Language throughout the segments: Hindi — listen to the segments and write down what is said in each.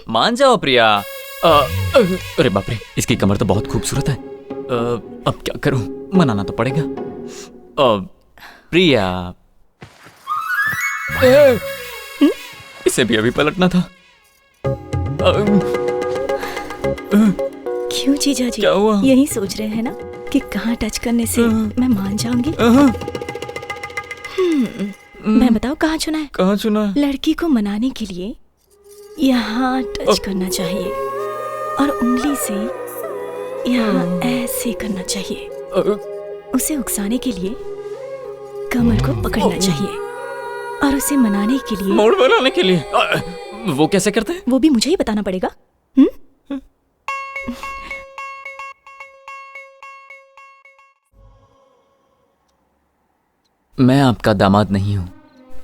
मान जाओ प्रिया। अरे बाप रे, इसकी कमर तो बहुत खूबसूरत है। अब क्या करूं, मनाना तो पड़ेगा। प्रिया, इसे भी अभी पलटना था। क्यों जीजा जी? क्या हुआ? यही सोच रहे हैं ना कि कहाँ टच करने से मैं मान जाऊंगी? मैं बताओ कहाँ चुना है? कहाँ चुना है? लड़की को मनाने के लिए यहाँ टच करना चाहिए और उंगली से यहाँ ऐसे करना चाहिए। उसे उकसाने के लिए कमर को पकड़ना चाहिए और उसे मनाने के लिए मूड बनाने के लिए। वो कैसे करते हैं? वो भी मुझे ही बताना पड़ेगा। मैं आपका दामाद नहीं हूं,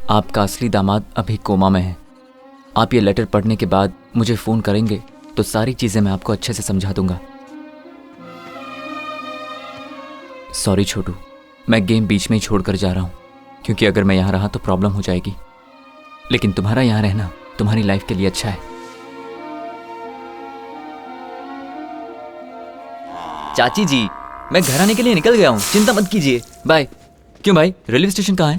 आपका असली दामाद अभी कोमा में है। आप ये लेटर पढ़ने के बाद मुझे फोन करेंगे तो सारी चीजें मैं आपको अच्छे से समझा दूंगा। सॉरी छोटू, मैं गेम बीच में ही छोड़कर जा रहा हूं, क्योंकि अगर मैं यहां रहा तो प्रॉब्लम हो जाएगी। लेकिन तुम्हारा यहां रहना तुम्हारी लाइफ के लिए अच्छा है। चाची जी, मैं घर आने के लिए निकल गया हूं, चिंता मत कीजिए। बाय। क्यों भाई, रेलवे स्टेशन कहाँ है?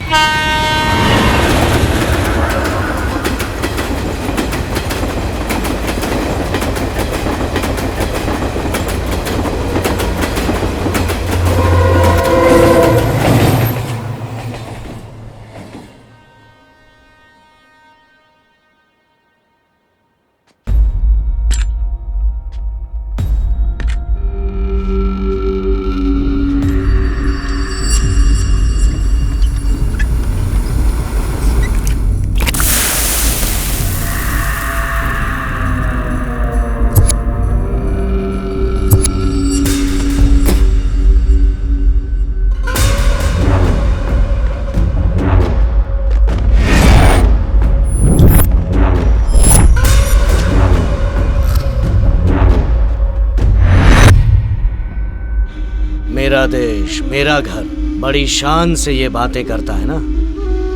मेरा देश, मेरा घर, बड़ी शान से ये बातें करता है ना,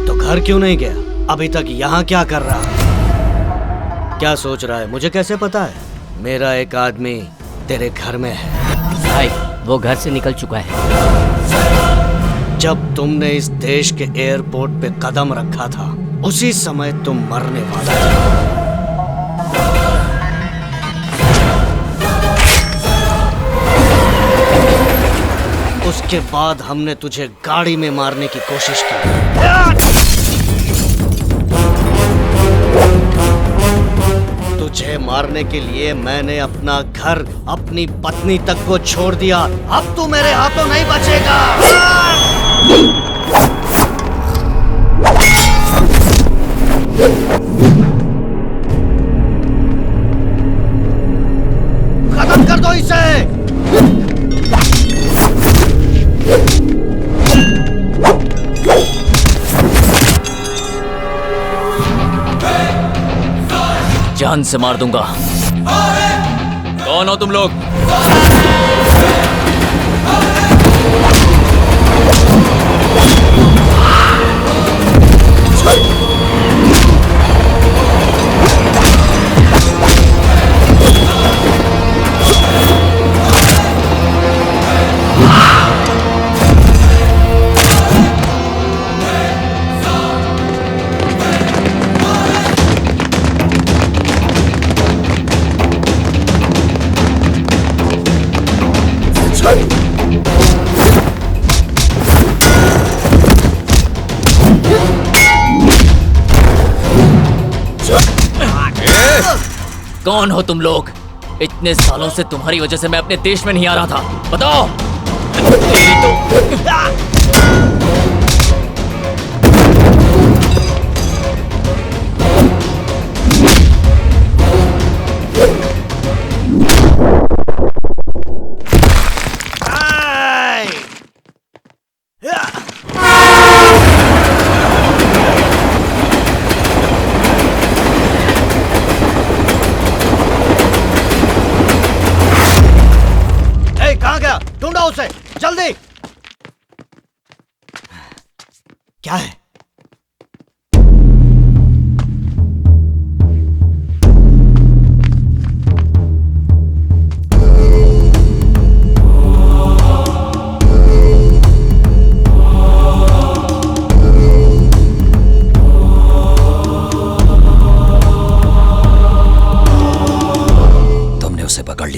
तो घर क्यों नहीं गया? अभी तक यहाँ क्या कर रहा है? क्या सोच रहा है? मुझे कैसे पता है? मेरा एक आदमी तेरे घर में है। भाई, वो घर से निकल चुका है। जब तुमने इस देश के एयरपोर्ट पे कदम रखा था, उसी समय तुम मरने वाला था। उसके बाद हमने तुझे गाड़ी में मारने की कोशिश की। तुझे मारने के लिए मैंने अपना घर, अपनी पत्नी तक को छोड़ दिया। अब तू मेरे हाथों नहीं बचेगा। खत्म कर दो इसे। जान से मार दूंगा। कौन हो तुम लोग? कौन हो तुम लोग? इतने सालों से तुम्हारी वजह से मैं अपने देश में नहीं आ रहा था। बताओ। तेरी तो उसे जल्दी। क्या है?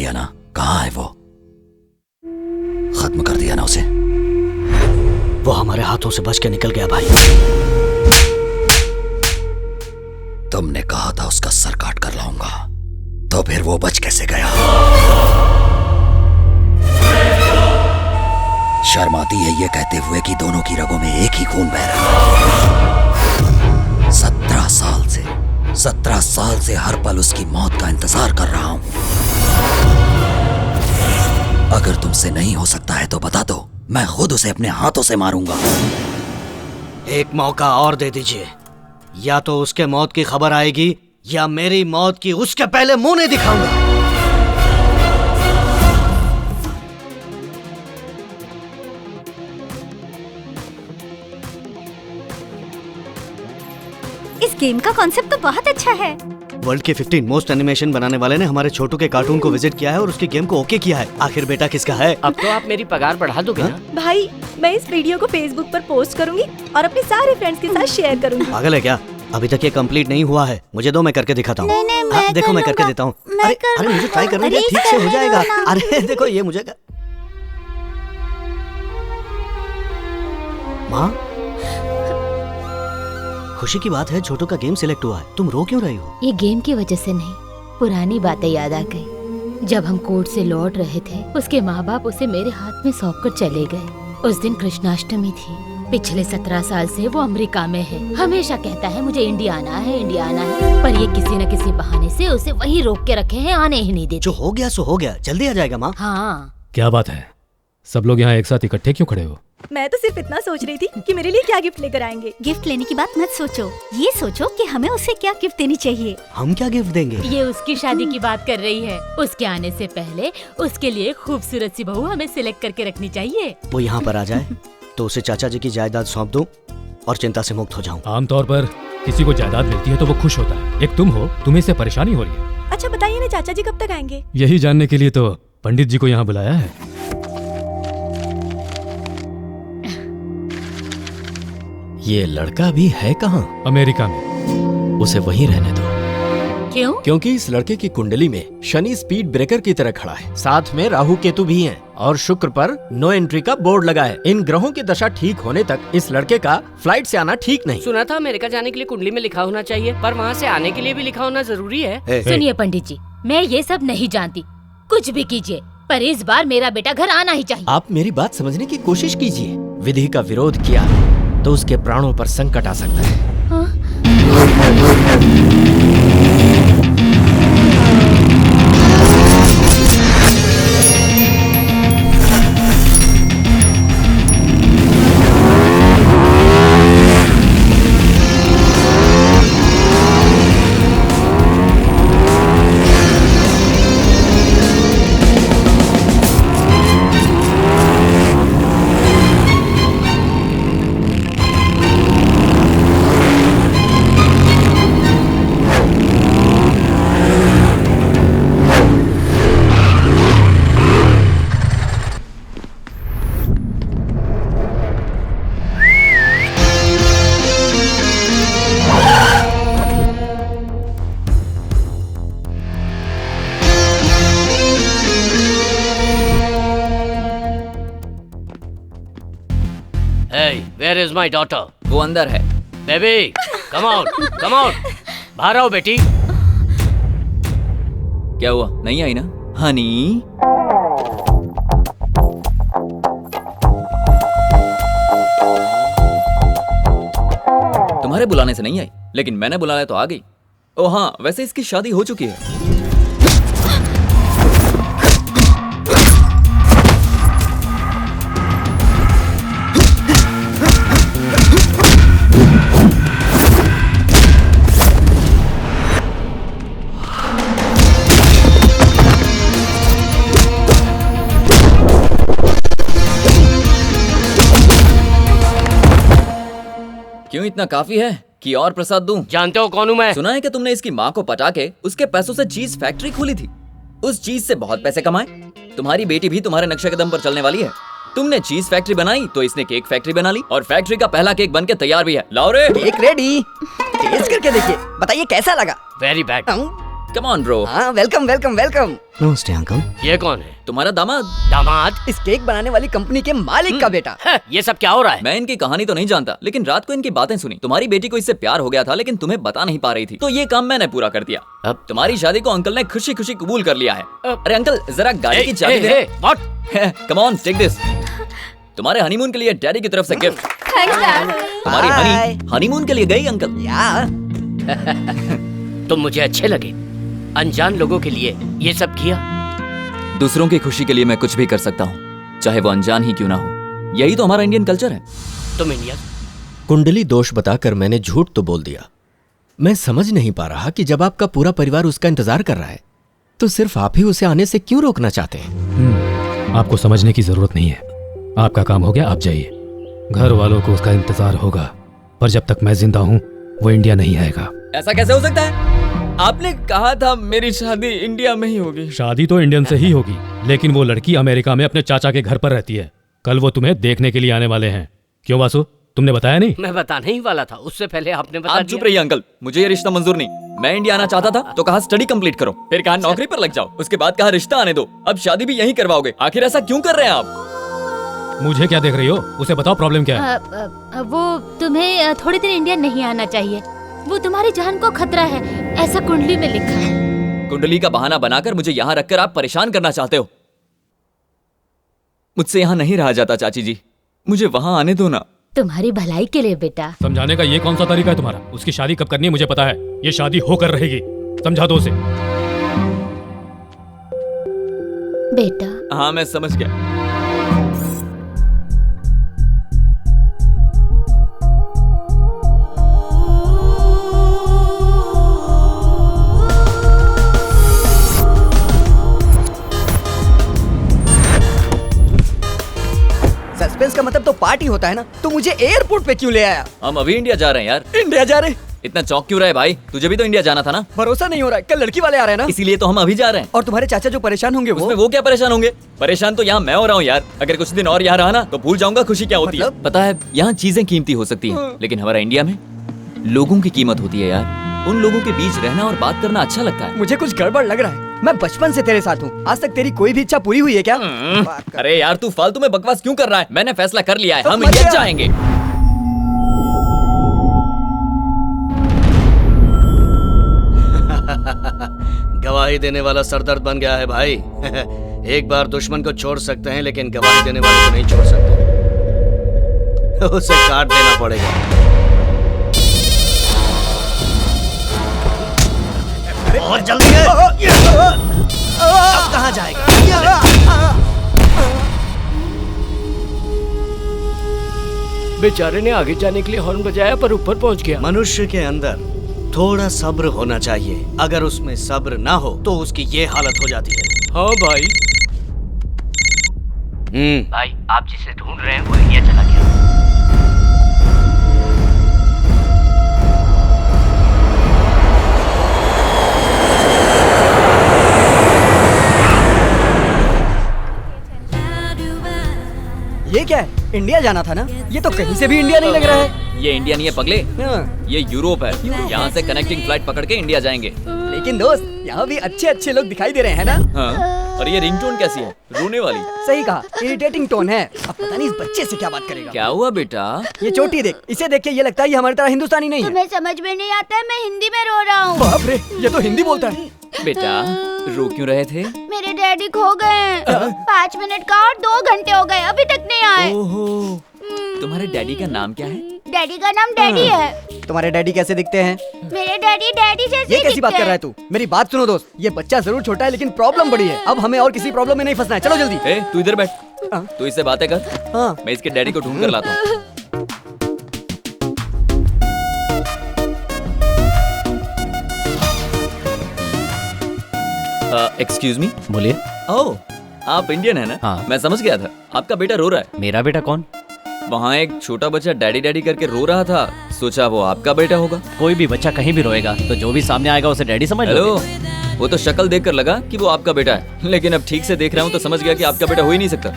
दिया ना? कहाँ है वो? खत्म कर दिया ना उसे? वो हमारे हाथों से बच के निकल गया भाई। तुमने कहा था उसका सर काट कर लाऊंगा, तो फिर वो बच कैसे गया? शर्म आती है ये कहते हुए कि दोनों की रगों में एक ही खून बह रहा है। 17 साल से हर पल उसकी मौत का इंतजार कर रहा हूं। अगर तुमसे नहीं हो सकता है तो बता दो, मैं खुद उसे अपने हाथों से मारूंगा। एक मौका और दे दीजिए, या तो उसके मौत की खबर आएगी या मेरी मौत की उसके पहले मुंह नहीं दिखाऊंगा। इस गेम का कॉन्सेप्ट तो बहुत अच्छा है। वर्ल्ड के 15 मोस्ट एनिमेशन बनाने वाले ने हमारे छोटू के कार्टून को विजिट किया है और उसकी गेम को ओके किया है। आखिर बेटा किसका है? अब तो आप मेरी पगार बढ़ा दोगे ना? भाई मैं इस वीडियो को फेसबुक पर पोस्ट करूंगी और अपने सारे फ्रेंड्स के साथ शेयर करूंगी। पागल है क्या? अभी तक ये कंप्लीट नहीं हुआ है। मुझे दो, मैं करके दिखाता हूँ। नहीं, मैं देखो कर मैं करके लूंगा। देता हूँ। मैं अरे कर अरे मुझे ट्राई करने अरे दे, ठीक से हो करने जाएगा। दो ना। अरे देखो ये मुझे माँ, खुशी की बात है छोटू का गेम सिलेक्ट हुआ है। तुम रो क्यों रही हो? ये गेम की वजह से नहीं, पुरानी बातें याद आ गई। जब हम कोर्ट से लौट रहे थे, उसके माँ बाप उसे मेरे हाथ में सौंप कर चले गए। उस दिन कृष्णाष्टमी थी। पिछले 17 साल से वो अमेरिका में है। हमेशा कहता है मुझे इंडिया आना है, इंडिया आना है, पर ये किसी न किसी बहाने से उसे वहीं रोक के रखे हैं, आने ही नहीं देते। जो हो गया सो हो गया, जल्दी आ जाएगा माँ। हाँ, क्या बात है? सब लोग यहाँ एक साथ इकट्ठे क्यों खड़े हो? मैं तो सिर्फ इतना सोच रही थी कि मेरे लिए क्या गिफ्ट लेकर आएंगे। गिफ्ट लेने की बात मत सोचो, ये सोचो कि हमें उसे क्या गिफ्ट देनी चाहिए। हम क्या गिफ्ट देंगे? ये उसकी शादी की बात कर रही है। उसके आने से पहले उसके लिए खूबसूरत सी बहू हमें सिलेक्ट करके रखनी चाहिए। वो यहाँ पर आ जाए तो उसे चाचा जी की जायदाद सौंप दूं और चिंता से मुक्त हो जाऊं। आमतौर पर किसी को जायदाद मिलती है तो वो खुश होता है। एक तुम हो, तुम्हें इससे परेशानी हो रही है। अच्छा बताइए ना, चाचा जी कब तक आएंगे? यही जानने के लिए तो पंडित जी को यहाँ बुलाया है। ये लड़का भी है कहाँ? अमेरिका में। उसे वहीं रहने दो। क्यों? क्योंकि इस लड़के की कुंडली में शनि स्पीड ब्रेकर की तरह खड़ा है, साथ में राहु केतु भी हैं और शुक्र पर नो एंट्री का बोर्ड लगा है। इन ग्रहों की दशा ठीक होने तक इस लड़के का फ्लाइट से आना ठीक नहीं। सुना था अमेरिका जाने के लिए कुंडली में लिखा होना चाहिए, पर वहाँ से आने के लिए भी लिखा होना जरूरी है। सुनिए पंडित जी, मैं ये सब नहीं जानती। कुछ भी कीजिए, पर इस बार मेरा बेटा घर आना ही चाहिए। आप मेरी बात समझने की कोशिश कीजिए। विधि का विरोध किया तो उसके प्राणों पर संकट आ सकता है। हाँ? Hey, where is my daughter? वो अंदर है। Baby, come out, come out. बाहर आओ बेटी। क्या हुआ, नहीं आई ना हनी? तुम्हारे बुलाने से नहीं आई, लेकिन मैंने बुलाया तो आ गई। ओ हाँ, वैसे इसकी शादी हो चुकी है। क्यों, इतना काफी है कि और प्रसाद दूं? जानते हो कौन हूँ मैं? सुना है कि तुमने इसकी माँ को पटा के उसके पैसों से चीज फैक्ट्री खोली थी। उस चीज से बहुत पैसे कमाए। तुम्हारी बेटी भी तुम्हारे नक्शे कदम पर चलने वाली है। तुमने चीज फैक्ट्री बनाई तो इसने केक फैक्ट्री बना ली, और फैक्ट्री का पहला केक बनके तैयार भी है। लाओ रे। केक रेडी, टेस्ट करके देखिए, बताइए कैसा लगा। Very bad. Come on bro. हाँ वेलकम वेलकम वेलकम। नमस्ते अंकल। ये कौन है? तुम्हारा दामाद। दामाद? इस केक बनाने वाली कंपनी के मालिक का बेटा। ये सब क्या हो रहा है? मैं इनकी कहानी तो नहीं जानता, लेकिन रात को इनकी बातें सुनी। तुम्हारी बेटी को इससे प्यार हो गया था, लेकिन तुम्हें बता नहीं पा रही थी, तो ये काम मैंने पूरा कर दिया। अब तुम्हारी शादी को अंकल ने खुशी खुशी कबूल कर लिया है। अरे अंकल जरा गाड़ी की चाबी दे। Come on take this. तुम्हारे हनीमून के लिए डैडी की तरफ से गिफ्ट। Thanks dad. तुम्हारी हनीमून के लिए गई अंकल। तुम मुझे अच्छे लगे। अनजान लोगों के लिए ये सब किया। दूसरों की खुशी के लिए मैं कुछ भी कर सकता हूँ, चाहे वो अनजान ही क्यों ना हो। यही तो हमारा इंडियन कल्चर है। तुम इंडिया कुंडली दोष बताकर मैंने झूठ तो बोल दिया। मैं समझ नहीं पा रहा कि जब आपका पूरा परिवार उसका इंतजार कर रहा है, तो सिर्फ आप ही उसे आने से क्यों रोकना चाहते हैं? आपको समझने की जरूरत नहीं है। आपका काम हो गया, आप जाइए। घर वालों को उसका इंतजार होगा, पर जब तक मैं जिंदा हूँ वो इंडिया नहीं आएगा। ऐसा कैसे हो सकता है? आपने कहा था मेरी शादी इंडिया में ही होगी। शादी तो इंडियन से ही होगी, लेकिन वो लड़की अमेरिका में अपने चाचा के घर पर रहती है। कल वो तुम्हें देखने के लिए आने वाले हैं। क्यों वासु, तुमने बताया नहीं? मैं बताने ही वाला था, उससे पहले आपने बता आप दिया। चुप रहिए अंकल, मुझे ये रिश्ता मंजूर नहीं। मैं इंडिया आना चाहता था तो कहा स्टडी कंप्लीट करो, फिर कहा नौकरी पर लग जाओ, उसके बाद कहा रिश्ता आने दो, अब शादी भी यहीं करवाओगे। आखिर ऐसा क्यों कर रहे हैं आप? मुझे क्या देख रही हो? उसे बताओ प्रॉब्लम क्या है। वो तुम्हें थोड़ी देर इंडिया नहीं आना चाहिए। वो तुम्हारी जान को खतरा है, ऐसा कुंडली में लिखा है। कुंडली का बहाना बनाकर मुझे यहाँ रखकर आप परेशान करना चाहते हो। मुझसे यहाँ नहीं रहा जाता चाची जी, मुझे वहाँ आने दो ना। तुम्हारी भलाई के लिए बेटा। समझाने का ये कौन सा तरीका है तुम्हारा? उसकी शादी कब करनी है मुझे पता है। ये शादी होकर रहेगी, समझा दो उसे। बेटा। हाँ मैं समझ गया। सस्पेंस का मतलब तो पार्टी होता है ना, तो मुझे एयरपोर्ट पे क्यों ले आया? हम अभी इंडिया जा रहे हैं यार। इंडिया जा रहे? इतना चौंक क्यों रहा है भाई? तुझे भी तो इंडिया जाना था ना। भरोसा नहीं हो रहा है, कल लड़की वाले आ रहे हैं ना, इसीलिए तो हम अभी जा रहे हैं। और तुम्हारे चाचा जो परेशान होंगे उसमें वो क्या परेशान होंगे? परेशान तो यहाँ मैं हो रहा हूँ यार। अगर कुछ दिन और यहाँ रहा ना तो भूल जाऊंगा खुशी क्या होती है। पता है यहाँ चीजें कीमती हो सकती हैं, लेकिन हमारा इंडिया में लोगों की कीमत होती है यार। उन लोगों के बीच रहना और बात करना अच्छा लगता है। मुझे कुछ गड़बड़ लग रहा है। मैं बचपन से तेरे साथ हूँ, आज तक तेरी कोई भी इच्छा पूरी हुई है क्या? अरे यार तू फालतू में बकवास क्यों कर रहा है? मैंने फैसला कर लिया है, तो हम इंडिया जाएंगे। गवाही देने वाला सरदर्द बन गया है भाई। एक बार दुश्मन को छोड़ सकते हैं, लेकिन गवाही देने वाले को नहीं छोड़ सकते। उसे काट देना पड़ेगा। और जल्दी है। अब कहाँ जाएगा? बेचारे ने आगे जाने के लिए हॉर्न बजाया पर ऊपर पहुंच गया। मनुष्य के अंदर थोड़ा सब्र होना चाहिए। अगर उसमें सब्र ना हो तो उसकी ये हालत हो जाती है। हाँ भाई। भाई आप जिसे ढूंढ रहे हैं वो इंडिया चला गया। ये क्या है? इंडिया जाना था ना? ये तो कहीं से भी इंडिया नहीं लग रहा है। ये इंडिया नहीं है पगले, ये यूरोप है। यहाँ से कनेक्टिंग फ्लाइट पकड़ के इंडिया जाएंगे। लेकिन दोस्त यहाँ भी अच्छे अच्छे लोग दिखाई दे रहे हैं ना? हाँ। और ये रिंगटोन कैसी है? रोने वाली। सही कहा, इरिटेटिंग टोन है। अब पता नहीं इस बच्चे से क्या बात करेगा। क्या हुआ बेटा? ये चोटी देख, इसे देख के ये लगता है ये हमारी तरह हिंदुस्तानी नहीं है। तुम्हें समझ में नहीं आता है, मैं हिंदी में रो रहा हूँ। बाप रे, ये तो हिंदी बोलता है। बेटा रो क्यों रहे थे? मेरे डैडी खो गए। 5 मिनट का और 2 घंटे हो गए, अभी तक नहीं आए। ओहो, तुम्हारे डैडी का नाम क्या है? डैडी का नाम डैडी है। तुम्हारे डैडी कैसे दिखते हैं? मेरे डैडी डैडी जैसे ये कैसी बात कर रहा है तू? मेरी बात सुनो दोस्त, ये बच्चा जरूर छोटा है लेकिन प्रॉब्लम बड़ी है। अब हमें और किसी प्रॉब्लम में नहीं फंसना है, चलो जल्दी। ए, तू इधर बैठ। तू इससे बातें कर। हाँ। मैं इसके डैडी को ढूंढ कर लाता हूँ। Excuse me. बोलिए। ओह, आप इंडियन है ना? हाँ। मैं समझ गया था। आपका बेटा रो रहा है। मेरा बेटा कौन? वहाँ एक छोटा बच्चा डैडी डैडी करके रो रहा था, सोचा वो आपका बेटा होगा। कोई भी बच्चा कहीं भी रोएगा तो जो भी सामने आएगा उसे डैडी समझ हेलो, लोगे। वो तो शक्ल देखकर लगा कि वो आपका बेटा है, लेकिन अब ठीक से देख रहा हूँ तो समझ गया कि आपका बेटा हो ही नहीं सकता।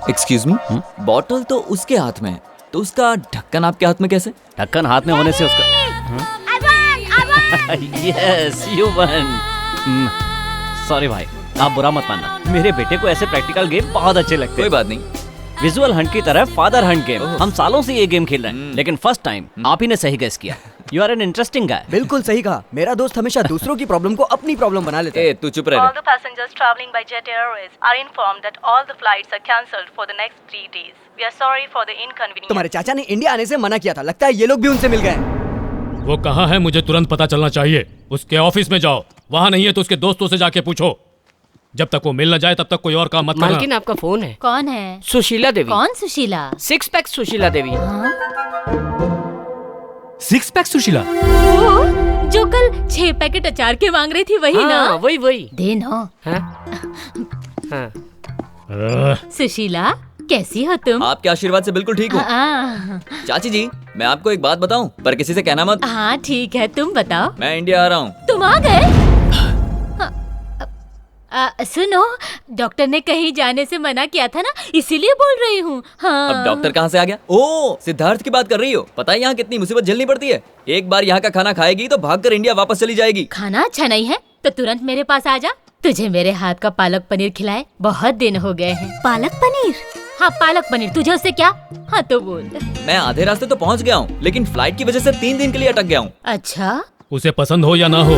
एक्सक्यूज मी, बॉटल तो उसके हाथ में है, तो उसका ढक्कन आपके हाथ में कैसे? ढक्कन हाथ में होने से उसका यस यू वन। सॉरी भाई, आप बुरा मत मानना, मेरे बेटे को ऐसे प्रैक्टिकल गेम बहुत अच्छे लगते हैं। कोई बात नहीं। विजुअल हंट की तरह फादर हंट गेम, हम सालों से ये गेम खेल रहे हैं, लेकिन फर्स्ट टाइम आप ही ने सही गेस किया। You are an interesting guy. बिल्कुल सही कहा। मेरा दोस्त हमेशा दूसरों की प्रॉब्लम को अपनी प्रॉब्लम बना लेता है। तू चुप रह। All the passengers traveling by Jet Airways are informed that all the flights are cancelled for the next 3 days. We are sorry for the inconvenience. तुम्हारे चाचा ने इंडिया आने से मना किया था, लगता है ये लोग भी उनसे मिल गए। वो कहाँ है मुझे तुरंत पता चलना चाहिए। उसके ऑफिस में जाओ, वहाँ नहीं है तो उसके दोस्तों से जाके पूछो। जब तक वो मिल न जाए तब तक कोई और काम मत करना। मालकिन आपका फोन है। कौन है? सुशीला देवी। कौन सुशीला? 6 पैक सुशीला देवी। 6 पैक सुशीला? वो जो कल 6 पैकेट अचार के मांग रही थी, वही ना? वही दे ना। सुशीला कैसी हो तुम? आपके आशीर्वाद से बिल्कुल ठीक हूँ। चाची जी, मैं आपको एक बात बताऊं, पर किसी से कहना मत। हाँ ठीक है, तुम बताओ। मैं इंडिया आ रहा हूँ। तुम आ गए? सुनो, डॉक्टर ने कहीं जाने से मना किया था ना, इसीलिए बोल रही हूँ। हाँ। अब डॉक्टर कहाँ से आ गया? ओह, सिद्धार्थ की बात कर रही हो। पता है यहाँ कितनी मुसीबत झेलनी पड़ती है। एक बार यहाँ का खाना खाएगी तो भागकर इंडिया वापस चली जाएगी। खाना अच्छा नहीं है तो तुरंत मेरे पास आ जा, तुझे मेरे हाथ का पालक पनीर खिलाए, बहुत दिन हो गए हैं। पालक पनीर? हाँ पालक पनीर, तुझे उससे क्या? हाँ तो बोल। मैं आधे रास्ते तो पहुँच गया हूँ, लेकिन फ्लाइट की वजह से 3 दिन के लिए अटक गया हूँ। अच्छा, उसे पसंद हो या ना हो,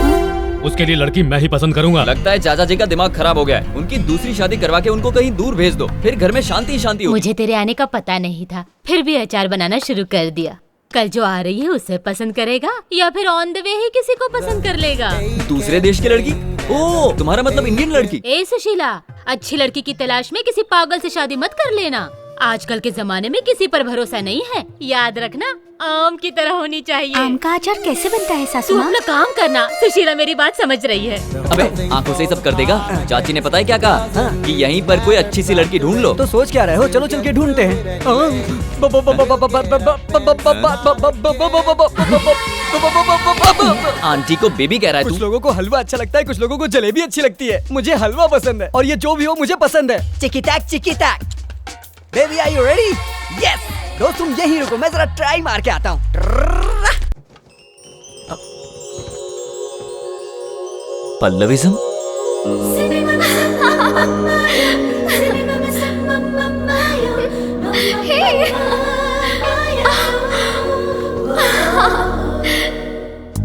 उसके लिए लड़की मैं ही पसंद करूंगा। लगता है चाचा जी का दिमाग खराब हो गया है। उनकी दूसरी शादी करवा के उनको कहीं दूर भेज दो, फिर घर में शांति ही शांति होगी। मुझे तेरे आने का पता नहीं था, फिर भी अचार बनाना शुरू कर दिया। कल जो आ रही है उसे पसंद करेगा या फिर ऑन द वे ही किसी को पसंद कर लेगा? दूसरे देश की लड़की? ओह, तुम्हारा मतलब इंडियन लड़की? ए सुशीला, अच्छी लड़की की तलाश में किसी पागल से शादी मत कर लेना। आजकल के जमाने में किसी पर भरोसा नहीं है, याद रखना। आम की तरह होनी चाहिए। आम का अचार कैसे बनता है सासू तू माँ? अपना काम करना। सुशीला मेरी बात समझ रही है। अबे आंखों से ही सब कर देगा। चाची ने पता है क्या कहा? कि यहीं पर कोई अच्छी सी लड़की ढूंढ लो। तो सोच क्या रहे हो? चलो चल के ढूंढते हैं। आंटी को बेबी कह रहा है कुछ तू? लोगों को हलवा अच्छा लगता है, कुछ लोगों को जलेबी अच्छी लगती है। मुझे हलवा पसंद है और ये जो भी हो मुझे पसंद है। चिकी टैक। Baby are you ready? Yes. दोस्त तुम यहीं रुको, मैं जरा ट्राई मार के आता हूँ। पल्लविज्म?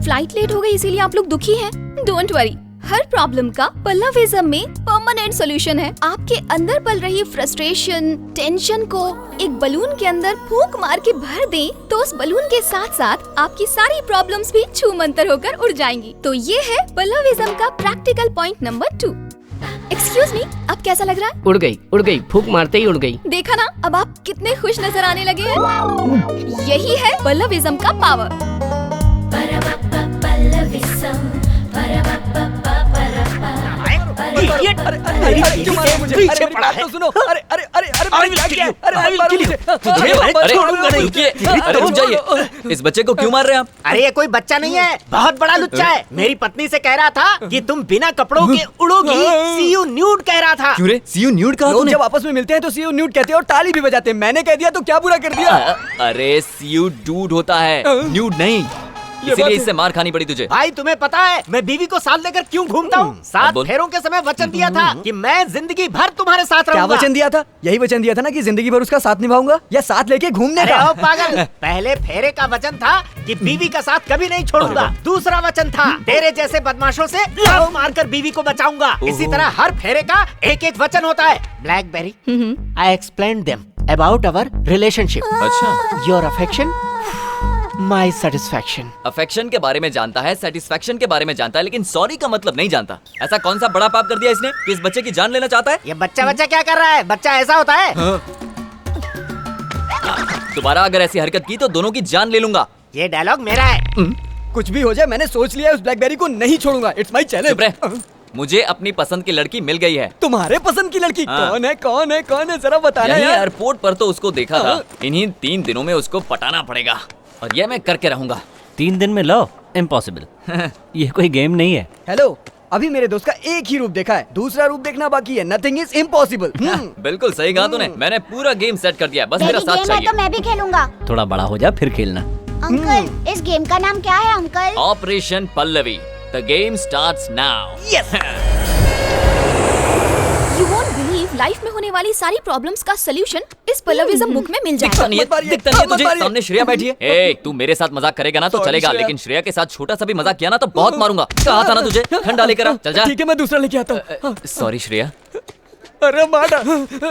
फ्लाइट लेट हो गई इसीलिए आप लोग दुखी हैं? डोंट वरी, हर प्रॉब्लम का पल्लविज्म में परमानेंट सॉल्यूशन है। आपके अंदर पल रही फ्रस्ट्रेशन, टेंशन को एक बलून के अंदर फूंक मार के भर दें, तो उस बलून के साथ साथ आपकी सारी प्रॉब्लम्स भी छूमंतर होकर उड़ जाएंगी। तो ये है पल्लविज्म का practical point number 2। Excuse me, अब कैसा लग रहा है? उड़ गई, फूंक मारते ही उड़ गई। देखा ना, अब आप कितने खुश नजर आने लगे हैं। यही है पल्लविज्म का पावर। इस बच्चे को क्यों मार रहे हैं आप? अरे ये कोई बच्चा नहीं है, बहुत बड़ा लुच्चा है। मेरी पत्नी से कह रहा था कि तुम बिना कपड़ों के उड़ोगी। सी यू न्यूड कह रहा था। क्यों रे? सी यू न्यूड कहा तूने? जब आपस में मिलते हैं तो सी यू न्यूड कहते हैं और ताली भी बजाते हैं। मैंने कह दिया तो क्या बुरा कर दिया? अरे सी यू डूड होता है, न्यूड नहीं। इसीलिए इससे मार खानी पड़ी तुझे। भाई तुम्हें पता है मैं बीवी को साथ लेकर क्यों घूमता हूँ? 7 फेरों के समय वचन दिया था कि मैं जिंदगी भर तुम्हारे साथ रहूंगा। क्या वचन दिया था? यही वचन दिया था ना कि जिंदगी भर उसका साथ निभाऊंगा, या साथ लेके घूमने का? अरे ओ पागल, पहले फेरे का वचन था कि बीवी का साथ कभी नहीं छोड़ूंगा। दूसरा वचन था तेरे जैसे बदमाशों से लात मारकर बीवी को बचाऊंगा। इसी तरह हर फेरे का एक एक वचन होता है। BlackBerry, I explained them about our relationship. अच्छा, your affection, my satisfaction. Affection के बारे में जानता है, सेटिस्फैक्शन के बारे में जानता है, लेकिन सॉरी का मतलब नहीं जानता। ऐसा कौन सा बड़ा पाप कर दिया इसने कि इस बच्चे की जान लेना चाहता है? ये बच्चा क्या कर रहा है? बच्चा ऐसा होता है? दोबारा अगर ऐसी हरकत की तो दोनों की जान ले लूंगा। ये डायलॉग मेरा है। कुछ भी हो जाए, मैंने सोच लिया है, उस ब्लैकबेरी को नहीं छोड़ूंगा। It's my challenge. मुझे अपनी पसंद की लड़की मिल गई है। तुम्हारे पसंद की लड़की? कौन है कौन है कौन है, जरा बताना यार। एयरपोर्ट पर तो उसको देखा था। इन्हीं 3 दिनों में उसको पटाना पड़ेगा और ये मैं करके रहूंगा। 3 दिन में लो? इम्पॉसिबल। ये कोई गेम नहीं है। हेलो, अभी मेरे दोस्त का एक ही रूप देखा है, दूसरा रूप देखना बाकी है। Nothing is impossible. बिल्कुल सही कहा तूने। मैंने पूरा गेम सेट कर दिया, बस मेरा साथ चाहिए। तो मैं भी खेलूंगा। थोड़ा बड़ा हो जा फिर खेलना। अंकल इस गेम का नाम क्या है uncle? Operation Pallavi. The game starts now. Yes. You won't believe life में होने वाली सारी प्रॉब्लम्स का सलूशन इस पल्लविज्म बुक में मिल दिखता जाएगा। नहीं है, दिखता नहीं है तुझे? सामने श्रेया बैठी है। ए, तू मेरे साथ मजाक करेगा ना तो चलेगा, लेकिन श्रेया के साथ छोटा सा भी मजाक किया ना तो बहुत मारूंगा। कहा था ना तुझे, ठंडा लेकर आ। चल जा। ठीक है, मैं दूसरा लेके आता हूँ। सॉरी श्रेया। अरे मारा।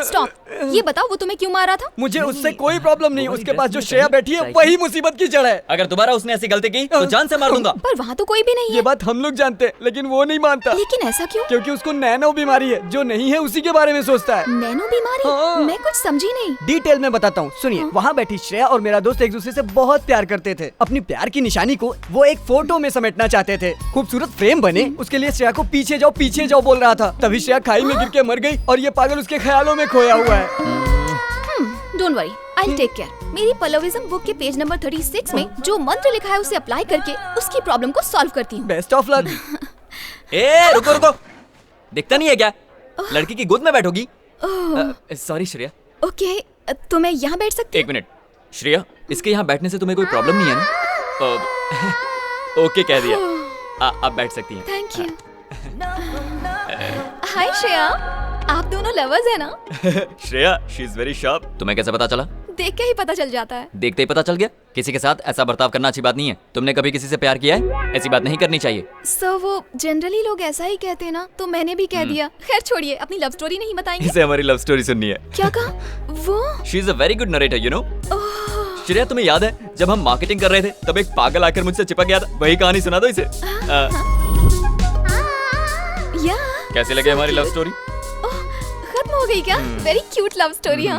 स्टॉप। ये बताओ वो तुम्हें क्यों मारा था? मुझे उससे कोई प्रॉब्लम नहीं, उसके पास जो श्रेया बैठी है वही मुसीबत की जड़ है। अगर दोबारा उसने ऐसी गलती की तो जान से मार दूंगा। पर वहाँ तो कोई भी नहीं है। ये बात हम लोग जानते हैं, लेकिन वो नहीं मानता। लेकिन ऐसा क्यों? क्योंकि उसको नैनो बीमारी है, जो नहीं है उसी के बारे में सोचता है। नैनो बीमारी? हाँ। मैं कुछ समझी नहीं। डिटेल में बताता हूँ, सुनिए। वहाँ बैठी श्रेया और मेरा दोस्त एक दूसरे से बहुत प्यार करते थे। अपनी प्यार की निशानी को वो एक फोटो में समेटना चाहते थे। खूबसूरत फ्रेम बने, उसके लिए श्रेया को पीछे जाओ बोल रहा था। तभी श्रेया खाई में गिर के मर गई और ये पागल उसके ख्यालों में खोया हुआ है। Don't worry, I take care. मेरी पल्लविज्म बुक के पेज नंबर 36 में जो मंत्र लिखा है उसे अप्लाई करके उसकी प्रॉब्लम को सॉल्व करती हूँ। Best of luck. ए, रुको। दिखता नहीं है क्या? लड़की की गोद में बैठोगी? सॉरी श्रेया। ओके, तो मैं यहाँ बैठ सकती हूँ? एक मिनट श्रेया, इसके यहाँ बैठने से तुम्हें कोई प्रॉब्लम नहीं है ना? ओके कह दिया। आप बैठ सकती हैं। Thank you. हाय श्रेया, आप दोनों लवर्स हैं ना? Shreya, she is very sharp. तुम्हें कैसे पता चला? देख के ही पता चल जाता है। देखते ही पता चल गया? किसी के साथ ऐसा बर्ताव करना अच्छी बात नहीं है। तुमने कभी किसी से प्यार किया है? ऐसी बात नहीं करनी चाहिए। सर, वो जनरली लोग ऐसा ही कहते हैं ना, तो मैंने भी कह दिया। खैर छोड़िए, अपनी लव स्टोरी नहीं बताएंगे? इसे हमारी लव स्टोरी सुननी है। क्या कहा वो? She is a very good narrator, you know. Shreya, तुम्हें याद है जब हम मार्केटिंग कर रहे थे तब एक पागल आकर मुझसे चिपक गया था? वही कहानी सुना दो इसे। कैसे लगे हमारी लव स्टोरी? खत्म हो गई क्या? Very cute love story. हाँ,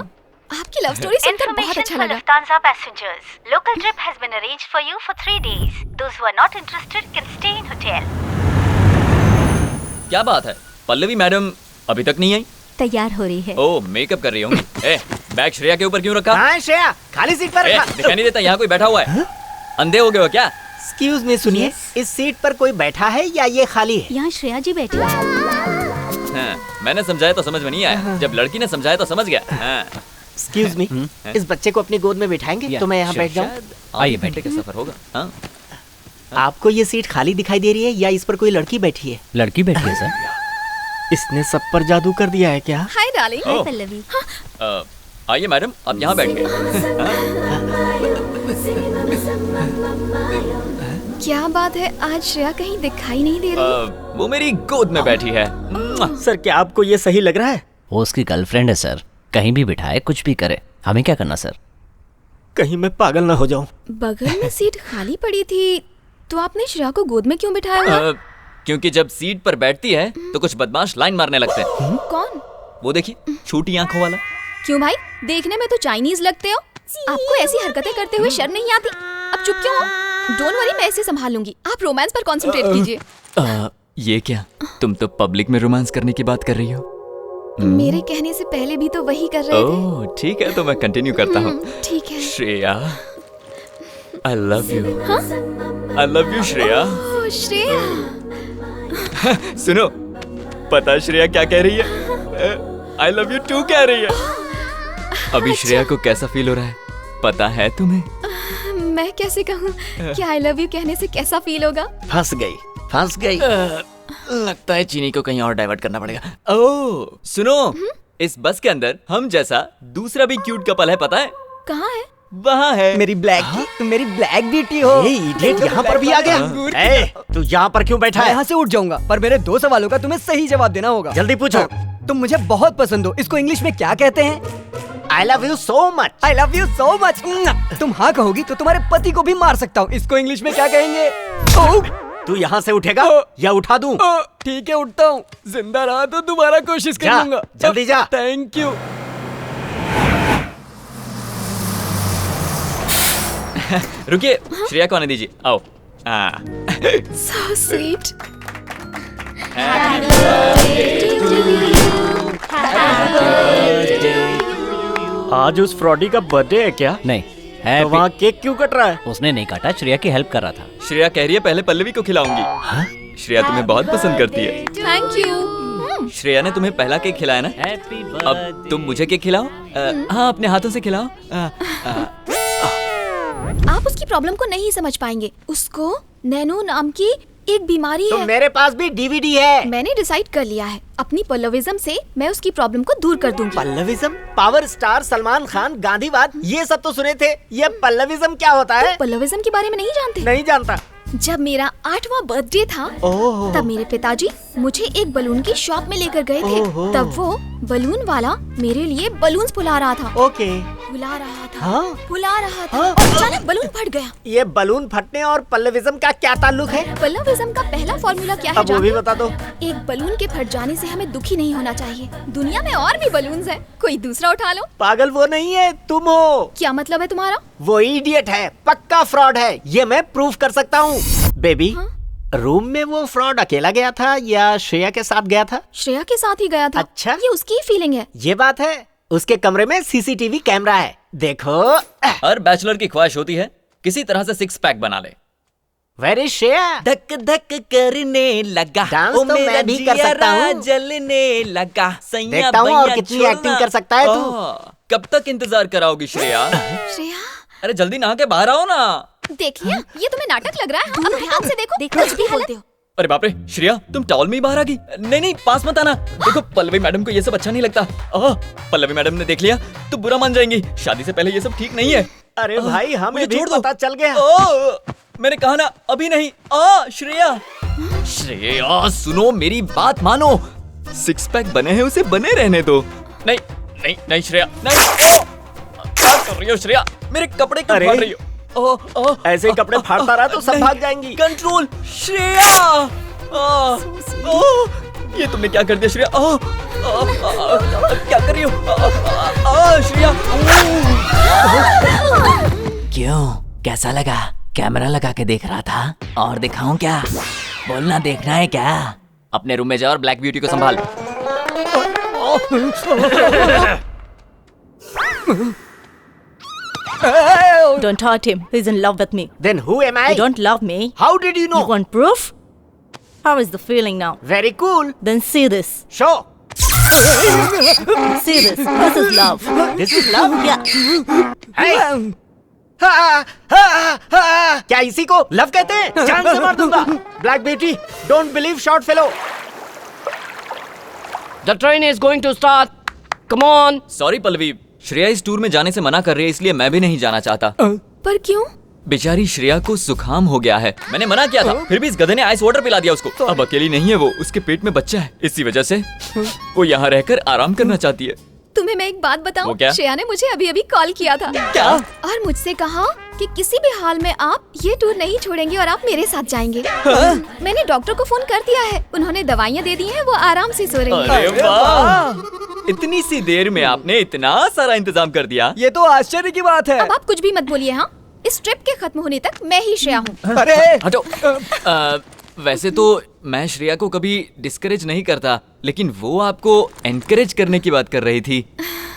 आपकी लव स्टोरी सुनकर बहुत अच्छा लगा। Lufthansa passengers, local trip has been arranged for you for 3 days. Those who are not interested can stay in hotel. क्या बात है, पल्लवी मैडम अभी तक नहीं आई? तैयार हो रही है। ओह, मेकअप कर रही होंगी। ए, बैग श्रेया के ऊपर क्यों रखा? हाँ श्रेया, खाली सीट पर रखा। दिखाई नहीं देता यहाँ कोई बैठा हुआ है? अंधे हो गए हो क्या? एक्सक्यूज मी, सुनिए, इस सीट पर कोई बैठा है या ये खाली है? यहाँ श्रेया जी बैठी है। हाँ, मैंने समझाया तो समझ में नहीं आया, जब लड़की ने समझाया तो समझ गया। हाँ। एक्सक्यूज मी, इस बच्चे को अपनी गोद में बिठाएंगे तो मैं यहाँ बैठ जाऊँ? आइए, बैठे का सफर होगा। हाँ। आपको ये सीट खाली दिखाई दे रही है या इस पर कोई लड़की बैठी है? लड़की बैठी है सर। इसने सब पर जादू कर दिया है क्या? Hi darling. हाय पल्लवी। आइए मैडम, आप यहाँ बैठिए। क्या बात है, आज श्रेया कहीं दिखाई नहीं दे रही। वो मेरी गोद में बैठी है। सर, क्या आपको ये सही लग रहा है? वो उसकी गर्लफ्रेंड है सर, कहीं भी बिठाए कुछ भी करे, हमें क्या करना सर? कहीं मैं पागल ना हो जाऊं। बगल में सीट खाली पड़ी थी, तो आपने श्रेया को गोद में क्यों बिठाया हुआ? क्योंकि जब सीट पर बैठती है तो कुछ बदमाश लाइन मारने लगते हैं। कौन? वो देखिए, छोटी आंखों वाला। क्यों भाई, देखने में तो चाइनीज लगते हो। आपको ऐसी हरकतें करते हुए शर्म नहीं आती? अब चुप क्यों हो? डोंट वरी, मैं ऐसे संभाल लूंगी। आप रोमांस पर कंसंट्रेट कीजिए। ये क्या, तुम तो पब्लिक में रोमांस करने की बात कर रही हो? मेरे कहने से पहले भी तो वही कर रहे थे। ओह, ठीक है, तो मैं कंटिन्यू करता हूँ। ठीक है। Shreya, I love you. I love you Shreya. Oh Shreya. सुनो, पता श्रेया क्या कह रही है? आई लव यू टू कह रही है। अभी श्रेया को कैसा फील हो रहा है पता है तुम्हें? मैं कैसे कहूँ कि आई लव यू कहने से कैसा फील होगा? फंस गई। लगता है चीनी को कहीं और डाइवर्ट करना पड़ेगा। ओह सुनो, इस बस के अंदर हम जैसा दूसरा भी क्यूट कपल है, पता है? कहाँ है? वहाँ है। मेरी ब्लैक ब्यूटी हो। इडियट यहाँ पर भी आ गया। ए, तू यहाँ पर क्यों बैठा है? यहाँ से उठ जाऊंगा, पर मेरे 2 सवालों का तुम्हें सही जवाब देना होगा। जल्दी पूछो। तुम मुझे बहुत पसंद हो, इसको इंग्लिश में क्या कहते हैं? I love you so much. I love you so much. तुम हाँ कहोगी तो तुम्हारे पति को भी मार सकता हूँ, इसको इंग्लिश में क्या कहेंगे? तू यहाँ से उठेगा या उठा दूं? ठीक है, उठता हूँ। जिंदा रहा तो दोबारा कोशिश कर लूंगा। जल्दी जा। Thank you. रुकिए, श्रेया को आने दीजिए। आओ। So sweet. आज उस फ्रॉडी का बर्थडे है क्या? नहीं है। तो वहाँ केक क्यों कट रहा है? उसने नहीं काटा, श्रेया की हेल्प कर रहा था। श्रेया कह रही है पहले पल्लवी को खिलाऊंगी। श्रेया तुम्हें बहुत पसंद करती है। Thank you. श्रेया ने तुम्हें पहला केक खिलाया ना? अब तुम मुझे केक खिलाओ। हाँ, अपने हाथों से खिलाओ। आप आप उसकी प्रॉब्लम को नहीं समझ पाएंगे। उसको नैनो नाम की एक बीमारी तो है। मेरे पास भी डीवीडी है। मैंने डिसाइड कर लिया है, अपनी पल्लविज्म से मैं उसकी प्रॉब्लम को दूर कर दूंगी। पल्लविज्म? पावर स्टार सलमान खान, गांधीवाद, ये सब तो सुने थे। ये पल्लविज्म क्या होता है? पल्लविज्म के बारे में नहीं जानते? नहीं जानता। जब मेरा 8वां बर्थडे था, तब मेरे पिताजी मुझे एक बलून की शॉप में लेकर गए थे। तब वो बलून वाला मेरे लिए बलून्स फुला रहा था। ओके। फुला रहा था, हाँ? फुला रहा था, और अचानक बलून फट गया। ये बलून फटने और पल्लविज्म का क्या ताल्लुक है? पल्लविज्म का पहला फॉर्मूला क्या है? अब वो भी बता दो। एक बलून के फट जाने से हमें दुखी नहीं होना चाहिए। दुनिया में और भी बलून्स हैं, कोई दूसरा उठा लो। पागल वो नहीं है, तुम हो। क्या मतलब है तुम्हारा? वो इडियट है, पक्का फ्रॉड है, ये मैं प्रूफ कर सकता हूँ। बेबी, रूम में वो फ्रॉड अकेला गया था या श्रेया के साथ गया था? श्रेया के साथ ही गया था। अच्छा, ये उसकी फीलिंग है। ये बात है। उसके कमरे में सीसीटीवी कैमरा है, देखो। हर बैचलर की ख्वाहिश होती है किसी तरह से 6 पैक बना ले। Where is Shreya? धक धक करने लगा, डांस तो मैं भी कर सकता हूँ। जलने लगा, देखता हूँ और कितनी एक्टिंग कर सकता है तू। कब तक इंतजार कराओगी श्रेया? श्रेया, अरे जल्दी नहा के बाहर आओ ना। देखिए, ये तुम्हें नाटक लग रहा है। अब ध्यान से देखो, कुछ भी बोलते हो। अरे बाप रे श्रेया, तुम टॉवल में ही बाहर आ गई। नहीं, पास मत आना। देखो पल्लवी मैडम को ये सब अच्छा नहीं लगता। पल्लवी मैडम ने देख लिया तो बुरा मान जाएंगी। शादी से पहले ये सब ठीक नहीं है। अरे भाई, हमें भी पता चल गया। मैंने कहा ना अभी नहीं। श्रेया सुनो, मेरी बात मानो। 6 पैक बने हैं, उसे बने रहने दो। नहीं श्रेया, नहीं। क्या कर रही हो श्रेया? मेरे कपड़े क्यों फाड़ रही हो? ऐसे ही कपड़े फाड़ता रहा तो सब भाग जाएंगी। कंट्रोल श्रेया। ये तुमने क्या कर दिया श्रेया? क्या कर रही हो श्रेया? क्यों, कैसा लगा? कैमरा लगा के देख रहा था, और दिखाऊं क्या? बोलना, देखना है क्या? अपने रूम में जा और ब्लैक ब्यूटी को संभाल। Don't hurt him. He's in love with me. Then who am I? You don't love me. How did you know? You want proof? How is the feeling now? Very cool. Then see this. Show. See this. This is love. This is love? Yeah. Hey. क्या इसी को लव कहते हैं? जान से मार दूंगा। Black beauty, don't believe short fellow. The train is going to start. Come on. Sorry Pallavi, Shreya इस टूर में जाने से मना कर रही है, इसलिए मैं भी नहीं जाना चाहता। पर क्यों? बेचारी श्रेया को जुकाम हो गया है। मैंने मना किया था, फिर भी इस गधे ने आइस वाटर पिला दिया उसको। अब अकेली नहीं है वो, उसके पेट में बच्चा है। इसी वजह से वो यहाँ रहकर आराम करना चाहती है। तुम्हें मैं एक बात वो बताऊं, क्या? श्रेया ने मुझे अभी अभी कॉल किया था। क्या? और मुझसे कहा कि किसी भी हाल में आप ये टूर नहीं छोड़ेंगे और आप मेरे साथ जाएंगे। मैंने डॉक्टर को फोन कर दिया है, उन्होंने दवाइयाँ दे दी हैं, वो आराम से सो रही है। अरे वाह, इतनी सी देर में आपने इतना सारा इंतजाम कर दिया। ये तो आश्चर्य की बात है। अब आप कुछ भी मत बोलिए। हाँ, इस ट्रिप के खत्म होने तक मैं ही श्रेया हूँ। अरे हटो। वैसे तो मैं श्रेया को कभी डिस्करेज नहीं करता, लेकिन वो आपको एनकरेज करने की बात कर रही थी,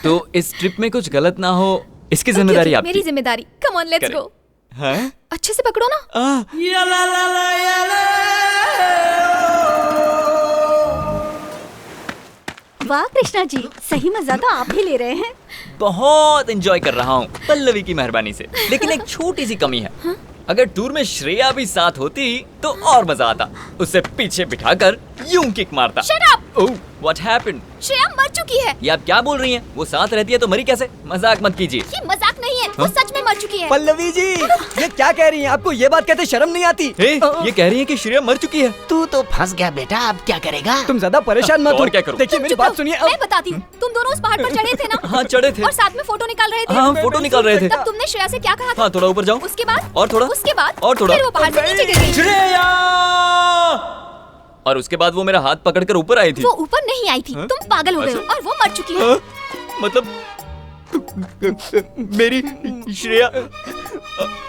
तो इस ट्रिप में कुछ गलत ना हो इसकी जिम्मेदारी आपकी। मेरी जिम्मेदारी। Come on, let's go. हैं? अच्छे से पकड़ो ना। वाह कृष्णा जी, सही मजा तो आप ही ले रहे हैं। बहुत एंजॉय कर रहा हूँ पल्लवी की मेहरबानी से, लेकिन एक छोटी सी कमी है। अगर टूर में श्रेया भी साथ होती तो और मजा आता। उसे पीछे बिठाकर यूं किक मारता। Shut up! Oh, what happened? Shreya मर चुकी है। ये आप क्या बोल रही हैं? वो साथ रहती है तो मरी कैसे? मजाक मत कीजिए। ये मजाक नहीं है, वो सच में मर चुकी है। पल्लवी जी, ये क्या कह रही हैं? आपको ये बात कहते शर्म नहीं आती? ये कह रही है कि श्रेया मर चुकी है। तू तो फंस गया बेटा, अब क्या करेगा? तुम ज्यादा परेशान मत हो। और क्या करूं? देखिए मेरी बात सुनिए। मैं बताती हूँ। तुम दोनों उस पहाड़ पर चढ़े थे ना? हाँ चढ़े थे। और साथ में फोटो निकाल रहे थे। हाँ, फोटो निकाल रहे थे। तब तुमने श्रेया से क्या कहा था? हाँ, थोड़ा ऊपर जाओ। उसके बाद? और थोड़ा। उसके बाद? और थोड़ा। फिर वो पहाड़ से नीचे गिर गई। श्रेया! और उसके बाद वो मेरा हाथ पकड़कर ऊपर आई थी। वो ऊपर नहीं आई थी। तुम पागल हो गए हो और वो मर चुकी है। मतलब मेरी श्रेया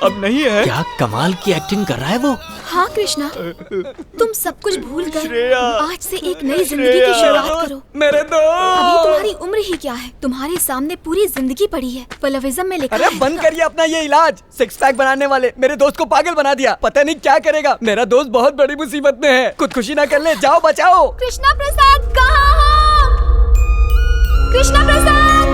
अब नहीं है। क्या कमाल की एक्टिंग कर रहा है वो। हाँ कृष्णा, तुम सब कुछ भूल कर श्रेया, आज से एक नई जिंदगी की शुरुआत करो। मेरे दोस्त। अभी तुम्हारी उम्र ही क्या है, तुम्हारे सामने पूरी जिंदगी पड़ी है। पल्लविज्म में लिखा है। अरे बंद करिए अपना ये इलाज। 6 पैक बनाने वाले मेरे दोस्त को पागल बना दिया। पता नहीं क्या करेगा। मेरा दोस्त बहुत बड़ी मुसीबत में है। खुदकुशी ना कर ले, जाओ बचाओ। कृष्णा प्रसाद कहाँ हो? कृष्णा प्रसाद!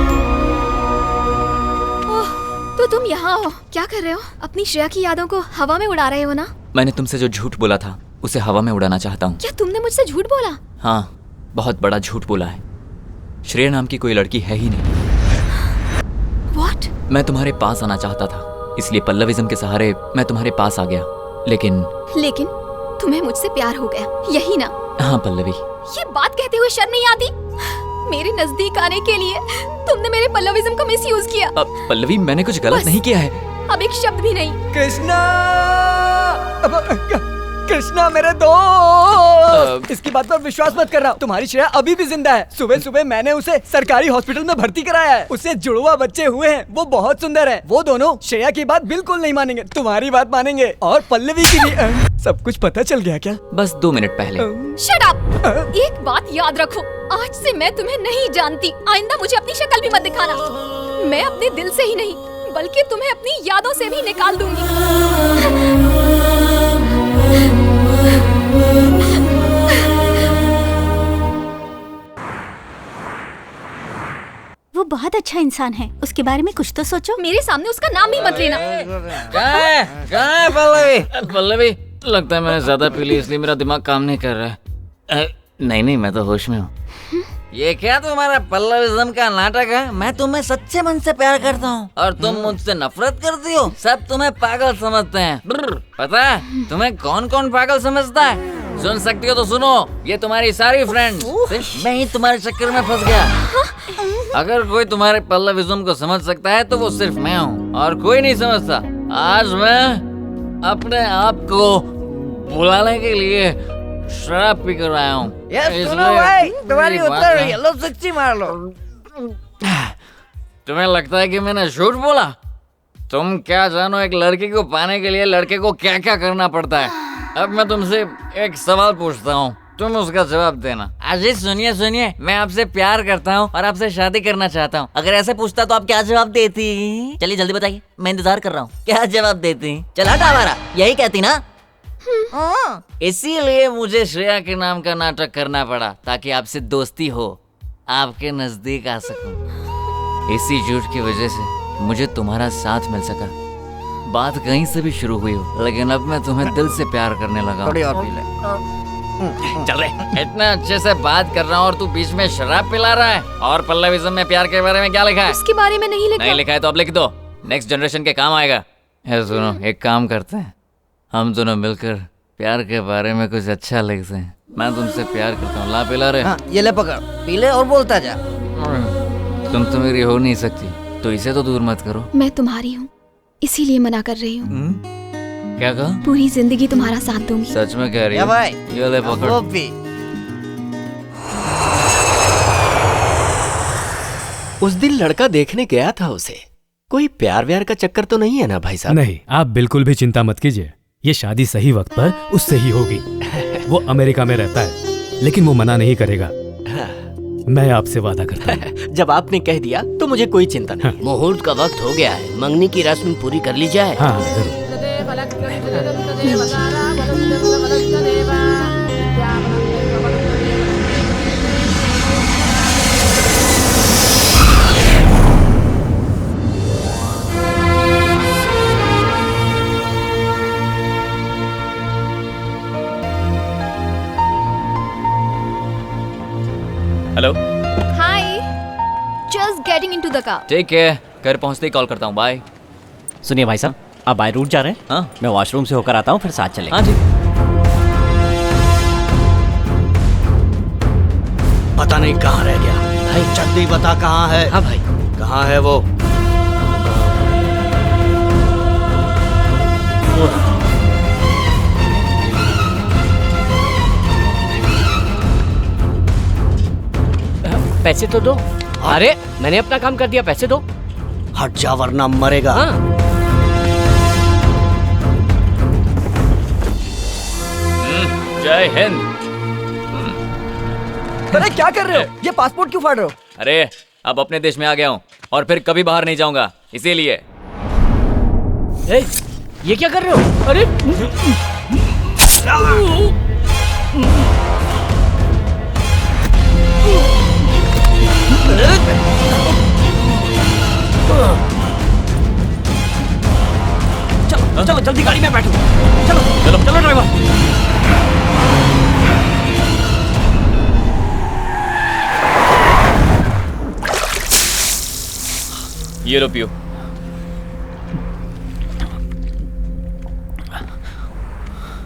ओह, तू तो तुम यहाँ हो, क्या कर रहे हो? अपनी श्रेया की यादों को हवा में उड़ा रहे हो ना? मैंने तुमसे जो झूठ बोला था उसे हवा में उड़ाना चाहता हूँ। क्या तुमने मुझसे झूठ बोला? हाँ, बहुत बड़ा झूठ बोला है। श्रेया नाम की कोई लड़की है ही नहीं। What? मैं तुम्हारे पास आना चाहता था, इसलिए पल्लविज्म के सहारे मैं तुम्हारे पास आ गया। लेकिन तुम्हें मुझसे प्यार हो गया, यही ना? हाँ पल्लवी। ये बात कहते हुए शर्म नहीं आती? मेरे नजदीक आने के लिए तुमने मेरे पल्लविज्म का मिसयूज किया। पल्लवी, मैंने कुछ गलत नहीं किया है। अब एक शब्द भी नहीं। कृष्णा, कृष्णा मेरे दोस्त, इसकी बात पर विश्वास मत करना। तुम्हारी श्रेया अभी भी जिंदा है। सुबह सुबह मैंने उसे सरकारी हॉस्पिटल में भर्ती कराया है। उसे जुड़वा बच्चे हुए हैं, वो बहुत सुंदर है। वो दोनों श्रेया की बात बिल्कुल नहीं मानेंगे, तुम्हारी बात मानेंगे। और पल्लवी की भी। सब कुछ पता चल गया क्या? बस 2 मिनट पहले। Shut up! एक बात याद रखो, आज से मैं तुम्हें नहीं जानती। आइंदा मुझे अपनी शक्ल भी मत दिखाना। मैं अपने दिल से ही नहीं बल्कि तुम्हें अपनी यादों से भी निकाल दूंगी। वो बहुत अच्छा इंसान है, उसके बारे में कुछ तो सोचो। मेरे सामने उसका नाम भी मत लेना। कहाँ है पल्लवी? पल्लवी, लगता है मैंने ज्यादा पी ली इसलिए मेरा दिमाग काम नहीं कर रहा है। नहीं, मैं तो होश में हूँ। ये क्या तुम्हारा पल्लविज्म का नाटक है? मैं तुम्हें सच्चे मन से प्यार करता हूँ और तुम मुझसे नफरत करती हो। सब तुम्हें पागल समझते हैं। पता है तुम्हें कौन कौन पागल समझता है? सुन सकती हो तो सुनो, ये तुम्हारी सारी फ्रेंड। सिर्फ मैं ही तुम्हारे चक्कर में फंस गया। अगर कोई तुम्हारे पल्लविज्म को समझ सकता है तो वो सिर्फ मैं हूँ और कोई नहीं समझता। आज मैं अपने आप को बुलाने के लिए शराब पी कर आया हूँ। सुनो भाई, तुम्हारी उतर रही है, लो सच्ची मार लो। तुम्हें लगता है कि मैंने झूठ बोला? तुम क्या जानो एक लड़की को पाने के लिए लड़के को क्या क्या करना पड़ता है। अब मैं तुमसे एक सवाल पूछता हूँ, तुम उसका जवाब देना। अजीत सुनिए, मैं आपसे प्यार करता हूँ और आपसे शादी करना चाहता हूँ। अगर ऐसे पूछता तो आप क्या जवाब देती? चलिए जल्दी बताइए, मैं इंतजार कर रहा हूँ। क्या जवाब देती? चल हटा हमारा, यही कहती ना? इसीलिए मुझे श्रेया के नाम का नाटक करना पड़ा ताकि आपसे दोस्ती हो, आपके नजदीक आ सकूं। इसी झूठ की वजह से मुझे तुम्हारा साथ मिल सका। बात कहीं से भी शुरू हुई हो, लेकिन अब मैं तुम्हें दिल से प्यार करने लगा। थोड़ी और पी ले। चल रहे, इतना अच्छे से बात कर रहा हूँ और तू बीच में शराब पिला रहा है। और पल्लविज्म में प्यार के बारे में क्या लिखा है? उसके बारे में नहीं लिखा। नहीं लिखा है तो अब लिख दो, नेक्स्ट जनरेशन के काम आएगा। सुनो, एक काम करते हैं, हम दोनों मिलकर प्यार के बारे में कुछ अच्छा लिखते हैं। मैं तुमसे प्यार करता हूँ। ला पिला रहे? हाँ, ये ले पकड़, पी ले और बोलता जा। तुम तो मेरी हो नहीं सकती तो इसे तो दूर मत करो। मैं तुम्हारी हूँ, इसीलिए मना कर रही हूँ। क्या कहा? पूरी जिंदगी तुम्हारा साथ दूंगी। सच में कह रही हो? भाई, ये ले पकड़। वो पी। उस दिन लड़का देखने गया था उसे। कोई प्यार व्यार का चक्कर तो नहीं है ना भाई साहब? नहीं, आप बिल्कुल भी चिंता मत कीजिए। ये शादी सही वक्त पर उससे ही होगी। वो अमेरिका में रहता है लेकिन वो मना नहीं करेगा। मैं आपसे वादा करता हूँ। जब आपने कह दिया तो मुझे कोई चिंता नहीं। मुहूर्त का वक्त हो गया है, मंगनी की रस्म पूरी कर ली जाए। हाँ जरूर। Hello. Hi, just getting into the car. ठीक है, घर पहुंचते ही कॉल करता हूँ। बाय। सुनिए भाई साहब, आप बाय रूट जा रहे हैं? हाँ। मैं वॉशरूम से होकर आता हूँ, फिर साथ चलेंगे। हाँ जी। पता नहीं कहाँ रह गया भाई, जल्दी बता कहाँ है। हाँ भाई, कहाँ है वो? पैसे तो दो। अरे मैंने अपना काम कर दिया, पैसे दो। हट जा वरना मरेगा। हाँ। जय हिंद। अरे क्या कर रहे हो? ये पासपोर्ट क्यों फाड़ रहे हो? अरे अब अपने देश में आ गया हूँ और फिर कभी बाहर नहीं जाऊंगा, इसीलिए। ये क्या कर रहे हो? अरे ये लो पियो।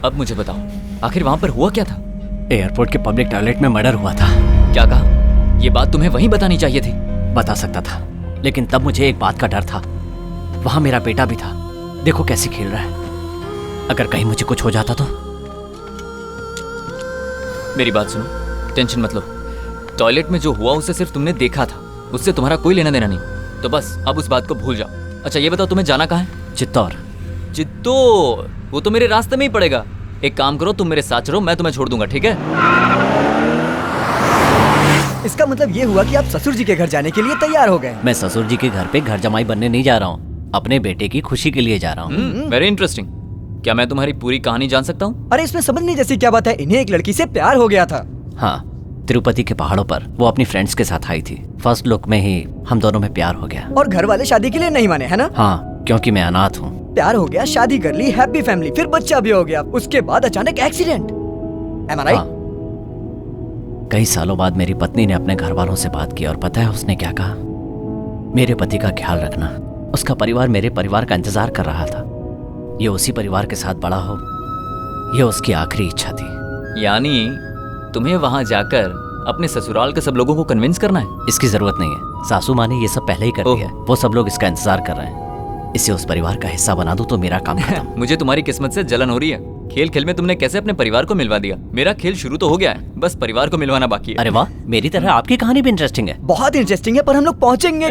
अब मुझे बताओ, आखिर वहां पर हुआ क्या था? एयरपोर्ट के पब्लिक टॉयलेट में मर्डर हुआ था। क्या कहा? ये बात तुम्हें वहीं बतानी चाहिए थी। बता सकता था, लेकिन तब मुझे एक बात का डर था। वहां मेरा बेटा भी था, देखो कैसे खेल रहा है। अगर कहीं मुझे कुछ हो जाता तो। मेरी बात सुनो, टेंशन मत लो। टॉयलेट में जो हुआ उसे सिर्फ तुमने देखा था, उससे तुम्हारा कोई लेना देना नहीं। तो बस अब उस बात को भूल जाओ। अच्छा ये बताओ, तुम्हें जाना कहाँ है? चित्तौड़। चित्तौड़? वो तो मेरे रास्ते में ही पड़ेगा। एक काम करो, तुम मेरे साथ चलो, मैं तुम्हें छोड़ दूंगा, ठीक है? इसका मतलब ये हुआ कि आप ससुर जी के घर जाने के लिए तैयार हो गए। मैं ससुर जी के घर पे घर जमाई बनने नहीं जा रहा हूँ, अपने बेटे की खुशी के लिए जा रहा हूँ। Very interesting. क्या मैं तुम्हारी पूरी कहानी जान सकता हूँ? अरे इसमें समझने जैसी क्या बात है, इन्हें एक लड़की से प्यार हो गया था। हाँ, तिरुपति के पहाड़ों पर वो अपनी फ्रेंड्स के साथ आई थी। फर्स्ट लुक में ही हम दोनों में प्यार हो गया। और घर वाले शादी के लिए नहीं माने, है ना? हाँ, क्योंकि मैं अनाथ हूँ। प्यार हो गया, शादी कर ली, हैप्पी फैमिली, फिर बच्चा भी हो गया। उसके बाद अचानक एक्सीडेंट। Am I right? कई सालों बाद मेरी पत्नी ने अपने घर वालों से बात की और पता है उसने क्या कहा? मेरे पति का ख्याल रखना। उसका परिवार मेरे परिवार का इंतजार कर रहा था। ये उसी परिवार के साथ बड़ा हो, ये उसकी आखिरी इच्छा थी। यानी तुम्हें वहां जाकर अपने ससुराल के सब लोगों को कन्विंस करना है? इसकी जरूरत नहीं है, सासू माँ ने ये सब पहले ही कर दिया है। वो सब लोग इसका इंतजार कर रहे हैं। इसे उस परिवार का हिस्सा बना दूं तो मेरा काम खत्म। मुझे तुम्हारी किस्मत से जलन हो रही है। खेल खेल में तुमने कैसे अपने परिवार को मिलवा दिया। मेरा खेल शुरू तो हो गया है, बस परिवार को मिलवाना बाकी है। अरे वाह, मेरी तरह आपकी कहानी भी इंटरेस्टिंग है। बहुत इंटरेस्टिंग है, पर हम लोग पहुंचेंगे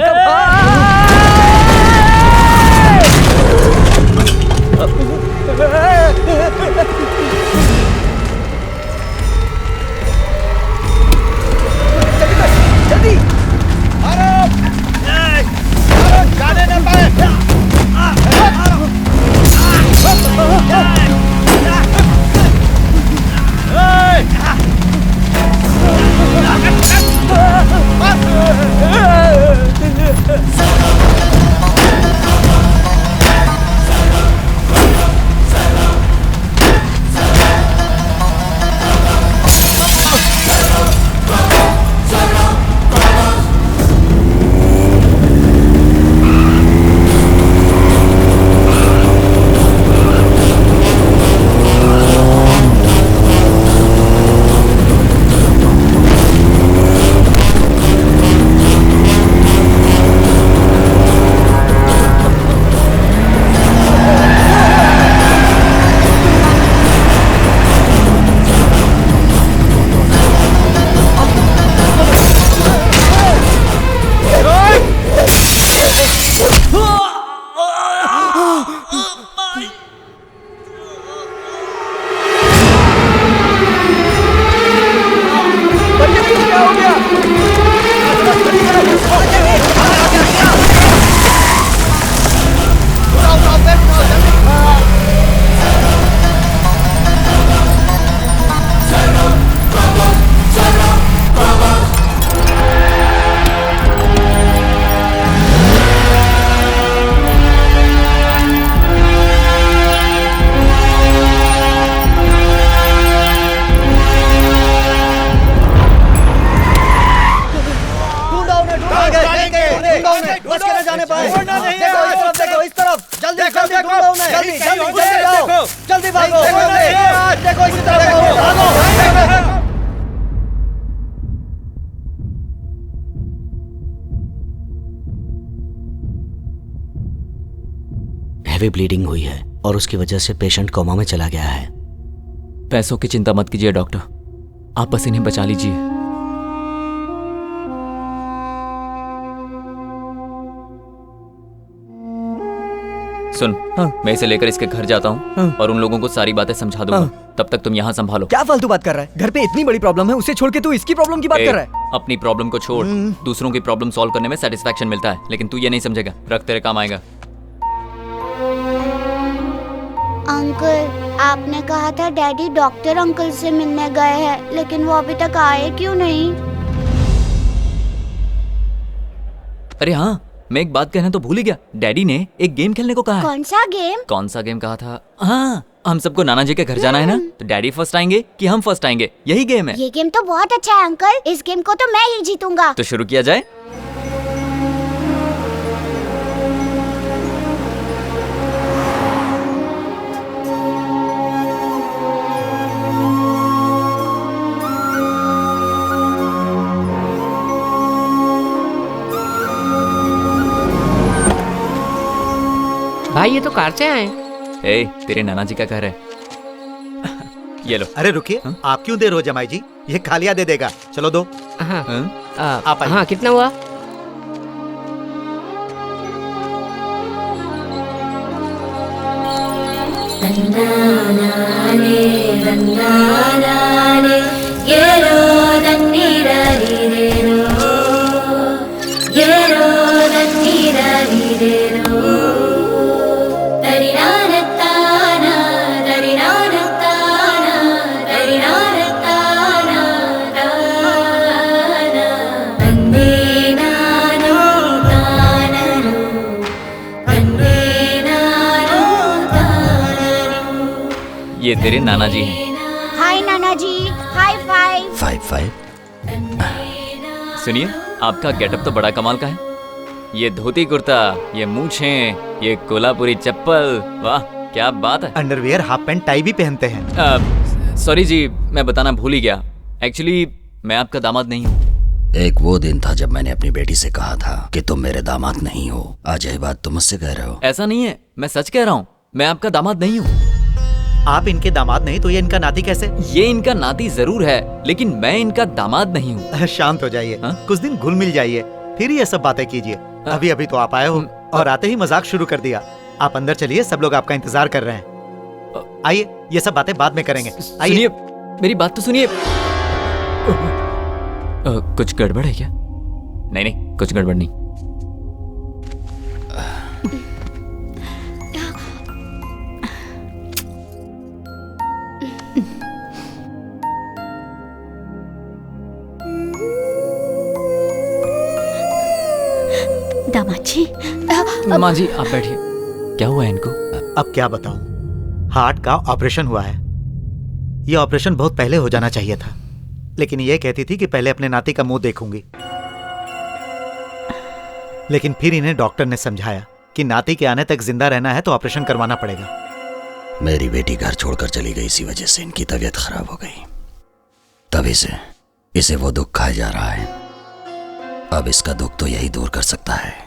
जल्दी जाने न पाए। हैवी ब्लीडिंग हुई है और उसकी वजह से पेशेंट कोमा में चला गया है। पैसों की चिंता मत कीजिए डॉक्टर, आप बस इन्हें बचा लीजिए। सुन, मैं इसे लेकर इसके घर जाता हूँ और उन लोगों को सारी बातें समझा दूंगा। तब तक तुम यहाँ संभालो। क्या फालतू बात कर रहा है? घर पे इतनी बड़ी प्रॉब्लम है, उसे छोड़ के तू इसकी प्रॉब्लम की बात कर रहा है। अपनी प्रॉब्लम को छोड़, दूसरों की प्रॉब्लम सॉल्व करने में सेटिस्फैक्शन मिलता है, लेकिन तू ये नहीं समझेगा। रख, तेरे काम आएगा। अंकल, आपने कहा था डैडी डॉक्टर अंकल से मिलने गए हैं, लेकिन वो अभी तक आए क्यों नहीं? अरे हाँ, मैं एक बात कहना तो भूल ही गया। डैडी ने एक गेम खेलने को कहा है। कौन सा गेम? कौन सा गेम कहा था? हाँ, हम सबको नाना जी के घर जाना है ना, तो डैडी फर्स्ट आएंगे कि हम फर्स्ट आएंगे, यही गेम है। ये गेम तो बहुत अच्छा है अंकल, इस गेम को तो मैं ही जीतूंगा। तो शुरू किया जाए। भाई ये तो कार से आए। ए, तेरे नाना जी का घर है। ये लो। अरे रुकिए, आप क्यों दे रहे हो जमाई जी? ये खालिया दे देगा। चलो दो। हाँ आप आइए। हाँ, कितना हुआ? ये तेरे नाना जी हैं। हाय नाना जी, हाई फाइव। 5-5। सुनिए, आपका गेटअप तो बड़ा कमाल का है। ये धोती कुर्ता, ये मूछें, ये कोल्हापुरी चप्पल, वाह क्या बात है। अंडरवियर, हाफ पैंट, टाई भी पहनते हैं। सॉरी जी, मैं बताना भूल ही गया। एक्चुअली मैं आपका दामाद नहीं हूँ। एक वो दिन था जब मैंने अपनी बेटी से कहा था कि तुम मेरे दामाद नहीं हो। आज यही बात तुम मुझसे कह रहे हो। ऐसा नहीं है, मैं सच कह रहा हूँ, मैं आपका दामाद नहीं हूँ। आप इनके दामाद नहीं तो ये इनका नाती कैसे? ये इनका नाती जरूर है, लेकिन मैं इनका दामाद नहीं हूँ। शांत हो जाइए, कुछ दिन घुल मिल जाइए, फिर ये सब बातें कीजिए। अभी अभी तो आप आए हो और आते ही मजाक शुरू कर दिया। आप अंदर चलिए, सब लोग आपका इंतजार कर रहे हैं। आइए, ये सब बातें बाद में करेंगे। आइए, मेरी बात तो सुनिए। कुछ गड़बड़ है क्या? नहीं नहीं, कुछ गड़बड़ नहीं। दामाद जी। माँ जी आप बैठिए। क्या हुआ है इनको? अब क्या बताऊं, हार्ट का ऑपरेशन हुआ है। ये ऑपरेशन बहुत पहले हो जाना चाहिए था, लेकिन ये कहती थी कि पहले अपने नाती का मुंह देखूंगी। लेकिन फिर इन्हें डॉक्टर ने समझाया कि नाती के आने तक जिंदा रहना है तो ऑपरेशन करवाना पड़ेगा। मेरी बेटी घर छोड़कर चली गई, इसी वजह से इनकी तबीयत खराब हो गई। तभी से इसे वो दुख खाया जा रहा है। अब इसका दुख तो यही दूर कर सकता है।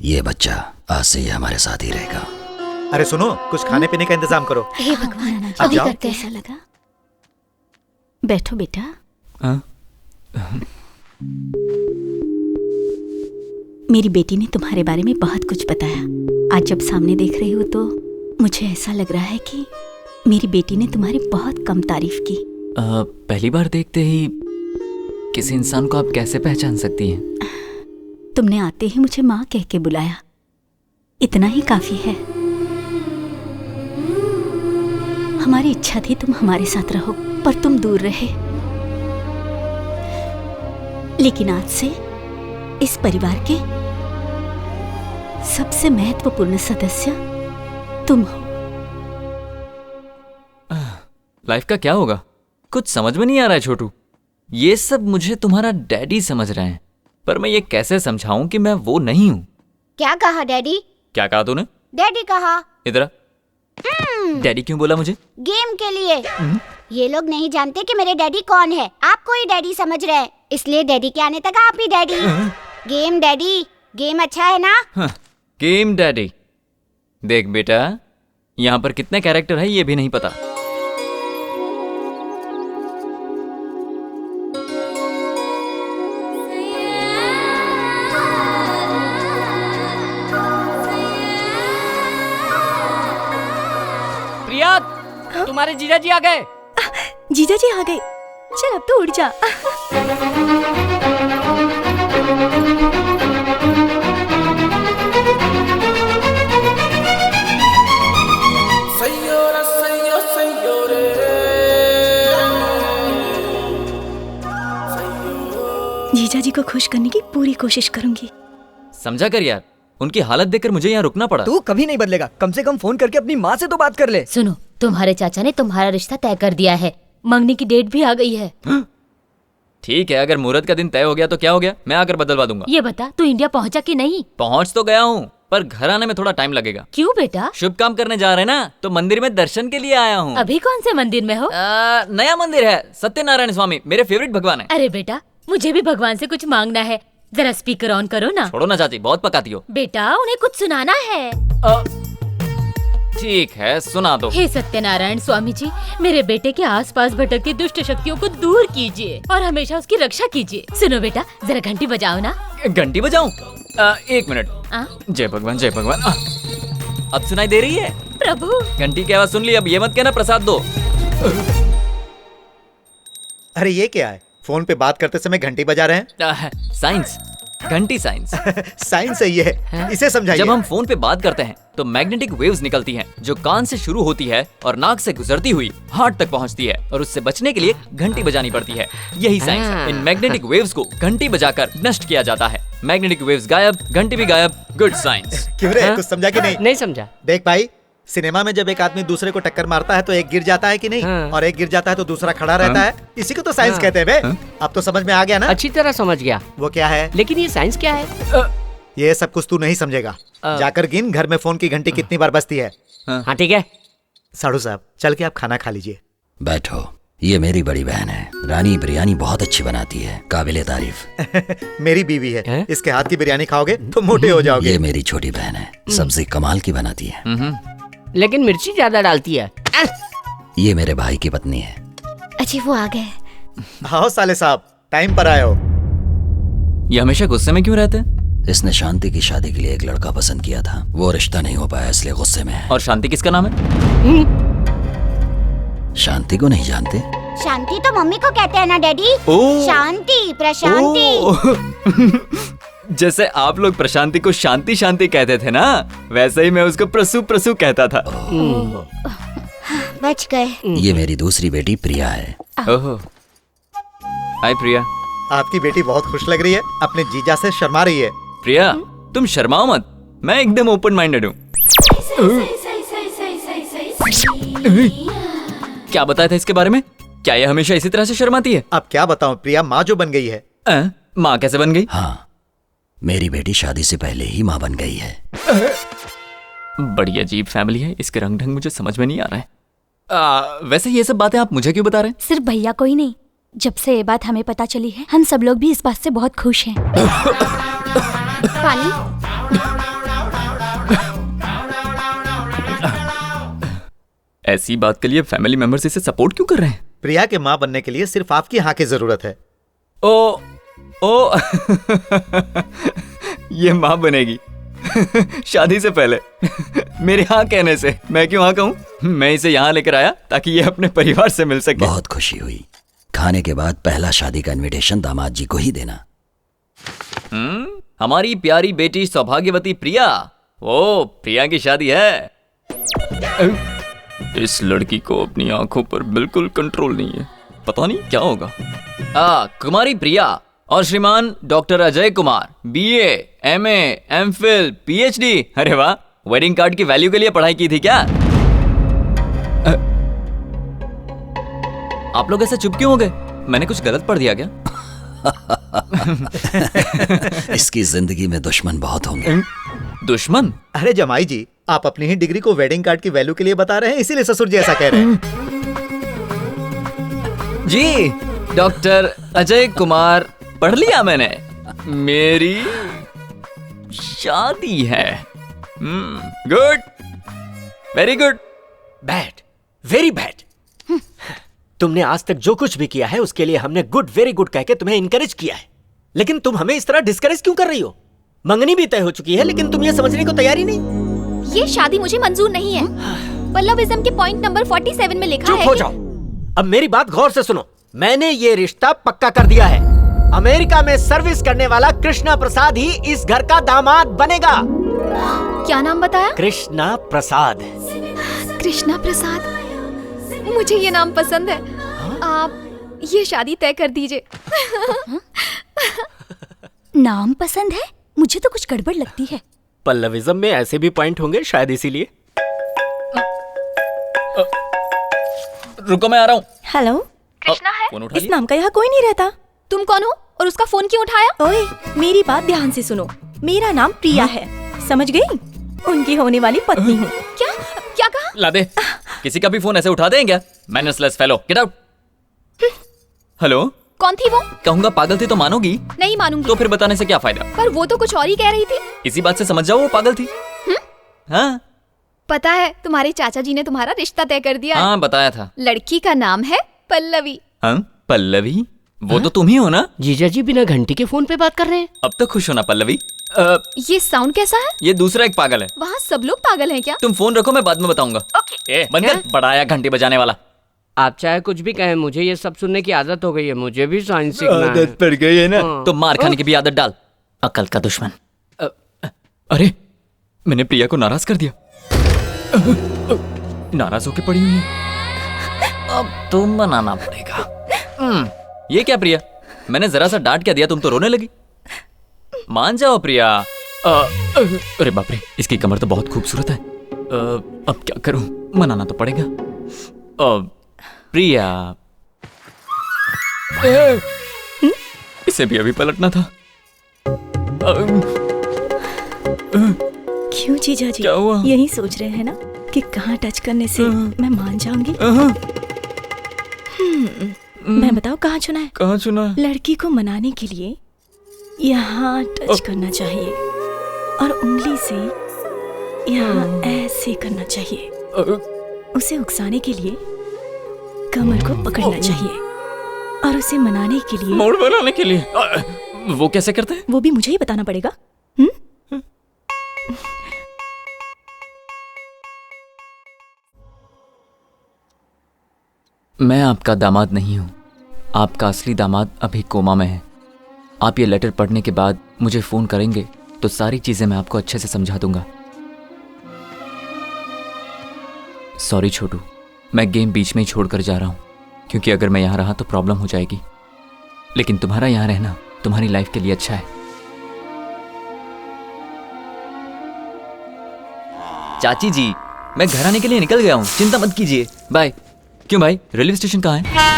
ये बच्चा आज से ये हमारे साथ ही रहेगा। अरे सुनो, कुछ खाने पीने का इंतजाम करो। हे भगवान, अब अभी जाओ। करते ऐसा लगा। बैठो बेटा। मेरी बेटी ने तुम्हारे बारे में बहुत कुछ बताया। आज जब सामने देख रही हो तो मुझे ऐसा लग रहा है कि मेरी बेटी ने तुम्हारी बहुत कम तारीफ की। पहली बार देखते ही किसी इंसान को आप कैसे पहचान सकती हैं? तुमने आते ही मुझे माँ कह के बुलाया, इतना ही काफी है। हमारी इच्छा थी तुम हमारे साथ रहो, पर तुम दूर रहे। लेकिन आज से इस परिवार के सबसे महत्वपूर्ण सदस्य तुम हो। लाइफ का क्या होगा? कुछ समझ में नहीं आ रहा है छोटू। ये सब मुझे तुम्हारा डैडी समझ रहे हैं, पर मैं ये कैसे समझाऊं कि मैं वो नहीं हूँ। क्या कहा डैडी? क्या कहा तूने? डैडी कहा। इधर आ। डैडी क्यों बोला मुझे? गेम के लिए। ये लोग नहीं जानते कि मेरे डैडी कौन है। आपको ही डैडी समझ रहे हैं, इसलिए डैडी के आने तक आप ही डैडी। गेम डैडी, गेम अच्छा है ना? Game daddy. देख बेटा, यहाँ पर कितने कैरेक्टर है ये भी नहीं पता। प्रिया, तुम्हारे जीजा जी आ गए। जीजा जी आ गए। चल अब तो उड़ जा। जीजा जी को खुश करने की पूरी कोशिश करूंगी। समझा कर यार, उनकी हालत देखकर मुझे यहाँ रुकना पड़ा। तू कभी नहीं बदलेगा। कम से कम फोन करके अपनी माँ से तो बात कर ले। सुनो, तुम्हारे चाचा ने तुम्हारा रिश्ता तय कर दिया है। मंगनी की डेट भी आ गई है। ठीक है, अगर मुहूर्त का दिन तय हो गया तो क्या हो गया, मैं आकर बदलवा दूंगा। ये बता, तू इंडिया पहुंचा कि नहीं? पहुंच तो गया हूँ, पर घर आने में थोड़ा टाइम लगेगा। क्यों बेटा? शुभ काम करने जा रहे हैं ना, तो मंदिर में दर्शन के लिए आया हूँ। अभी कौन से मंदिर में हो? नया मंदिर है, सत्यनारायण स्वामी, मेरे फेवरेट भगवान है। अरे बेटा, मुझे भी भगवान से कुछ मांगना है। जरा स्पीकर ऑन करो ना। छोड़ो ना चाची, बहुत पकाती हो। बेटा उन्हें कुछ सुनाना है। ठीक है, सुना दो। हे सत्यनारायण स्वामी जी, मेरे बेटे के आसपास भटकती दुष्ट शक्तियों को दूर कीजिए और हमेशा उसकी रक्षा कीजिए। सुनो बेटा, जरा घंटी बजाओ ना। घंटी बजाऊं? 1 मिनट। जय भगवान, जय भगवान। अब सुनाई दे रही है? प्रभु, घंटी की आवाज सुन ली। अब ये मत कहना प्रसाद दो। अरे ये क्या है, फोन पे बात करते समय घंटी बजा रहे हैं? साइंस, घंटी साइंस। साइंस है ये, इसे समझाइए। जब हम फोन पे बात करते हैं तो मैग्नेटिक वेव्स निकलती हैं जो कान से शुरू होती है और नाक से गुजरती हुई हार्ट तक पहुंचती है और उससे बचने के लिए घंटी बजानी पड़ती है। यही साइंस है। इन मैग्नेटिक वेव्स को घंटी बजाकर नष्ट किया जाता है। मैग्नेटिक वेव्स गायब, घंटी भी गायब। Good science. क्यों रे, कुछ समझा कि नहीं? नहीं समझा। देख भाई, सिनेमा में जब एक आदमी दूसरे को टक्कर मारता है तो एक गिर जाता है कि नहीं? और एक गिर जाता है तो दूसरा खड़ा रहता है। इसी को तो साइंस कहते हैं बे। अब तो समझ में आ गया ना? अच्छी तरह समझ गया। वो क्या है? लेकिन ये साइंस क्या है? ये सब कुछ तू नहीं समझेगा। जाकर गिन घर में फोन की घंटी कितनी बार बजती है। हाँ ठीक है। साड़ू साहब, चल के आप खाना खा लीजिए। बैठो, ये मेरी बड़ी बहन है। रानी बिरयानी बहुत अच्छी बनाती है, काबिले तारीफ। मेरी बीवी है, इसके हाथ की बिरयानी खाओगे तो मोटे हो जाओगे। ये मेरी छोटी बहन है, सब्जी कमाल की बनाती है। लेकिन मिर्ची ज्यादा डालती है। ये मेरे भाई की पत्नी है। अच्छी, वो आ गए। आओ साले साहब, टाइम पर आए हो। ये हमेशा गुस्से में क्यों रहते हैं? इसने शांति की शादी के लिए एक लड़का पसंद किया था, वो रिश्ता नहीं हो पाया इसलिए गुस्से में है। और शांति किसका नाम है? शांति को नहीं जानते? शांति तो मम्मी को कहते हैं ना डैडी। शांति, प्रशांति। जैसे आप लोग प्रशांति को शांति शांति कहते थे ना, वैसे ही मैं उसको प्रसू प्रसू कहता था। बच गए। ये मेरी दूसरी बेटी प्रिया है। ओहो, हाय प्रिया। आपकी बेटी बहुत खुश लग रही है, अपने जीजा से शर्मा रही है। प्रिया, तुम शर्माओ मत, मैं एकदम ओपन माइंडेड हूँ। क्या बताया था इसके बारे में? क्या ये हमेशा इसी तरह से शर्माती है? अब क्या बताऊं, प्रिया माँ जो बन गई है। माँ कैसे बन गई? हाँ, मेरी बेटी शादी से पहले ही माँ बन गई है। बड़ी अजीब फैमिली है, इसके रंग ढंग मुझे समझ में नहीं आ रहा है। वैसे ये सब बातें आप मुझे क्यों बता रहे हैं? सिर्फ भैया को ही नहीं, जब से ये बात हमें पता चली है, हम सब लोग भी इस बात से बहुत खुश हैं। पानी? ऐसी बात के लिए फैमिली मेंबर्स इसे सपोर्ट क्यों कर रहे हैं? प्रिया के माँ बनने के लिए सिर्फ आपकी हाँ की जरूरत है। ओ ये माँ बनेगी शादी से पहले मेरे हाँ कहने से। मैं क्यों हाँ कहूँ? मैं इसे यहाँ लेकर आया ताकि ये अपने परिवार से मिल सके। बहुत खुशी हुई। खाने के बाद पहला शादी का इनविटेशन दामाद जी को ही देना। हमारी प्यारी बेटी सौभाग्यवती प्रिया। ओ, प्रिया की शादी है। इस लड़की को अपनी आंखों पर बिल्कुल कंट्रोल नहीं है, पता नहीं क्या होगा। कुमारी प्रिया और श्रीमान doctor Ajay Kumar, BA, MA, MPhil, PhD। अरे वाह, वेडिंग कार्ड की वैल्यू के लिए पढ़ाई की थी क्या? आप लोग ऐसे चुप क्यों हो गए? मैंने कुछ गलत पढ़ दिया क्या? इसकी जिंदगी में दुश्मन बहुत होंगे। दुश्मन? अरे जमाई जी, आप अपनी ही डिग्री को वेडिंग कार्ड की वैल्यू के लिए बता रहे हैं, इसीलिए ससुर जी ऐसा कह रहे हैं। जी, डॉक्टर अजय कुमार पढ़ लिया मैंने। मेरी शादी है। Good, very good. Bad, very bad. तुमने आज तक जो कुछ भी किया है उसके लिए हमने गुड, वेरी गुड कह के तुम्हें इनकरेज किया है, लेकिन तुम हमें इस तरह डिस्करेज क्यों कर रही हो? मंगनी भी तय हो चुकी है, लेकिन तुम ये समझने को तैयार ही नहीं। ये शादी मुझे मंजूर नहीं है। पल्लविज्म के पॉइंट नंबर 47 में लिखा है। चुप हो जाओ। अब मेरी बात गौर से सुनो। मैंने ये रिश्ता पक्का कर दिया है। अमेरिका में सर्विस करने वाला कृष्णा प्रसाद ही इस घर का दामाद बनेगा। क्या नाम बताया? कृष्णा प्रसाद। कृष्णा प्रसाद, मुझे ये नाम पसंद है। आप ये शादी तय कर दीजिए। नाम पसंद है? मुझे तो कुछ गड़बड़ लगती है। पल्लविज्म में ऐसे भी पॉइंट होंगे शायद, इसीलिए। रुको, मैं आ रहा हूँ। हेलो, कृष्णा है? फोन उठा इस नाम का यहाँ कोई नहीं रहता। तुम कौन हो और उसका फोन क्यों उठाया? ओए, मेरी बात ध्यान से सुनो। मेरा नाम प्रिया है, समझ गई? उनकी होने वाली पत्नी हूँ। क्या क्या कहा? ला दे, किसी का भी फोन ऐसे उठा दें क्या? मैनर्सलेस फेलो, गेट आउट। हेलो, कौन थी वो? कहूँगा पागल थी तो मानोगी? नहीं मानूंगी। तो फिर बताने से क्या फायदा? पर वो तो कुछ और ही कह रही थी। इसी बात से समझ जाओ वो पागल थी। हाँ पता है तुम्हारे चाचा जी ने तुम्हारा रिश्ता तय कर दिया। हाँ बताया था। लड़की का नाम है पल्लवी। हाँ पल्लवी? वो तो तुम ही हो ना? जीजा जी बिना घंटी के फोन पे बात कर रहे हैं। अब तो खुश हो ना पल्लवी? ये साउंड कैसा है? ये दूसरा एक पागल है। वहाँ सब लोग पागल हैं क्या? तुम फोन रखो, मैं बाद में बताऊंगा। ओके। बंद कर, बड़ा आया घंटी बजाने वाला। आप चाहे कुछ भी कहें, मुझे ये सब सुनने की आदत हो गई है। मुझे भी साइंस सीखना है। आदत पड़ गई है ना? तो मार खाने की भी आदत डाल, अकल का दुश्मन। अरे मैंने प्रिया को नाराज कर दिया। नाराज होके पड़ी हुई है। अब तुम बनाना पड़ेगा। ये क्या प्रिया, मैंने जरा सा डांट क्या दिया, तुम तो रोने लगी। मान जाओ प्रिया। अरे बाप रे, इसकी कमर तो बहुत खूबसूरत है। अब क्या करूं, मनाना तो पड़ेगा। प्रिया, इसे भी अभी पलटना था। क्यों जीजा जी? क्या हुआ? यही सोच रहे हैं ना कि कहाँ टच करने से मैं मान जाऊंगी? मैं बताओ कहाँ चुना है? कहाँ चुना है? लड़की को मनाने के लिए यहाँ टच करना चाहिए और उंगली से यहाँ ऐसे करना चाहिए। उसे उकसाने के लिए कमर को पकड़ना चाहिए और उसे मनाने के लिए मोड़ बनाने के लिए। वो कैसे करते हैं? वो भी मुझे ही बताना पड़ेगा। मैं आपका दामाद नहीं हूँ, आपका असली दामाद अभी कोमा में है। आप ये लेटर पढ़ने के बाद मुझे फोन करेंगे तो सारी चीजें मैं आपको अच्छे से समझा दूंगा। सॉरी छोटू, मैं गेम बीच में ही छोड़कर जा रहा हूँ, क्योंकि अगर मैं यहाँ रहा तो प्रॉब्लम हो जाएगी। लेकिन तुम्हारा यहाँ रहना तुम्हारी लाइफ के लिए अच्छा है। चाची जी, मैं घर आने के लिए निकल गया हूँ, चिंता मत कीजिए। बाय। क्यों भाई, रेलवे स्टेशन कहाँ है?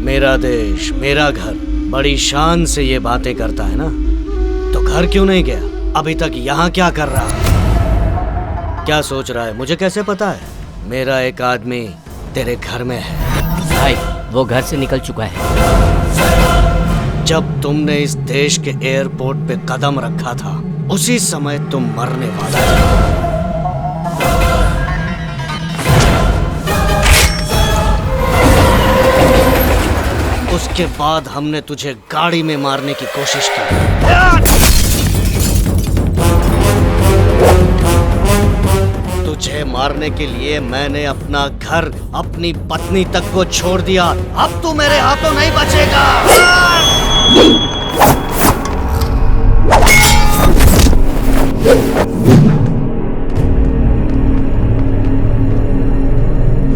मेरा देश, मेरा घर, बड़ी शान से ये बातें करता है ना, तो घर क्यों नहीं गया? अभी तक यहाँ क्या कर रहा है? क्या सोच रहा है? मुझे कैसे पता है? मेरा एक आदमी तेरे घर में है। भाई, वो घर से निकल चुका है। जब तुमने इस देश के एयरपोर्ट पे कदम रखा था, उसी समय तुम मरने वाला था। उसके बाद हमने तुझे गाड़ी में मारने की कोशिश की। तुझे मारने के लिए मैंने अपना घर, अपनी पत्नी तक को छोड़ दिया। अब तू मेरे हाथों नहीं बचेगा।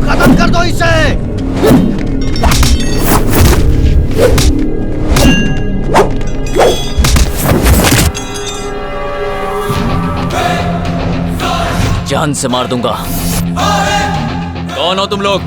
खत्म कर दो इसे। जान से मार दूंगा। कौन हो तुम लोग?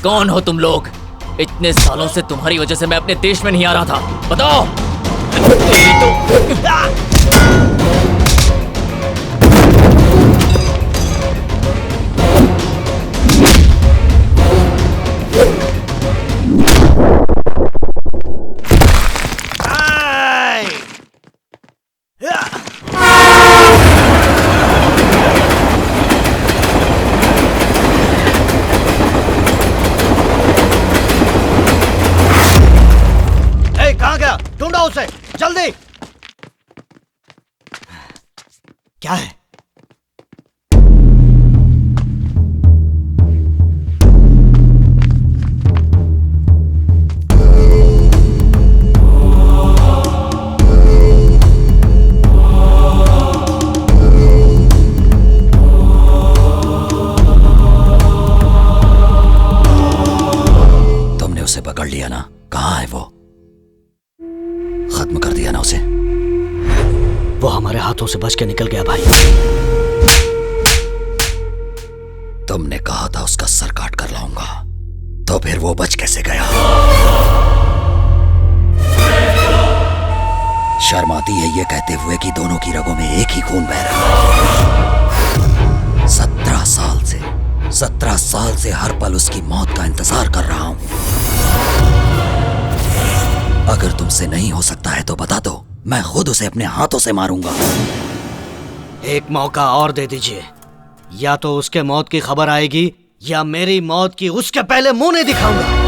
कौन हो तुम लोग? इतने सालों से तुम्हारी वजह से मैं अपने देश में नहीं आ रहा था। बताओ। तेरी तो कहाँ गया? ढूंढो उसे जल्दी। क्या है? तुमने उसे पकड़ लिया ना? कहाँ है वो? खत्म कर दिया ना उसे? वो हमारे हाथों से बच के निकल गया भाई। तुमने कहा था उसका सर काट कर लाऊंगा, तो फिर वो बच कैसे गया? शर्म आती है ये कहते हुए कि दोनों की रगों में एक ही खून बह रहा है। 17 साल से हर पल उसकी मौत का इंतजार कर रहा हूं। अगर तुमसे नहीं हो सकता है तो बता दो, मैं खुद उसे अपने हाथों से मारूंगा। एक मौका और दे दीजिए, या तो उसके मौत की खबर आएगी या मेरी मौत की उसके पहले मुंह नहीं दिखाऊंगा।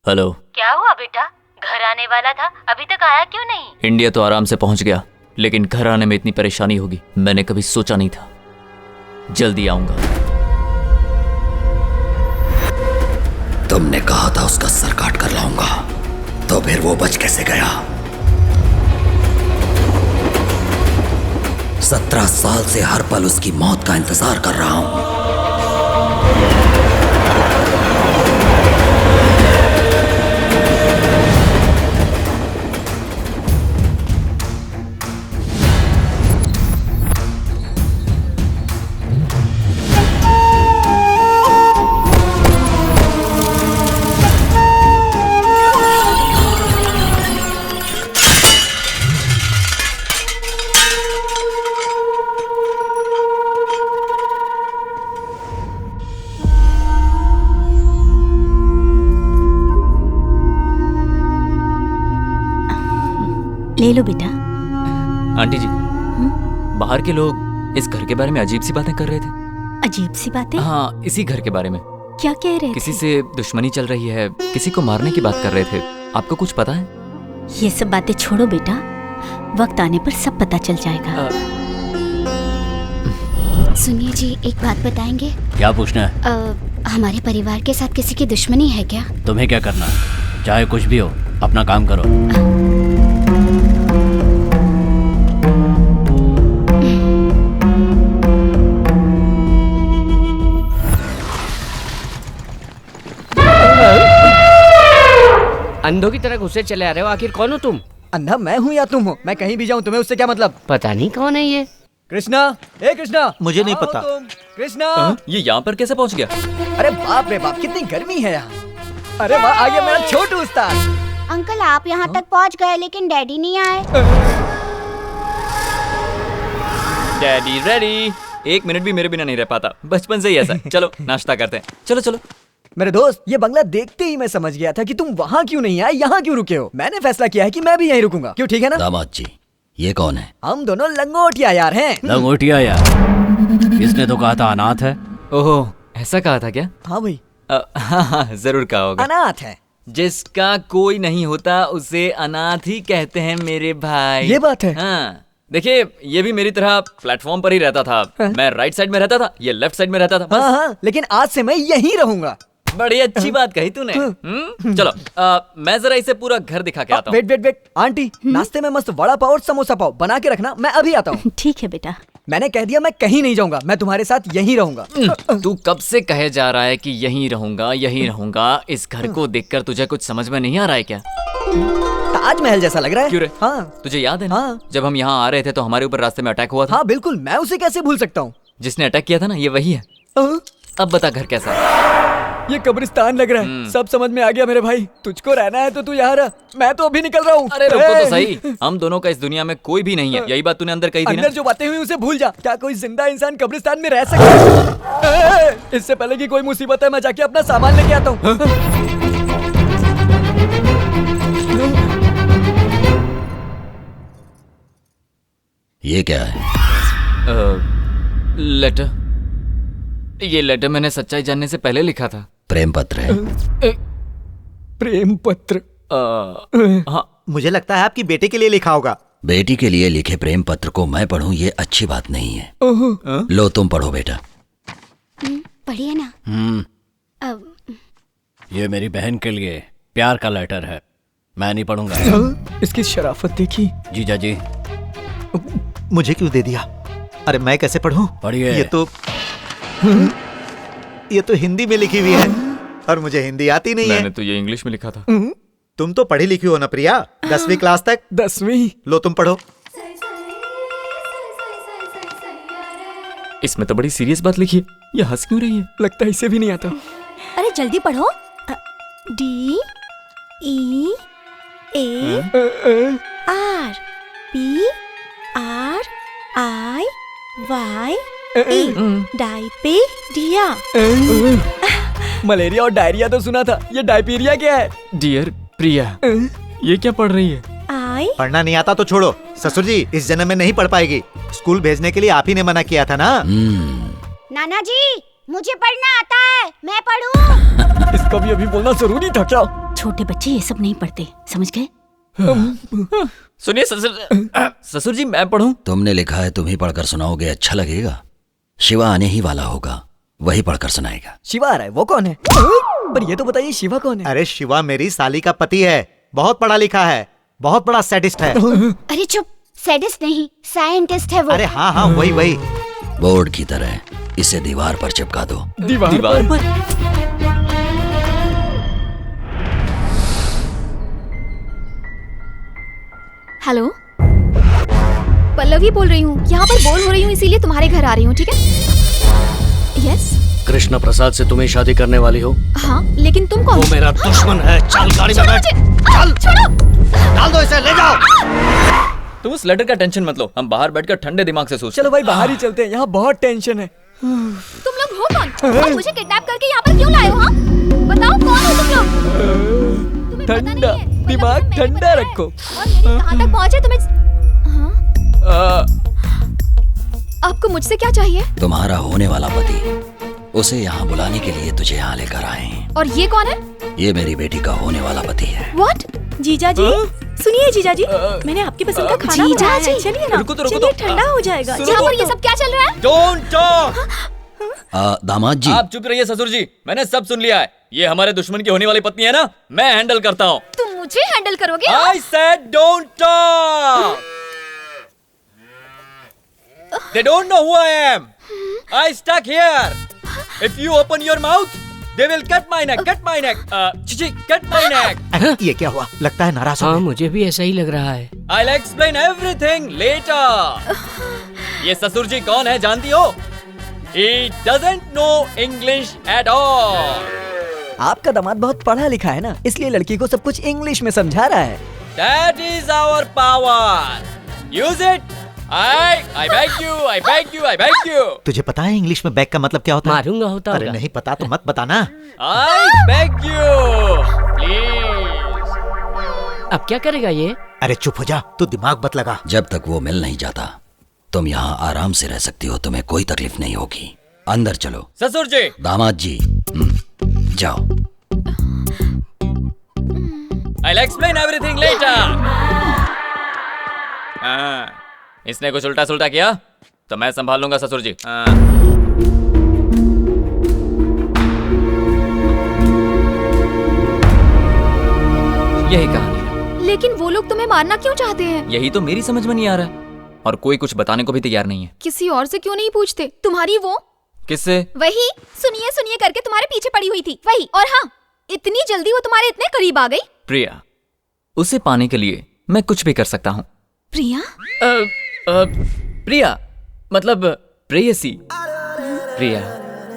हेलो। क्या हुआ बेटा? घर आने वाला था, अभी तक आया क्यों नहीं? इंडिया तो आराम से पहुंच गया, लेकिन घर आने में इतनी परेशानी होगी मैंने कभी सोचा नहीं था। जल्दी आऊंगा। तुमने कहा था उसका सर काट कर लाऊंगा, तो फिर वो बच कैसे गया? 17 साल से हर पल उसकी मौत का इंतजार कर रहा हूं। ले लो बेटा। आंटी जी, बाहर के लोग इस घर के बारे में अजीब सी बातें कर रहे थे। अजीब सी बातें? हाँ, इसी घर के बारे में। क्या कह रहे किसी थे? से दुश्मनी चल रही है, किसी को मारने की बात कर रहे थे। आपको कुछ पता है? ये सब बातें छोड़ो बेटा, वक्त आने पर सब पता चल जाएगा। सुनिए जी, एक बात बताएंगे? क्या पूछना है? हमारे परिवार के साथ किसी की दुश्मनी है क्या? तुम्हें क्या करना है? चाहे कुछ भी हो, अपना काम करो। अंधों की तरह घुसे चले आ रहे हो, आखिर कौन हो तुम? अंधा मैं हूँ या तुम हो? मैं कहीं भी जाऊँ तुम्हें उससे क्या मतलब? पता नहीं कौन है ये। कृष्णा, ए कृष्णा, मुझे नहीं पता। कृष्णा, ये यहाँ पर कैसे पहुँच गया? अरे बाप रे बाप, कितनी गर्मी है यहाँ। अरे वाह, आ गया मेरा छोटू उस्ताद। अंकल आप यहाँ तक पहुँच गए लेकिन डैडी नहीं आए। Daddy ready. 1 मिनट भी मेरे बिना नहीं रह पाता, बचपन से ही ऐसा। चलो नाश्ता करते हैं। चलो चलो। मेरे दोस्त, ये बंगला देखते ही मैं समझ गया था कि तुम वहाँ क्यों नहीं आए, यहाँ क्यों रुके हो। मैंने फैसला किया है कि मैं भी यहीं रुकूंगा। क्यों, ठीक है ना? दामाद जी, ये कौन है? हम दोनों लंगोटिया यार हैं। लंगोटिया यार? इसने तो कहा था अनाथ है। ओहो, ऐसा कहा था क्या? हाँ भाई। हाँ, जरूर कहा होगा। अनाथ है। जिसका कोई नहीं होता उसे अनाथ ही कहते हैं मेरे भाई। ये बात है। हाँ, देखिए, ये भी मेरी तरह प्लेटफॉर्म पर ही रहता था। मैं राइट साइड में रहता था, ये लेफ्ट साइड में रहता था। हाँ हाँ, लेकिन आज से मैं यहीं रहूंगा। बड़ी अच्छी बात कही तूने। चलो, मैं जरा इसे पूरा घर दिखा के आता हूँ। वेट वेट वेट, आंटी, नाश्ते में मस्त वड़ा पाव और समोसा पाव बना के रखना, मैं अभी आता हूँ। ठीक है बेटा। मैंने कह दिया मैं कहीं नहीं जाऊंगा, मैं तुम्हारे साथ यहीं रहूंगा। तू कब से कहे जा रहा है कि यहीं रहूंगा यहीं रहूंगा? इस घर को देखकर तुझे कुछ समझ में नहीं आ रहा है क्या? ताजमहल जैसा लग रहा है। क्यों रे? हाँ। तुझे याद है ना जब हम यहाँ आ रहे थे तो हमारे ऊपर रास्ते में अटैक हुआ था? हाँ बिल्कुल, मैं उसे कैसे भूल सकता हूँ। जिसने अटैक किया था ना, ये वही है। अब बता घर कैसा है? ये कब्रिस्तान लग रहा है। सब समझ में आ गया मेरे भाई। तुझको रहना है तो तू यहाँ रह, मैं तो अभी निकल रहा हूँ। अरे रुको तो सही, हम दोनों का इस दुनिया में कोई भी नहीं है। यही बात तूने अंदर कही थी ना? अंदर जो बातें हुई उसे भूल जा। क्या कोई जिंदा इंसान कब्रिस्तान में रह सकता है? इससे पहले कि कोई मुसीबत है, मैं जाके अपना सामान लेके आता हूँ। ये क्या है? लेटर। ये लेटर मैंने सच्चाई जानने से पहले लिखा था। प्रेम पत्र है। प्रेम पत्र? हाँ। मुझे लगता है आपकी बेटे के लिए लिखा होगा। बेटी के लिए लिखे प्रेम पत्र को मैं पढ़ूं, ये अच्छी बात नहीं है। लो तुम पढ़ो बेटा। पढ़िए ना। ये मेरी बहन के लिए प्यार का लेटर है, मैं नहीं पढ़ूंगा। इसकी शराफत देखी। जीजा जी। मुझे क्यों दे दिया? अरे मैं कैसे पढ़ूं? पढ़िए। ये तो हिंदी में लिखी हुई है और मुझे हिंदी आती नहीं है। मैंने तो ये इंग्लिश में लिखा था। तुम तो पढ़ी लिखी हो ना प्रिया, 10वीं क्लास तक। 10वीं? लो तुम पढ़ो। इसमें तो बड़ी सीरियस बात लिखी है, ये हंस क्यों रही है? लगता है इसे भी नहीं आता। अरे जल्दी पढ़ो। D E A R P R I Y E डायपेरिया। मलेरिया और डायरिया तो सुना था, ये डायपीरिया क्या है? डियर प्रिया, ये क्या पढ़ रही है? पढ़ना नहीं आता तो छोड़ो। ससुर जी इस जन्म में नहीं पढ़ पाएगी। स्कूल भेजने के लिए आप ही ने मना किया था ना। नाना जी मुझे पढ़ना आता है, मैं पढ़ूं। इसको भी अभी बोलना जरूरी था क्या? छोटे बच्चे ये सब नहीं पढ़ते, समझ गए? सुनिए ससुर जी, मैं पढ़ूं? तुमने लिखा है, तुम ही पढ़कर सुनाओगे, अच्छा लगेगा। शिवा आने ही वाला होगा, वही पढ़कर सुनाएगा। शिवा आ रहा है? वो कौन है? पर ये तो बताइए शिवा कौन है? अरे शिवा मेरी साली का पति है, बहुत पढ़ा लिखा है, बहुत बड़ा सैडिस्ट है। अरे चुप, सैडिस्ट नहीं साइंटिस्ट है वो। अरे हाँ हाँ वही। बोर्ड की तरह इसे दीवार पर चिपका दो। दीवार पर? हेलो, पल्लवी बोल रही हूँ। यहाँ पर बोर हो रही हूँ इसीलिए तुम्हारे घर आ रही हूँ, ठीक है? यस। कृष्णा प्रसाद से तुम्हें शादी करने वाली हो? हाँ, लेकिन तुम कौन? वो मेरा दुश्मन है। चल गाड़ी में बैठ। चल छोड़ो। डाल दो इसे, ले जाओ। तुम उस लेटर का टेंशन मत लो, हम बाहर बैठकर ठंडे दिमाग से सोचते। चलो भाई बाहर ही चलते हैं, यहाँ बहुत टेंशन है। तुम लोग हो कौन? और मुझे किडनैप करके यहाँ पर क्यों लाए हो? हाँ? बताओ कौन हो तुम लोग? ठंडा दिमाग ठंडा रखो। कहाँ तक पहुँचे तुम्हें? आपको मुझसे क्या चाहिए? तुम्हारा होने वाला पति, उसे यहाँ बुलाने के लिए तुझे यहाँ लेकर आए हैं। और ये कौन है? ये मेरी बेटी का होने वाला पति है। What? जीजा जी सुनिए, जीजा जी मैंने आपकी पसंद का खाना बनाया है। चलिए ना, चलिए ठंडा हो जाएगा। यहाँ पर ये सब क्या चल रहा है? Don't talk। दामाद जी आप चुप रहिए ससुर जी, मैंने सब सुन लिया है। ये हमारे दुश्मन की होने वाली पत्नी है ना, मैं हैंडल करता हूँ। तुम मुझे हैंडल करोगे? I said don't talk। They don't know who I am. I stuck here. If you open your mouth, they will cut my neck. Cut my neck. Chichi, cut my neck. ये क्या हुआ? लगता है नाराज हो गए। हाँ मुझे भी ऐसा ही लग रहा है। I'll explain everything later. ये ससुर जी कौन है जानती हो? He doesn't know English at all. आपका दामाद बहुत पढ़ा लिखा है ना, इसलिए लड़की को सब कुछ इंग्लिश में समझा रहा है। That is our power. Use it. I beg you, I beg you, I beg you. तुझे पता है इंग्लिश में बैग का मतलब क्या होता है? मारूंगा होता अरे होगा। नहीं पता तो मत बताना। I beg you, please. अब क्या करेगा ये? अरे चुप हो जा, तू दिमाग मत लगा। जब तक वो मिल नहीं जाता तुम यहाँ आराम से रह सकती हो, तुम्हें कोई तकलीफ नहीं होगी। अंदर चलो। ससुर जी। दामाद जी जाओ। I'll explain everything later. इसने कुछ उल्टा सुल्टा किया तो मैं संभाल लूंगा ससुर जी। यही कहानी है। लेकिन वो लोग तुम्हें मारना क्यों चाहते हैं? यही तो मेरी समझ में नहीं आ रहा है। और कोई कुछ बताने को भी तैयार नहीं है। किसी और से क्यों नहीं पूछते? तुम्हारी वो किससे? वही सुनिए सुनिए करके तुम्हारे पीछे पड़ी हुई थी, वही। और हाँ, इतनी जल्दी वो तुम्हारे इतने करीब आ गई। प्रिया, उसे पाने के लिए मैं कुछ भी कर सकता हूँ। प्रिया? प्रिया मतलब प्रेयसी। प्रिया,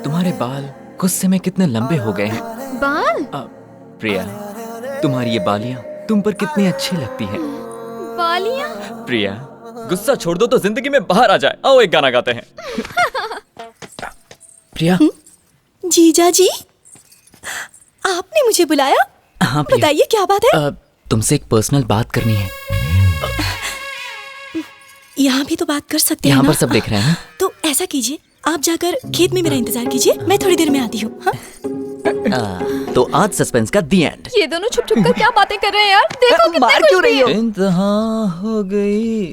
तुम्हारे बाल गुस्से में कितने लंबे हो गए हैं। बाल? प्रिया, तुम्हारी ये बालियां तुम पर कितनी अच्छी लगती हैं। बालियां? प्रिया, गुस्सा छोड़ दो तो जिंदगी में बाहर आ जाए। आओ एक गाना गाते हैं। प्रिया। जीजा जी, आपने मुझे बुलाया? हाँ प्रिया। बताइए क्या बात है? तुमसे एक पर्सनल बात करनी है। यहाँ भी तो बात कर सकते हैं यहाँ ना? पर सब देख रहे हैं ना? तो ऐसा कीजिए, आप जाकर खेत में मेरा इंतजार कीजिए, मैं थोड़ी देर में आती हूँ। हाँ? तो आज सस्पेंस का दी एंड। ये दोनों छुप छुप कर क्या बातें कर रहे हैं यार? देखो कितने मार क्यों रही हो? इंतहा हो गई।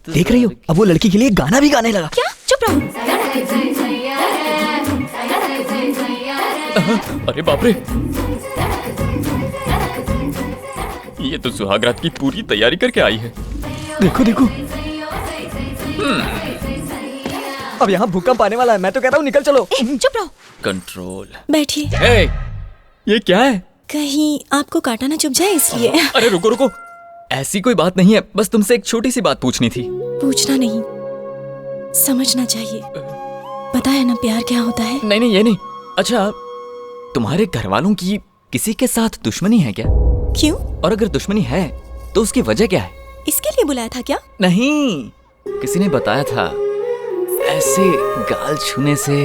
देख रही हो, अब वो लड़की के लिए गाना भी गाने लगा। क्या? चुप रहो। अरे बाप रे, ये तो सुहागरात की पूरी तैयारी करके आई है। देखो देखो, अब यहाँ भूकंप आने वाला है। मैं तो कहता हूँ निकल चलो। चुप रहो। कंट्रोल। बैठिए। ये क्या है? कहीं आपको काटा ना चुभ जाए इसलिए। अरे रुको रुको, ऐसी कोई बात नहीं है, बस तुमसे एक छोटी सी बात पूछनी थी। पूछना नहीं, समझना चाहिए। पता है ना प्यार क्या होता है? नहीं नहीं, ये नहीं। अच्छा, तुम्हारे घर वालों की किसी के साथ दुश्मनी है क्या? क्यों? और अगर दुश्मनी है तो उसकी वजह क्या है? इसके लिए बुलाया था क्या? नहीं, किसी ने बताया था ऐसे गाल छूने से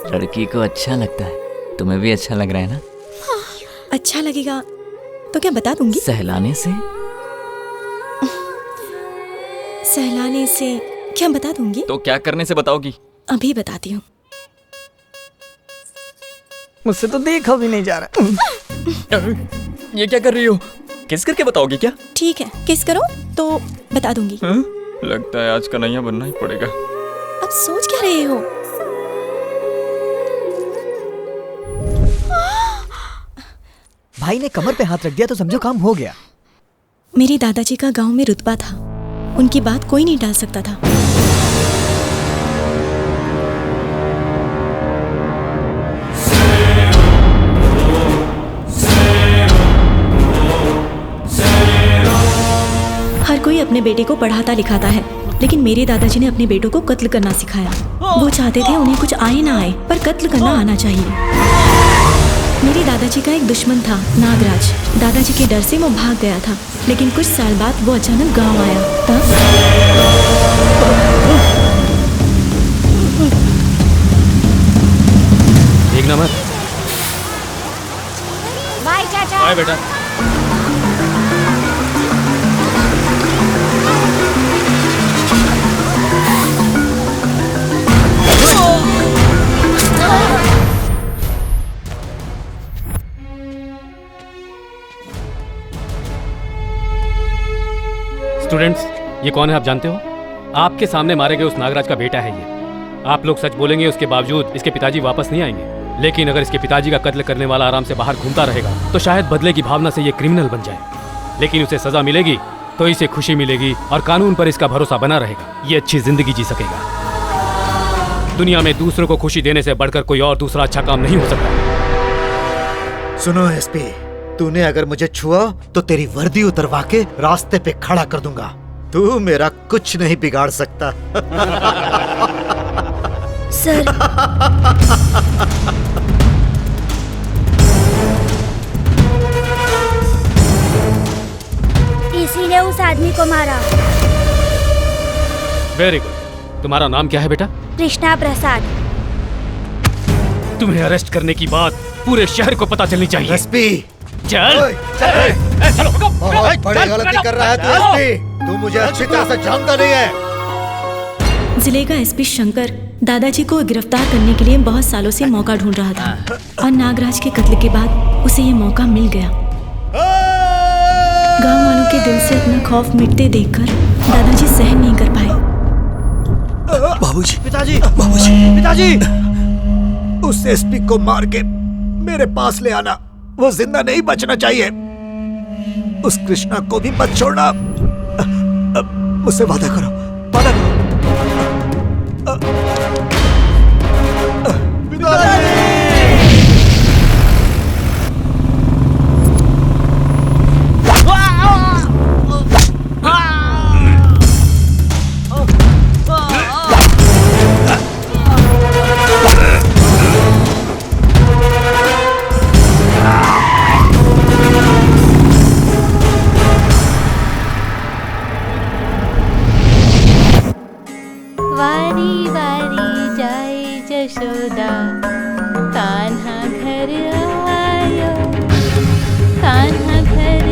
लड़की को अच्छा लगता है। तुम्हें भी अच्छा लग रहा है ना? हाँ, अच्छा लगेगा तो क्या बता दूंगी? सहलाने से? सहलाने से क्या बता दूंगी? तो क्या करने से बताओगी? अभी बताती हूँ। मुझसे तो देखा भी नहीं जा रहा। ये क्या कर रही हो? किस करके बताओगी क्या? ठीक है, किस करो तो बता दूंगी। लगता है आज कन्हैया बनना ही पड़ेगा। अब सोच क्या रहे हो? भाई ने कमर पे हाथ रख दिया तो समझो काम हो गया। मेरे दादाजी का गांव में रुतबा था, उनकी बात कोई नहीं टाल सकता था। हर कोई अपने बेटे को पढ़ाता लिखाता है, लेकिन मेरे दादाजी ने अपने बेटों को कत्ल करना सिखाया। वो चाहते थे उन्हें कुछ आए ना आए, पर कत्ल करना आना चाहिए। मेरे दादाजी का एक दुश्मन था, नागराज। दादाजी के डर से वो भाग गया था, लेकिन कुछ साल बाद वो अचानक गांव आया। तब देखना मत। बाय चाचा। बाय बेटा। स्टूडेंट्स, ये कौन है आप जानते हो? आपके सामने मारे गए उस नागराज का बेटा है ये। आप लोग सच बोलेंगे उसके बावजूद इसके पिताजी वापस नहीं आएंगे, लेकिन अगर इसके पिताजी का कत्ल करने वाला आराम से बाहर घूमता रहेगा तो शायद बदले की भावना से ये क्रिमिनल बन जाए। लेकिन उसे सजा मिलेगी तो इसे खुशी मिलेगी और कानून पर इसका भरोसा बना रहेगा। ये अच्छी जिंदगी जी सकेगा। दुनिया में दूसरों को खुशी देने से बढ़कर कोई और दूसरा अच्छा काम नहीं हो सकता। सुनो एसपी, तूने अगर मुझे छुआ तो तेरी वर्दी उतरवा के रास्ते पे खड़ा कर दूंगा। तू मेरा कुछ नहीं बिगाड़ सकता। सर, इसी ने उस आदमी को मारा। Very good. तुम्हारा नाम क्या है बेटा? कृष्णा प्रसाद। तुम्हें अरेस्ट करने की बात पूरे शहर को पता चलनी चाहिए। एसपी चल। बहुत बड़ी गलती कर रहा है तू एसपी। तू मुझे अच्छी तरह से जानता नहीं है। जिले का एसपी शंकर दादाजी को गिरफ्तार करने के लिए बहुत सालों से मौका ढूंढ रहा था, और नागराज के कत्ल के बाद उसे ये मौका मिल गया। गांव वालों के दिल से अपना खौफ मिटते देखकर दादाजी सहन नहीं कर पाए। बाबूजी, पिताजी, बाबूजी, पिताजी, उस एसपी को मार के मेरे पास ले आना। वो जिंदा नहीं बचना चाहिए। उस कृष्णा को भी मत छोड़ना। मुझसे वादा करो, वादा करो। वारी वारी जाए जशोदा, कान्हा घर आयो, कान्हा घर।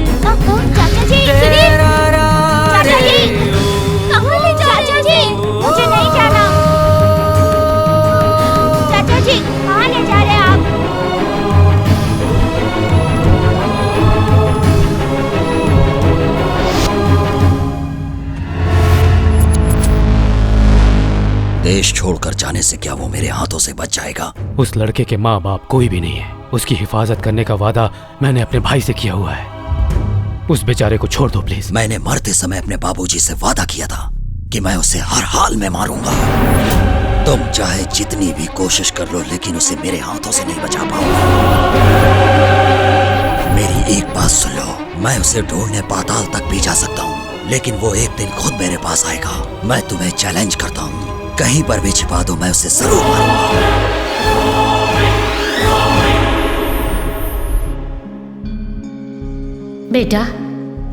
चाचा जी सुनिए। चाचा जी कहाँ ले जा रहे हैं? चाचा जी मुझे नहीं जाना। चाचा जी कहाँ ले जा रहे हैं आप? देश छोड़कर जाने से क्या वो मेरे हाथों से बच जाएगा? उस लड़के के माँ बाप कोई भी नहीं है। उसकी हिफाजत करने का वादा मैंने अपने भाई से किया हुआ है। उस बेचारे को छोड़ दो प्लीज। मैंने मरते समय अपने बाबूजी से वादा किया था कि मैं उसे हर हाल में मारूंगा। तुम चाहे जितनी भी कोशिश कर लो, लेकिन उसे मेरे हाथों से नहीं बचा पाऊंगा। मेरी एक बात सुन लो, मैं उसे ढूंढने पाताल तक भी जा सकता हूँ, लेकिन वो एक दिन खुद मेरे पास आएगा। मैं तुम्हें चैलेंज करता हूँ, कहीं पर भी छिपा दो, मैं उसे जरूर मारूंगा। बेटा,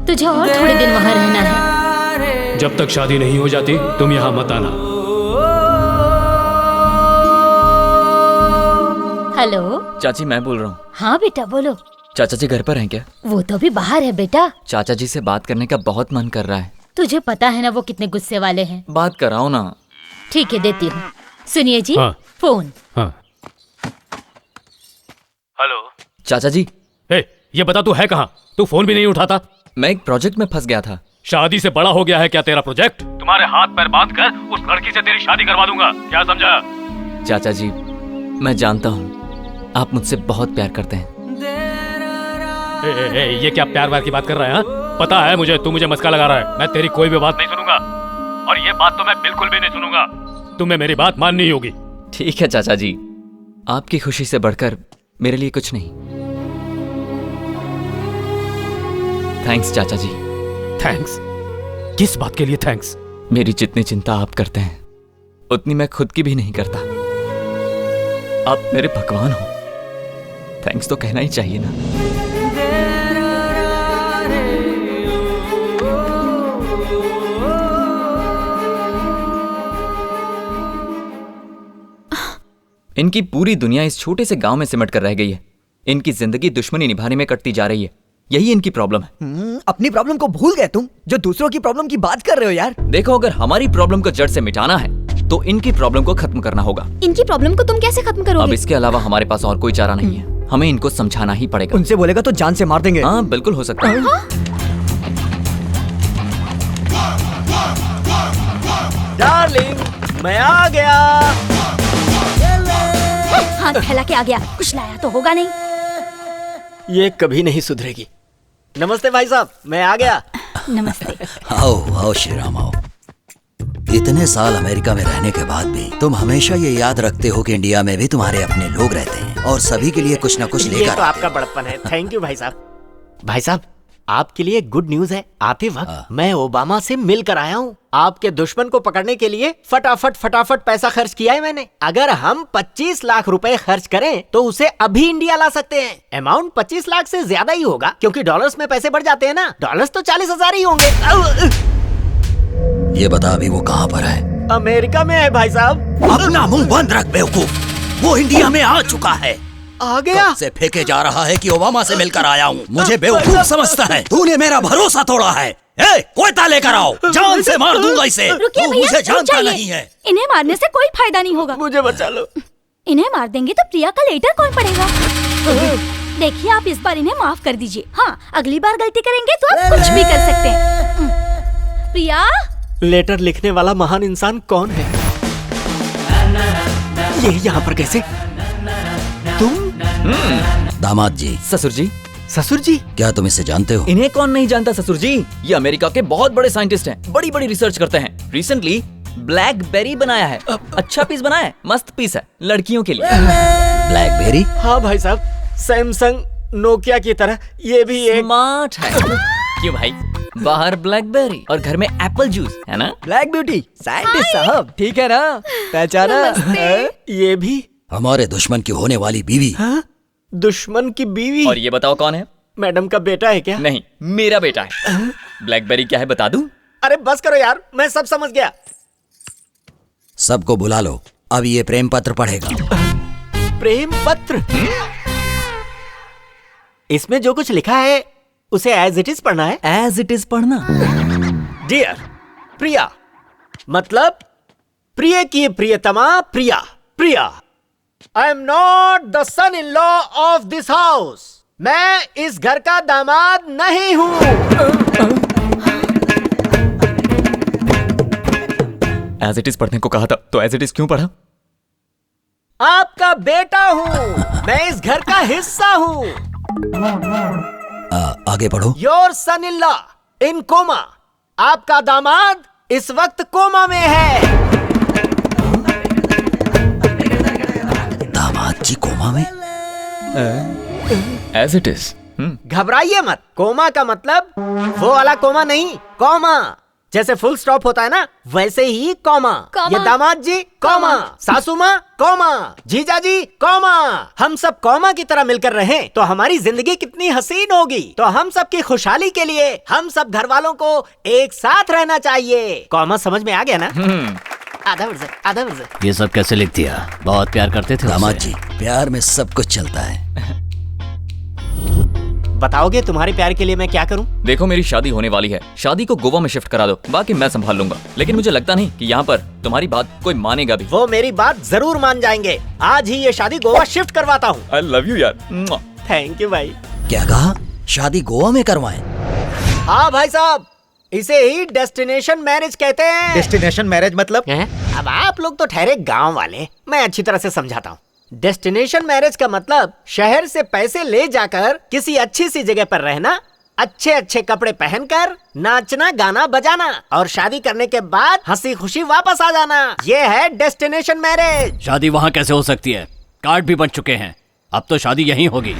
तुझे और थोड़े दिन वहाँ रहना है। जब तक शादी नहीं हो जाती तुम यहाँ मत आना। हेलो चाची, मैं बोल रहा हूँ। हाँ बेटा बोलो। चाचा जी घर पर हैं क्या? वो तो भी बाहर है बेटा। चाचा जी से बात करने का बहुत मन कर रहा है। तुझे पता है ना वो कितने गुस्से वाले हैं। बात कराओ ना। ठीक है देती हूँ। सुनिए जी। हाँ। फोन। हाँ। हेलो चाचा जी। ये बता तू है कहाँ? तू फोन भी नहीं उठाता। मैं एक प्रोजेक्ट में फंस गया था। शादी से बड़ा हो गया है क्या तेरा प्रोजेक्ट? तुम्हारे हाथ पैर बांध कर उस लड़की से तेरी शादी करवा दूंगा, क्या समझा? चाचा जी, मैं जानता हूँ आप मुझसे बहुत प्यार करते हैं। ये क्या प्यार व्यार की बात कर रहा है? हाँ? पता है मुझे, तू मुझे मस्का लगा रहा है। मैं तेरी कोई भी बात नहीं सुनूंगा, और ये बात तो मैं बिल्कुल भी नहीं सुनूंगा। तुम्हें मेरी बात माननी होगी। ठीक है चाचा जी, आपकी खुशी से बढ़कर मेरे लिए कुछ नहीं। थैंक्स चाचा जी। थैंक्स? किस बात के लिए थैंक्स? मेरी जितनी चिंता आप करते हैं उतनी मैं खुद की भी नहीं करता। आप मेरे भगवान हो, थैंक्स तो कहना ही चाहिए ना। इनकी पूरी दुनिया इस छोटे से गांव में सिमट कर रह गई है। इनकी जिंदगी दुश्मनी निभाने में कटती जा रही है। यही इनकी प्रॉब्लम है। अपनी प्रॉब्लम को भूल गए तुम, जो दूसरों की प्रॉब्लम की बात कर रहे हो यार। देखो, अगर हमारी प्रॉब्लम को जड़ से मिटाना है तो इनकी प्रॉब्लम को खत्म करना होगा। इनकी प्रॉब्लम को तुम कैसे खत्म करोगे? अब इसके अलावा हमारे पास और कोई चारा नहीं है। हमें इनको समझाना ही पड़ेगा। उनसे बोलेगा तो जान से मार देंगे। हाँ बिल्कुल हो सकता है। डार्लिंग, मैं आ गया। हाथ फैला के आ गया, कुछ लाया तो होगा नहीं। ये कभी नहीं सुधरेगी। नमस्ते भाई साहब, मैं आ गया। नमस्ते। आओ आओ श्रीराम आओ। इतने साल अमेरिका में रहने के बाद भी तुम हमेशा ये याद रखते हो कि इंडिया में भी तुम्हारे अपने लोग रहते हैं और सभी के लिए कुछ न कुछ ये लेकर तो आपका बड़प्पन है। थैंक यू भाई साहब। भाई साहब, आपके लिए गुड न्यूज है। आते वक्त मैं ओबामा से मिल कर आया हूँ। आपके दुश्मन को पकड़ने के लिए फटाफट पैसा खर्च किया है मैंने। अगर हम 25 लाख रुपए खर्च करें तो उसे अभी इंडिया ला सकते हैं। अमाउंट 25 लाख से ज्यादा ही होगा, क्योंकि डॉलर्स में पैसे बढ़ जाते हैं ना। डॉलर्स तो 40,000 ही होंगे। ये बता अभी वो कहाँ पर है? अमेरिका में है भाई साहब। अपना मुंह बंद रख बेवकूफ, वो इंडिया में आ चुका है। आ गया? से फेंके जा रहा है कि ओबामा से मिलकर आया हूँ। मुझे बेवकूफ समझता है। तूने मेरा भरोसा तोड़ा है। कोयता लेकर आओ, जान से मार दूंगा इसे। रुकिए तू भैया, मुझे रुक जानता जाइए। नहीं है। इन्हें मारने से कोई फायदा नहीं होगा। मुझे बचा लो। इन्हें मार देंगे तो प्रिया का लेटर कौन पढ़ेगा? देखिए, आप इस बार इन्हें माफ कर दीजिए। हाँ, अगली बार गलती करेंगे तो आप कुछ भी कर सकते हैं। प्रिया, लेटर लिखने वाला महान इंसान कौन है? ये यहाँ पर कैसे? तुम? दामाद जी, ससुर जी, ससुर जी, क्या तुम इसे जानते हो? इन्हें कौन नहीं जानता ससुर जी। ये अमेरिका के बहुत बड़े साइंटिस्ट हैं, बड़ी बड़ी रिसर्च करते हैं। रिसेंटली ब्लैकबेरी बनाया है। अच्छा पीस बनाया है, मस्त पीस है लड़कियों के लिए। ब्लैकबेरी? हाँ भाई साहब, सैमसंग नोकिया की तरह ये भी एक स्मार्ट है। क्यों भाई, बाहर ब्लैकबेरी और घर में एप्पल जूस है ना। ब्लैक ब्यूटी साइंटिस्ट साहब, ठीक है ना, पहचाना? ये भी हमारे दुश्मन की होने वाली बीवी। हाँ? दुश्मन की बीवी? और ये बताओ कौन है? मैडम का बेटा है क्या? नहीं, मेरा बेटा है। ब्लैकबेरी क्या है बता दूं? अरे बस करो यार, मैं सब समझ गया। सबको बुला लो, अब ये प्रेम पत्र पढ़ेगा। प्रेम पत्र? इसमें जो कुछ लिखा है उसे एज इट इज पढ़ना है? एज इट इज पढ़ना। डियर प्रिया, मतलब प्रिय की प्रियतमा Priya. Priya, I am not the son in law of this house. मैं इस घर का दामाद नहीं हूं। एज इट इज पढ़ने को कहा था तो एज इट इज क्यों पढ़ा? आपका बेटा हूं, मैं इस घर का हिस्सा हूं। आगे पढ़ो। Your son in law in coma. आपका दामाद इस वक्त कोमा में है। दामाद जी कोमा में? As it is. घबराइए मत, कोमा का मतलब वो वाला कोमा नहीं, कॉमा। जैसे फुल स्टॉप होता है ना, वैसे ही कॉमा। ये दामाद जी कॉमा, सासू माँ कॉमा, जीजा जी कॉमा। हम सब कॉमा की तरह मिलकर रहें तो हमारी जिंदगी कितनी हसीन होगी। तो हम सब की खुशहाली के लिए हम सब घर वालों को एक साथ रहना चाहिए। कॉमा समझ में आ गया ना? आधा वर्ष, आधा वर्ष। ये सब कैसे लिख दिया? बहुत प्यार करते थे दामाद जी, प्यार में सब कुछ चलता है। बताओगे तुम्हारे प्यार के लिए मैं क्या करूं? देखो, मेरी शादी होने वाली है, शादी को गोवा में शिफ्ट करा दो, बाकी मैं संभाल लूंगा। लेकिन मुझे लगता नहीं कि यहाँ पर तुम्हारी बात कोई मानेगा भी। वो मेरी बात जरूर मान जाएंगे। आज ही ये शादी गोवा शिफ्ट करवाता हूँ। आई लव यू यार। थैंक यू भाई। क्या कहा? शादी गोवा में करवाएं? हाँ भाई साहब, इसे ही डेस्टिनेशन मैरिज कहते हैं। डेस्टिनेशन मैरिज मतलब? अब आप लोग तो ठहरे गांव वाले, मैं अच्छी तरह से समझाता हूँ। डेस्टिनेशन मैरिज का मतलब शहर से पैसे ले जाकर किसी अच्छी सी जगह पर रहना, अच्छे अच्छे कपड़े पहनकर नाचना गाना बजाना, और शादी करने के बाद हंसी खुशी वापस आ जाना। ये है डेस्टिनेशन मैरिज। शादी वहाँ कैसे हो सकती है? कार्ड भी बन चुके हैं, अब तो शादी यहीं होगी।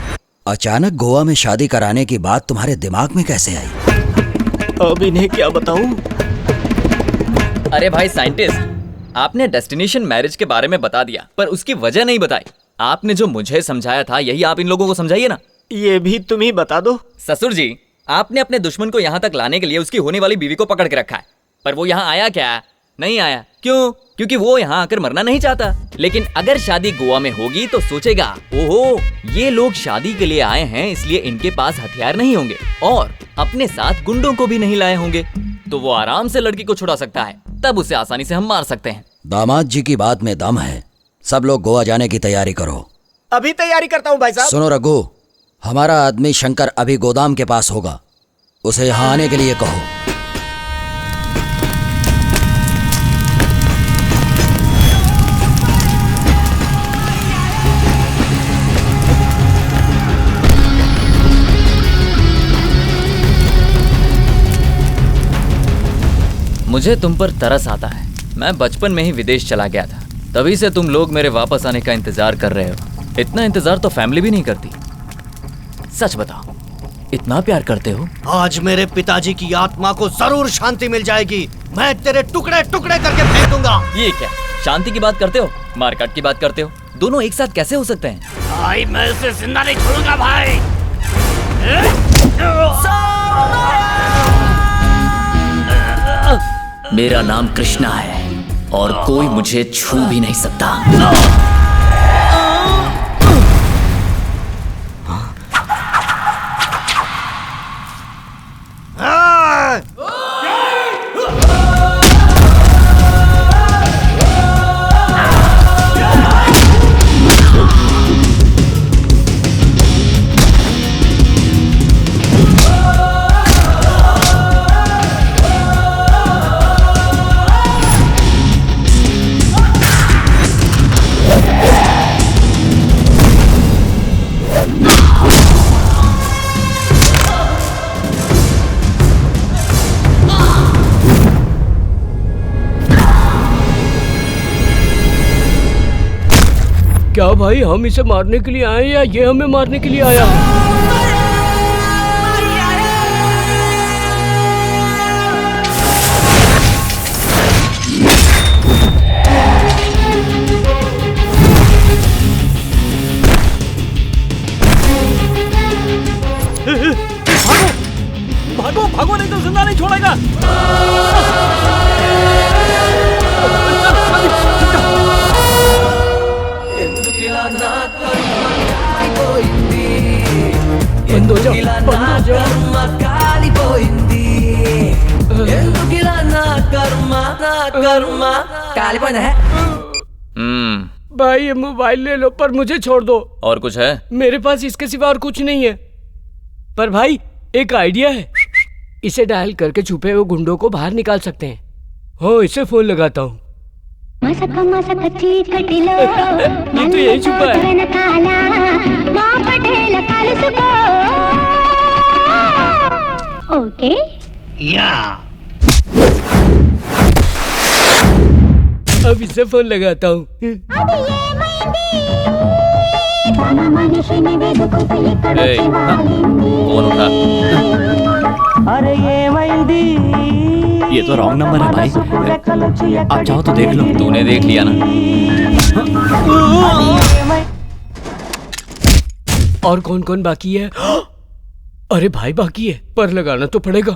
अचानक गोवा में शादी कराने की बात तुम्हारे दिमाग में कैसे आई? अब इन्हें क्या बताऊं? अरे भाई साइंटिस्ट, आपने डेस्टिनेशन मैरिज के बारे में बता दिया, पर उसकी वजह नहीं बताई। आपने जो मुझे समझाया था यही आप इन लोगों को समझाइए ना। ये भी तुम ही बता दो। ससुर जी, आपने अपने दुश्मन को यहाँ तक लाने के लिए उसकी होने वाली बीवी को पकड़ के रखा है, पर वो यहाँ आया क्या? नहीं आया। क्यों? क्योंकि वो यहाँ आकर मरना नहीं चाहता। लेकिन अगर शादी गोवा में होगी तो सोचेगा, ओहो, ये लोग शादी के लिए आए हैं, इसलिए इनके पास हथियार नहीं होंगे और अपने साथ गुंडों को भी नहीं लाए होंगे, तो वो आराम से लड़की को छुड़ा सकता है। तब उसे आसानी से हम मार सकते हैं। दामाद जी की बात में दम है। सब लोग गोवा जाने की तैयारी करो। अभी तैयारी करता हूँ भाई साहब। सुनो रघु, हमारा आदमी शंकर अभी गोदाम के पास होगा, उसे यहाँ आने के लिए कहो। मुझे तुम पर तरस आता है। मैं बचपन में ही विदेश चला गया था, तभी से तुम लोग मेरे वापस आने का इंतजार कर रहे हो। इतना इंतजार तो फैमिली भी नहीं करती। सच बताओ, इतना प्यार करते हो? आज मेरे पिताजी की आत्मा को जरूर शांति मिल जाएगी। मैं तेरे टुकड़े टुकड़े करके फेंक दूंगा। ये क्या शांति की बात करते हो, मारकाट की बात करते हो? दोनों एक साथ कैसे हो सकते हैं? भाई, मैं उसे जिंदा नहीं छोड़ूंगा भाई। मेरा नाम कृष्णा है और कोई मुझे छू भी नहीं सकता। क्या भाई, हम इसे मारने के लिए आए या ये हमें मारने के लिए आया? भागो भागो, नहीं तो जिंदा नहीं छोड़ेगा। बंद हो जाओ, बंद हो जाओ। भाई ये मोबाइल ले लो, पर मुझे छोड़ दो। और कुछ है? मेरे पास इसके सिवा और कुछ नहीं है। पर भाई एक आइडिया है, इसे डायल करके छुपे हुए गुंडों को बाहर निकाल सकते हैं। हो, इसे फोन लगाता हूँ। ये तो यही छुपा है। ओके या अब इसे फोन लगाता हूँ। फोन उठा। ये तो रॉन्ग नंबर है भाई, आप चाहो तो देख लो। तूने देख लिया ना? और कौन कौन बाकी है? अरे भाई बाकी है, पर लगाना तो पड़ेगा।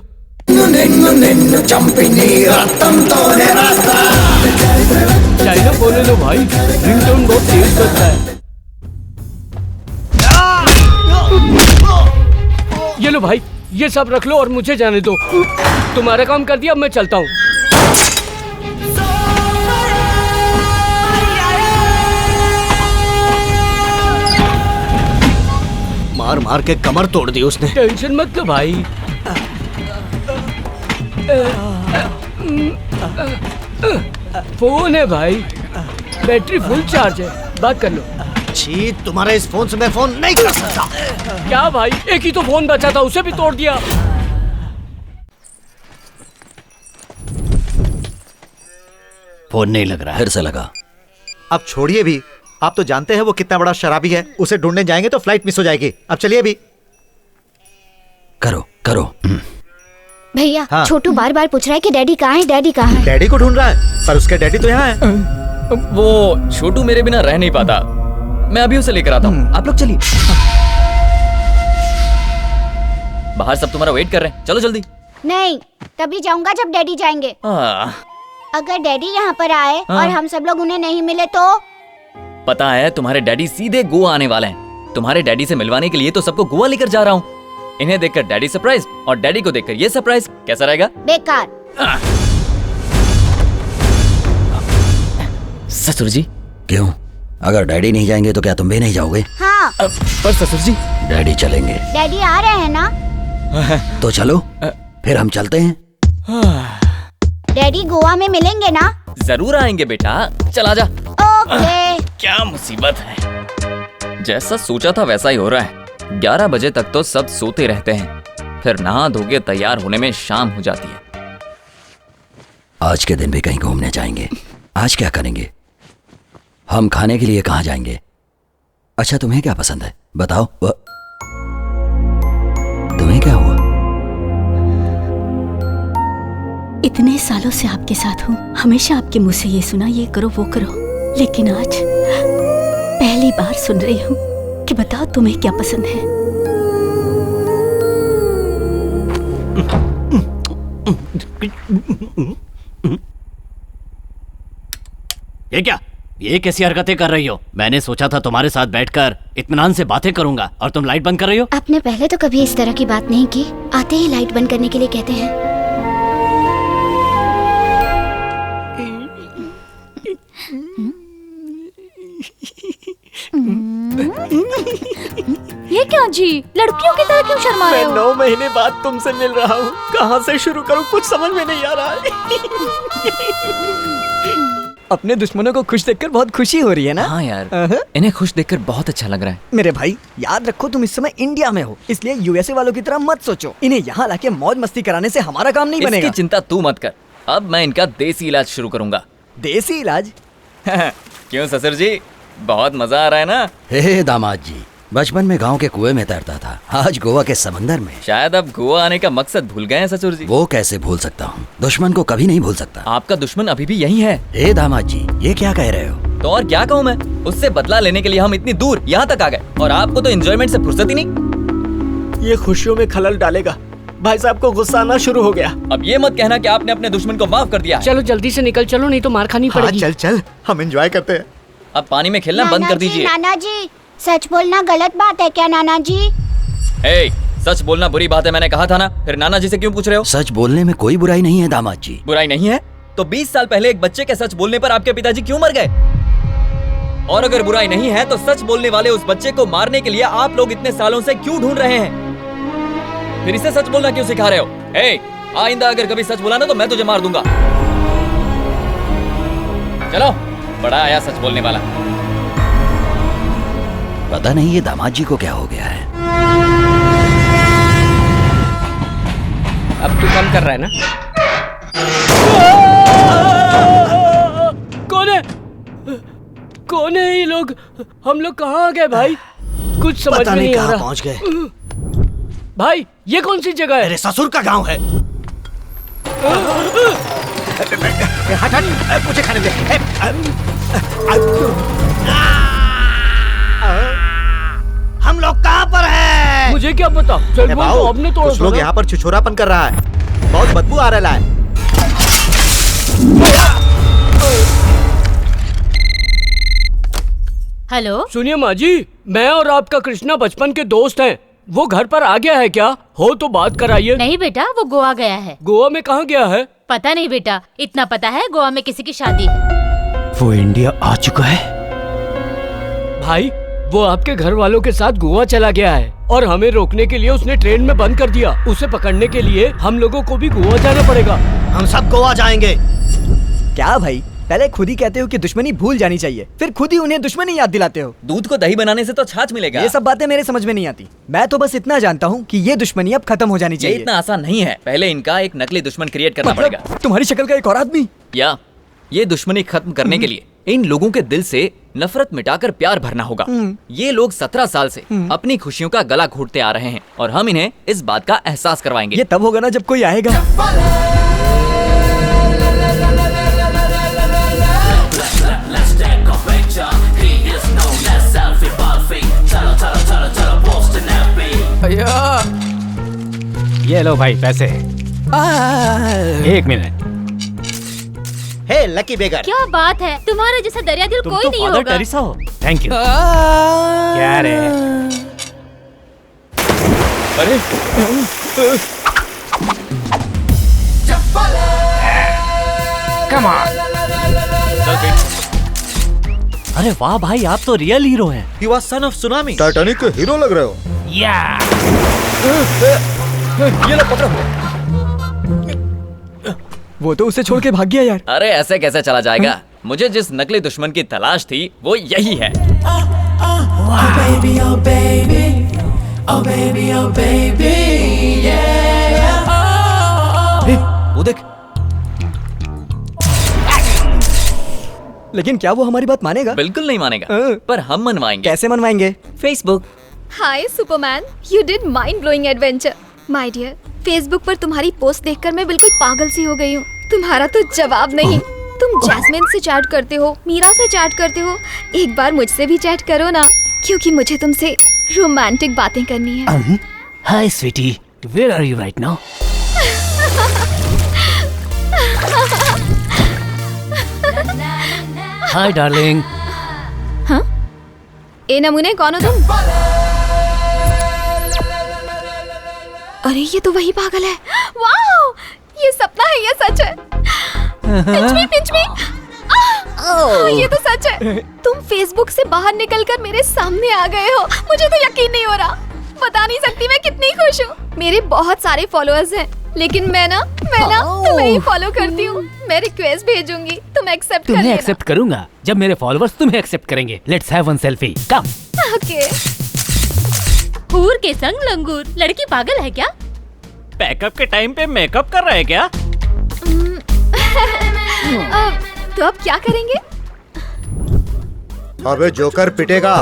चाइना बोले लो भाई, रिंगटोन बहुत तेज करता है। ये लो भाई, ये सब रख लो और मुझे जाने दो। तुम्हारा काम कर दिया, अब मैं चलता हूँ। मार मार के कमर तोड़ दी उसने। टेंशन मत लो भाई। फोन है भाई, बैटरी फुल चार्ज है, बात कर लो। छी, तुम्हारे इस फोन से मैं फोन नहीं कर सकता। क्या भाई, एक ही तो फोन बचा था, उसे भी तोड़ दिया। फोन नहीं लग रहा है। फिर से लगा। अब छोड़िए भी, आप तो जानते हैं वो कितना बड़ा शराबी है। उसे ढूंढने जाएंगे तो फ्लाइट मिस हो जाएगी। अब चलिए भी। करो करो। भैया, हाँ। छोटू बार बार पूछ रहा है कि डैडी कहाँ है, डैडी कहाँ है। डैडी को ढूंढ रहा है, पर उसके डैडी तो यहाँ है। वो छोटू मेरे बिना रह नहीं पाता, मैं अभी उसे लेकर आता हूँ। आप लोग चलिए। बाहर सब तुम्हारा वेट कर रहे हैं, चलो जल्दी। नहीं, तभी जाऊंगा जब डैडी जाएंगे। अगर डैडी यहाँ पर आए और हम सब लोग उन्हें नहीं मिले तो? पता है, तुम्हारे डैडी सीधे गोवा आने वाले हैं। तुम्हारे डैडी से मिलवाने के लिए तो सबको गोवा लेकर जा रहा हूँ। इन्हें देखकर डैडी सरप्राइज और डैडी को देखकर ये सरप्राइज, कैसा रहेगा? बेकार। ससुर जी। क्यों? अगर डैडी नहीं जाएंगे तो क्या तुम भी नहीं जाओगे? हाँ। पर ससुर जी, डैडी चलेंगे। डैडी आ रहे हैं ना? तो चलो, फिर हम चलते हैं। डैडी गोवा में मिलेंगे ना? जरूर आएंगे बेटा, चला जा। ओके। क्या मुसीबत है, जैसा सोचा था वैसा ही हो रहा है। 11 बजे तक तो सब सोते रहते हैं, फिर नहा धोके तैयार होने में शाम हो जाती है। आज के दिन भी कहीं घूमने जाएंगे। आज क्या करेंगे? हम खाने के लिए कहाँ जाएंगे? अच्छा, तुम्हें क्या पसंद है बताओ। तुम्हें क्या हुआ? इतने सालों से आपके साथ हूँ, हमेशा आपके मुंह से ये सुना, ये करो वो करो, लेकिन आज पहली बार सुन रही हूँ कि बताओ तुम्हें क्या पसंद है। ये क्या, ये कैसी हरकतें कर रही हो? मैंने सोचा था तुम्हारे साथ बैठकर इत्मीनान से बातें करूंगा और तुम लाइट बंद कर रही हो। आपने पहले तो कभी इस तरह की बात नहीं की। आते ही लाइट बंद करने के लिए कहते हैं। ये क्या जी, लड़कियों की तरह क्यों शर्मा रहे हो? 9 महीने बाद तुमसे मिल रहा हूँ, कहाँ से शुरू करूँ कुछ समझ में नहीं आ रहा है। अपने दुश्मनों को खुश देखकर बहुत खुशी हो रही है ना? हाँ यार, इन्हें खुश देखकर बहुत अच्छा लग रहा है। मेरे भाई, याद रखो तुम इस समय इंडिया में हो, इसलिए यूएसए वालों की तरह मत सोचो। इन्हें यहाँ लाके मौज मस्ती कराने से हमारा काम नहीं बनेगा। इसकी चिंता तू मत कर, अब मैं इनका देसी इलाज शुरू करूंगा। देसी इलाज? क्यों ससुर जी, बहुत मजा आ रहा है ना? हे दामाद जी, बचपन में गांव के कुएं में तैरता था, आज गोवा के समंदर में। शायद अब गोवा आने का मकसद भूल गए हैं ससुर जी। वो कैसे भूल सकता हूँ, दुश्मन को कभी नहीं भूल सकता। आपका दुश्मन अभी भी यही है। हे दामाद जी, ये क्या कह रहे हो? तो और क्या कहूँ मैं, उससे बदला लेने के लिए हम इतनी दूर यहाँ तक आ गए और आपको तो एंजॉयमेंट से फुर्सत ही नहीं। ये खुशियों में खलल डालेगा। भाई साहब को गुस्सा आना शुरू हो गया। अब ये मत कहना कि आपने अपने दुश्मन को माफ कर दिया है। चलो जल्दी से निकल चलो, नहीं तो मार खानी पड़ेगी। चल चल, हम एंजॉय करते हैं। अब पानी में खेलना बंद कर दीजिए। नाना जी, सच बोलना गलत बात है क्या नाना जी? सच बोलना बुरी बात है मैंने कहा था ना, फिर नाना जी से क्यों पूछ रहे हो? सच बोलने में कोई बुराई नहीं है दामाद जी। बुराई नहीं है तो 20 साल पहले एक बच्चे के सच बोलने पर आपके पिताजी क्यों मर गए? और अगर बुराई नहीं है तो सच बोलने वाले उस बच्चे को मारने के लिए आप लोग इतने सालों से क्यों ढूंढ रहे हैं? फिर इसे सच बोलना क्यों सिखा रहे हो? आइंदा अगर कभी सच बोला ना तो मैं तुझे मार दूंगा। चलो, बड़ा आया सच बोलने वाला। पता नहीं ये दामाद जी को क्या हो गया है। अब तू कम कर रहा है ना? कौन है ये लोग? हम लोग कहाँ आ गए भाई? कुछ समझ में नहीं आ रहा। पहुँच गए भाई, ये कौन सी जगह है? मेरे ससुर का गांव है। हट हट, मुझे खाने दे। हम लोग कहाँ पर हैं? मुझे क्या पता? चल बोल तो आपने तोड़ा। कुछ लोग यहाँ पर छुछोरापन कर रहा है, बहुत बदबू आ रहा है। हेलो, सुनिए माँ जी, मैं और आपका कृष्णा बचपन के दोस्त हैं। वो घर पर आ गया है क्या? हो तो बात कराइए। नहीं बेटा, वो गोवा गया है। गोवा में कहाँ गया है? पता नहीं बेटा, इतना पता है गोवा में किसी की शादी है। वो इंडिया आ चुका है? भाई, वो आपके घर वालों के साथ गोवा चला गया है और हमें रोकने के लिए उसने ट्रेन में बंद कर दिया। उसे पकड़ने के लिए हम लोगों को भी गोवा जाना पड़ेगा। हम सब गोवा जाएंगे। क्या भाई, पहले खुद ही कहते हो कि दुश्मनी भूल जानी चाहिए, फिर खुद ही उन्हें दुश्मनी याद दिलाते हो। दूध को दही बनाने से तो छाछ मिलेगा। ये सब बातें मेरे समझ में नहीं आती। मैं तो बस इतना जानता हूँ कि ये दुश्मनी अब खत्म हो जानी चाहिए। ये इतना आसान नहीं है, पहले इनका एक नकली दुश्मन क्रिएट करना पड़ेगा। तुम्हारी शक्ल का एक और आदमी? या ये दुश्मनी खत्म करने के लिए इन लोगों के दिल से नफरत मिटाकर प्यार भरना होगा। ये लोग 17 साल से अपनी खुशियों का गला घोटते आ रहे हैं और हम इन्हें इस बात का एहसास करवाएंगे। ये तब होगा ना जब कोई आएगा। ये लो भाई पैसे। 1 मिनट। हे लकी बेगर, क्या बात है, तुम्हारा जैसा दरिया दिल कोई नहीं होगा। टेरेसा हो। Thank you. क्या रे? अरे कम ऑन। अरे वाह भाई, आप तो रियल हीरो हैं। You are son of tsunami। Titanic के हीरो लग रहे हो। या ये लो पकड़ो। वो तो उसे छोड़ के भाग गया यार। अरे ऐसे कैसे चला जाएगा? मुझे जिस नकली दुश्मन की तलाश थी वो यही है। वो देख। लेकिन क्या वो हमारी बात मानेगा? बिल्कुल नहीं मानेगा, पर हम मनवाएंगे। कैसे मनवाएंगे? Facebook. Hi superman, you did mind blowing adventure. My dear, Facebook पर तुम्हारी पोस्ट देखकर मैं बिल्कुल पागल सी हो गई हूँ। तुम्हारा तो जवाब नहीं। तुम जैस्मिन से चैट करते हो, मीरा से चैट करते हो, एक बार मुझसे भी चैट करो ना, क्योंकि मुझे तुमसे रोमांटिक बातें करनी है। Hi sweetie, where are you right now? Hi darling. हाँ? ए नमूने कौन हो तुम? अरे ये तो वही पागल है। वाओ, ये सपना है या सच है? पिंच मी। ये तो सच है। तुम फेसबुक से बाहर निकलकर मेरे सामने आ गए हो। मुझे तो यकीन नहीं हो रहा। बता नहीं सकती मैं कितनी खुश हूँ। मेरे बहुत सारे फॉलोअर्स हैं, लेकिन मैं ना तुम्हें ही फॉलो करती हूँ। मैं रिक्वेस्ट भेजूंगी, तुम एक्सेप्ट कर लेना। तुम्हें एक्सेप्ट करूंगा जब मेरे फॉलोअर्स तुम्हें एक्सेप्ट करेंगे। Let's have one selfie. Come. Okay. हूर के संग लंगूर, लड़की पागल है क्या? पैकअप के टाइम पे मेकअप कर रहा है क्या? तो अब क्या करेंगे? अबे जोकर पिटेगा।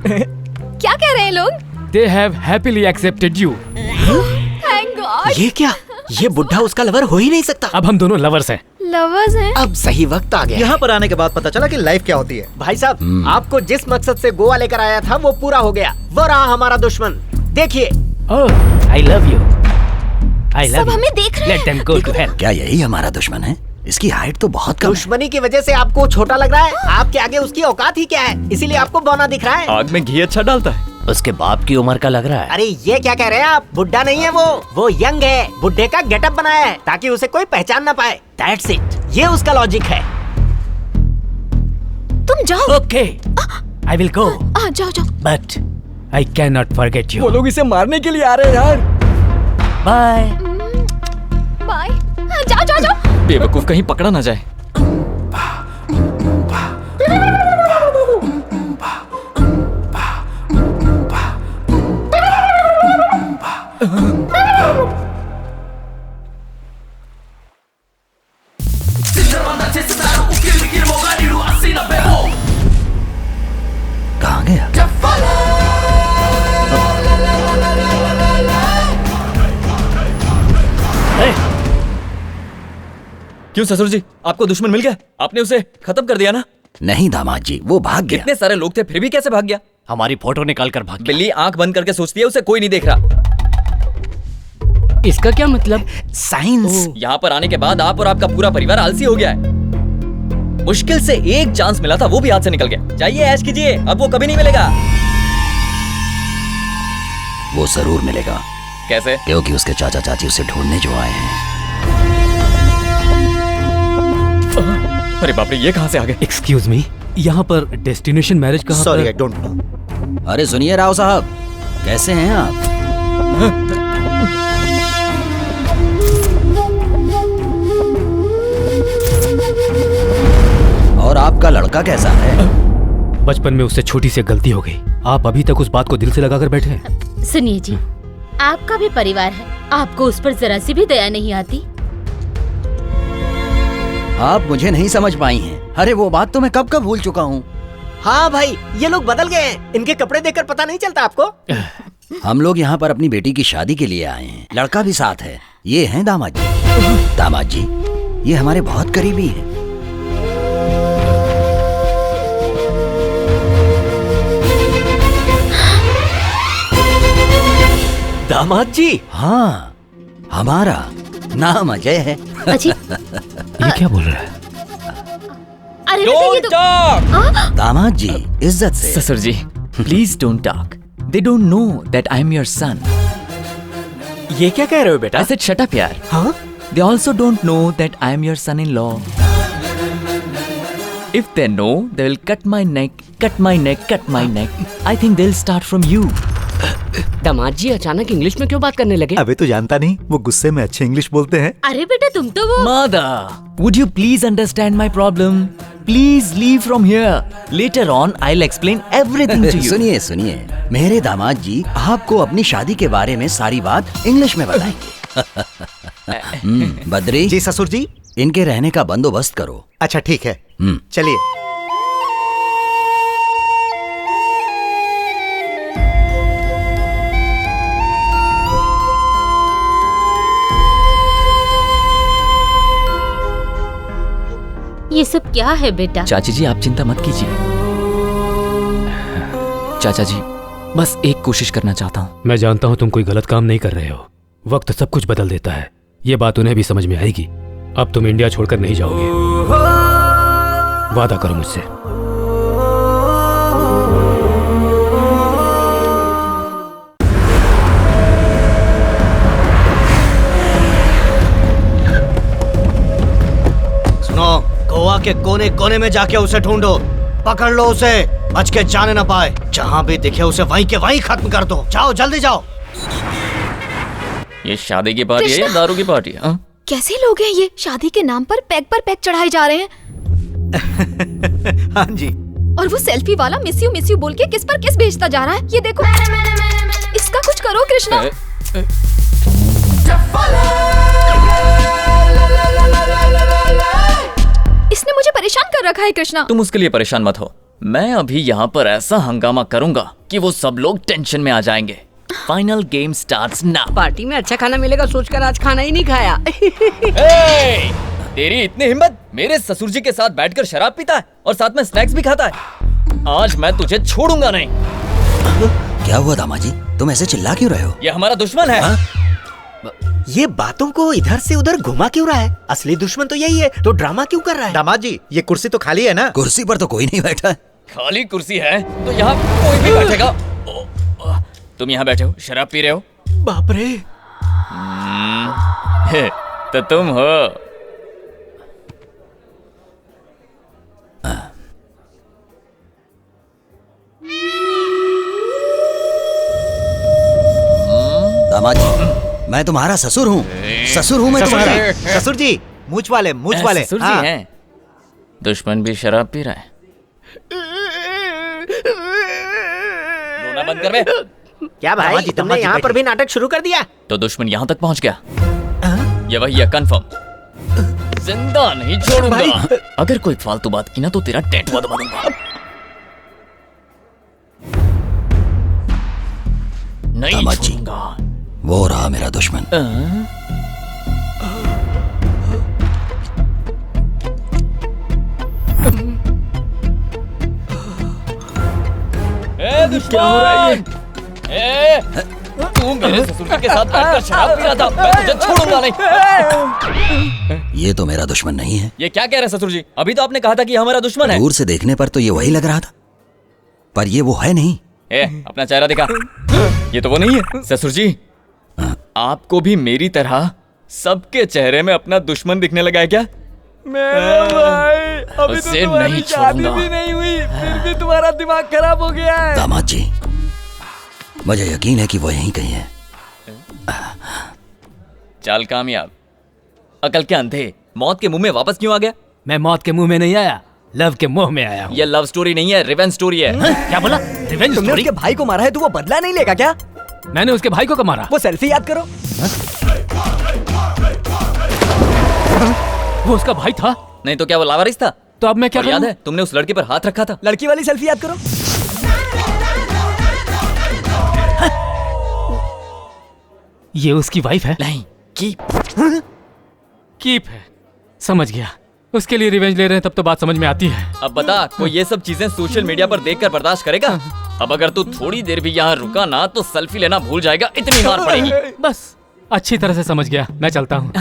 क्या कह रहे हैं लोग? They have happily accepted you. Thank God. ये क्या? ये बुढ़ा उसका लवर हो ही नहीं सकता। अब हम दोनों लवर्स हैं। लवर्स हैं? अब सही वक्त आ गया। यहाँ पर आने के बाद पता चला कि लाइफ क्या होती है। भाई साहब, आपको जिस मकसद से गोवा लेकर आया था वो पूरा हो गया। वो रहा हमारा दुश्मन। देखिए। I love you. I love सब you. हमें देख रहे हैं। Let them go to hell. क्या यही हमारा दुश्मन है? इसकी हाइट तो बहुत कम है। दुश्मनी की वजह से आपको छोटा लग रहा है। आपके आगे उसकी औकात ही क्या है, इसीलिए आपको बौना दिख रहा है। आग में घी अच्छा डालता है। उसके बाप की उम्र का लग रहा है। अरे ये क्या कह रहे हैं आप? बुढ़ा नहीं है वो यंग है। बुढ़े का गेटअप बनाया है ताकि उसे कोई पहचान ना पाए। That's it. ये उसका लॉजिक है। तुम जाओ। Okay. I will go. जाओ जाओ। But I cannot forget you. वो लोग इसे मारने के लिए आ रहे हैं यार। Bye. बाय। जाओ जाओ जाओ। बेवकूफ कहीं पकड़ा ना जाए। कहाँ गया? क्यों ससुर जी, आपको दुश्मन मिल गया? आपने उसे खत्म कर दिया ना? नहीं दामाद जी, वो भाग गया। इतने सारे लोग थे फिर भी कैसे भाग गया? हमारी फोटो निकाल कर भाग गया। बिल्ली आंख बंद करके सोचती है उसे कोई नहीं देख रहा। इसका क्या मतलब? साइंस। यहाँ पर आने के बाद आप और आपका पूरा परिवार आलसी हो गया है। मुश्किल से एक चांस मिला था, वो भी हाथ से निकल गया। जाइए ऐश कीजिए, अब वो कभी नहीं मिलेगा। वो जरूर मिलेगा। कैसे? क्योंकि उसके चाचा चाची उसे ढूंढने जो आए हैं। अरे बाप रे, ये कहाँ से आ गए? एक्सक्यूज मी, यहाँ पर डेस्टिनेशन मैरिज कहाँ? Sorry, I don't know. अरे सुनिए राव साहब, कैसे हैं आप? और आपका लड़का कैसा है? बचपन में उससे छोटी सी गलती हो गई। आप अभी तक उस बात को दिल से लगाकर बैठे हैं। सुनिए जी, आपका भी परिवार है, आपको उस पर जरा सी भी दया नहीं आती? आप मुझे नहीं समझ पाई हैं। अरे वो बात तो मैं कब भूल चुका हूँ। हाँ भाई, ये लोग बदल गए हैं। इनके कपड़े देखकर पता नहीं चलता आपको? हम लोग यहाँ पर अपनी बेटी की शादी के लिए आए हैं। लड़का भी साथ है। ये हैं दामाद जी। दामाद जी, ये हमारे बहुत करीबी हैं। दामाद जी? हाँ, हमारा नाम अजय है। ये क्या बोल रहा है? अरे Don't talk! दामाद जी, इज्जत से। ससुर जी, please don't talk. They don't know that I am your son. ये क्या कह रहे हो बेटा? I said shut up यार। हाँ? They also don't know that I am your son-in-law. If they know, they will cut my neck, cut my neck, cut my neck. I think they'll start from you. दामाद जी अचानक इंग्लिश में क्यों बात करने लगे? अबे तो जानता नहीं, वो गुस्से में अच्छे इंग्लिश बोलते हैं। अरे बेटा तुम तो वो Mother, would you please understand my problem? Please leave from here. Later on, I'll explain everything to you. सुनिए सुनिए, मेरे दामाद जी आपको अपनी शादी के बारे में सारी बात इंग्लिश में बताएंगे। बद्री जी ससुर जी। इनके रहने का बंदोबस्त करो। अच्छा ठीक है, चलिए। ये सब क्या है बेटा? चाची जी आप चिंता मत कीजिए। चाचा जी, बस एक कोशिश करना चाहता हूँ। मैं जानता हूँ तुम कोई गलत काम नहीं कर रहे हो। वक्त सब कुछ बदल देता है, ये बात उन्हें भी समझ में आएगी। अब तुम इंडिया छोड़कर नहीं जाओगे, वादा करो मुझसे। सुनो, गोवा के कोने कोने में जाके उसे ढूंढो, पकड़ लो उसे, बच के जाने ना पाए। जहाँ भी दिखे उसे वहीं के वहीं खत्म कर दो। जाओ जल्दी जाओ। ये शादी की पार्टी है या दारू की पार्टी है? कैसे लोग हैं ये? शादी के नाम पर पैक चढ़ाए जा रहे हैं। हाँ जी। और वो सेल्फी वाला मिस यू बोल के किस पर किस भेजता जा रहा है। ये देखो, इसका कुछ करो कृष्णा। इसने मुझे परेशान कर रखा है कृष्णा। तुम उसके लिए परेशान मत हो, मैं अभी यहाँ पर ऐसा हंगामा करूंगा कि वो सब लोग टेंशन में आ जाएंगे। Final game starts now. Party में अच्छा खाना मिलेगा सोचकर आज खाना ही नहीं खाया। तेरी इतनी हिम्मत, मेरे ससुर जी के साथ बैठकर शराब पीता है और साथ में स्नैक्स भी खाता है। आज मैं तुझे छोड़ूंगा नहीं। क्या हुआ दामाजी, तुम ऐसे चिल्ला क्यों रहे हो? ये हमारा दुश्मन है। ये बातों को इधर से उधर घुमा क्यों रहा है? असली दुश्मन तो यही है, तो ड्रामा क्यों कर रहा है? दामाद जी, ये कुर्सी तो खाली है ना? कुर्सी पर तो कोई नहीं बैठा है। खाली कुर्सी है तो यहाँ कोई भी बैठेगा। तुम यहाँ बैठे हो, शराब पी रहे हो। बाप रे। तो तुम हो। दामाद जी, मैं तुम्हारा ससुर हूँ। ससुर हूँ मैं तुम्हारा। ससुर जी, मूछ वाले, मूछ वाले। ससुर जी हैं। दुश्मन भी शराब पी रहा है। रोना बंद कर बे। क्या भाई, तुमने यहाँ पर भी नाटक शुरू कर दिया? तो दुश्मन यहाँ तक पहुँच गया। ये वही है, कंफर्म। जिंदा नहीं छोड़ूंगा। अगर कोई फालतू बात की ना तो तेरा टैटू दबा दूंगा। नहीं छोड़ूंगा। वो रहा मेरा दुश्मन। दुश्मन! तू मेरे ससुर जी के साथ बैठकर शराब पी रहा था। मैं तुझे छोड़ूंगा नहीं। ये तो मेरा दुश्मन नहीं है। ये क्या कह रहे ससुर जी? अभी तो आपने कहा था कि हमारा दुश्मन है। दूर से देखने पर तो ये वही लग रहा था, पर ये वो है नहीं। अपना चेहरा दिखा। ये तो वो नहीं है। ससुर जी, आपको भी मेरी तरह सबके चेहरे में अपना दुश्मन दिखने लगा है क्या? मेरा भाई, अभी तो तुम्हारी शादी भी नहीं हुई, फिर भी तुम्हारा दिमाग खराब हो गया है। दामाद जी, मुझे यकीन है कि वो यहीं कहीं है। चाल कामयाब। अकल के अंधे, मौत के मुंह में वापस क्यों आ गया? मैं मौत के मुंह में नहीं आया, लव के मुंह में आया हूँ। ये लव स्टोरी नहीं है, रिवेंज स्टोरी है। क्या बोला? रिवेंज तुमने उसके भाई को मारा है तो वो बदला नहीं लेगा क्या? मैंने उसके भाई को मारा। वो सेल्फी याद करो। वो उसका भाई था? नहीं तो क्या वो लावारिस था? तो अब मैं क्या याद है तुमने उस लड़के पर हाथ रखा था? लड़की वाली सेल्फी याद करो। ये उसकी वाइफ है? नहीं, कीप है। समझ गया, उसके लिए रिवेंज ले रहे हैं, तब तो बात समझ में आती है। अब बता, कोई ये सब चीजें सोशल मीडिया पर देखकर बर्दाश्त करेगा? अब अगर तू थोड़ी देर भी यहाँ रुका ना तो सेल्फी लेना भूल जाएगा, इतनी मार पड़ेगी। बस अच्छी तरह से समझ गया, मैं चलता हूँ।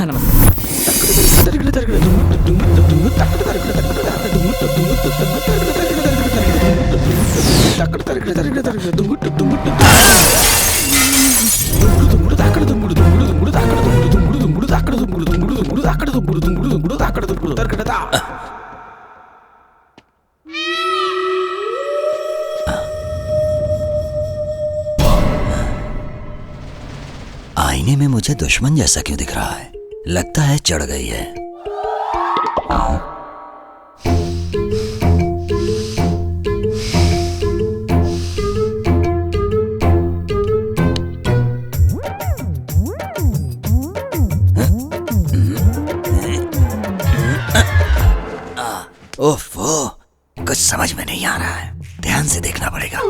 आईने में मुझे दुश्मन जैसा क्यों दिख रहा है? लगता है चढ़ गई है। ओफो, कुछ समझ में नहीं आ रहा है, ध्यान से देखना पड़ेगा।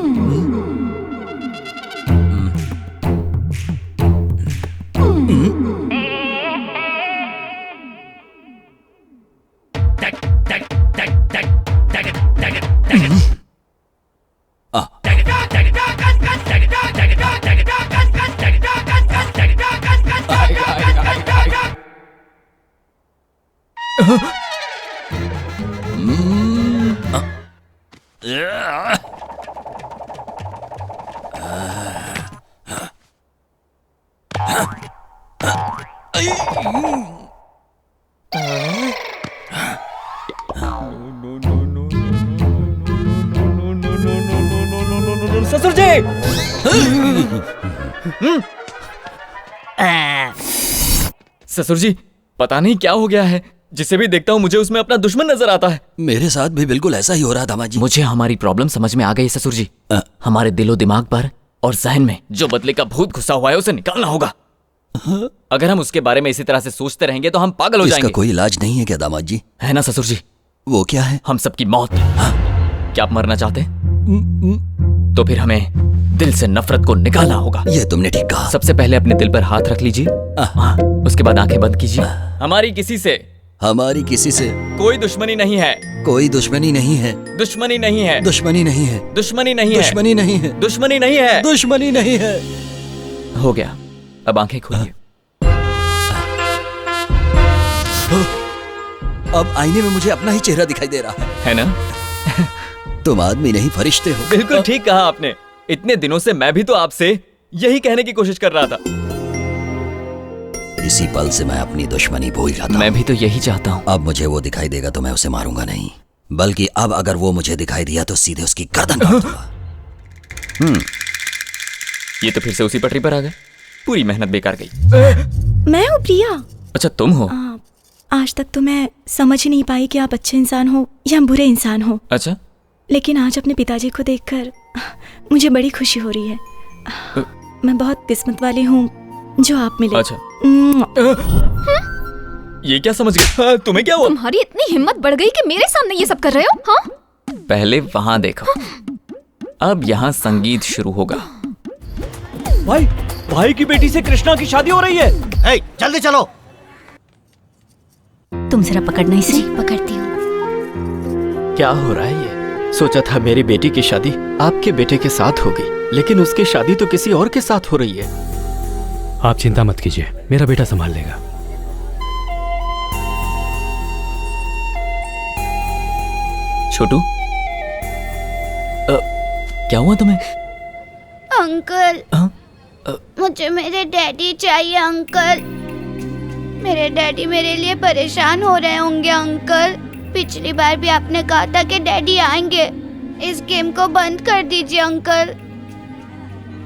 ससुर जी! ससुर जी, पता नहीं क्या हो गया है, जिसे भी देखता हूँ मुझे उसमें अपना दुश्मन नजर आता है। मेरे साथ भी बिल्कुल ऐसा ही हो रहा था माँ जी। मुझे हमारी प्रॉब्लम समझ में आ गई ससुर जी। हमारे दिलो दिमाग पर और जहन में जो बदले का भूत घुसा हुआ है उसे निकालना होगा। अगर हम उसके बारे में इसी तरह से सोचते रहेंगे तो हम पागल हो जाएंगे। इसका कोई इलाज नहीं है क्या दामाद जी? है ना ससुर जी? वो क्या है? हम सबकी मौत। क्या आप मरना चाहते हैं? तो फिर हमें दिल से नफरत को निकालना होगा। ये तुमने ठीक कहा। सबसे पहले अपने दिल पर हाथ रख लीजिए, उसके बाद आंखें बंद कीजिए। हमारी किसी से कोई दुश्मनी नहीं है। कोई दुश्मनी नहीं है। दुश्मनी नहीं है। दुश्मनी नहीं है। दुश्मनी नहीं है। दुश्मनी नहीं है। दुश्मनी नहीं है। दुश्मनी नहीं है। हो गया, अब आंखें खोलिए। अब आईने में मुझे अपना ही चेहरा दिखाई दे रहा है ना? तुम आदमी नहीं फरिश्ते हो। बिल्कुल ठीक कहा आपने। इतने दिनों से मैं भी तो आपसे यही कहने की कोशिश कर रहा था। इसी पल से मैं अपनी दुश्मनी भूल जाता हूं। मैं भी तो यही चाहता हूँ। अब मुझे वो दिखाई देगा तो मैं उसे मारूंगा नहीं, बल्कि अब अगर वो मुझे दिखाई दिया तो सीधे उसकी गर्दन काट दूंगा। ये तो फिर से उसी पटरी पर आ गए। पूरी मेहनत बेकार गई। मैं हूँ प्रिया। अच्छा तुम हो? आज तक तो मैं समझ ही नहीं पाई कि आप अच्छे इंसान हो या बुरे इंसान हो। अच्छा, लेकिन आज अपने पिताजी को देखकर मुझे बड़ी खुशी हो रही है। मैं बहुत किस्मत वाली हूँ जो आप मिले। अच्छा। ये क्या समझ गए? तुम्हें क्या हुआ? तुम्हारी इतनी हिम्मत बढ़ गई कि मेरे सामने ये सब कर रहे हो? हाँ? पहले वहां देखो, अब यहाँ संगीत शुरू होगा। भाई की बेटी से कृष्णा की शादी हो रही है। जल्दी चलो। तुम जरा पकड़ना इसे। पकड़ती हूँ। क्या हो रहा है ये? सोचा था मेरी बेटी की शादी आपके बेटे के साथ होगी, लेकिन उसकी शादी तो किसी और के साथ हो रही है। आप चिंता मत कीजिए, मेरा बेटा संभाल लेगा। छोटू, क्या हुआ तुम्हें? अंकल, मुझे मेरे डैडी चाहिए अंकल। मेरे डैडी मेरे लिए परेशान हो रहे होंगे अंकल। पिछली बार भी आपने कहा था कि डैडी आएंगे। इस गेम को बंद कर दीजिए अंकल।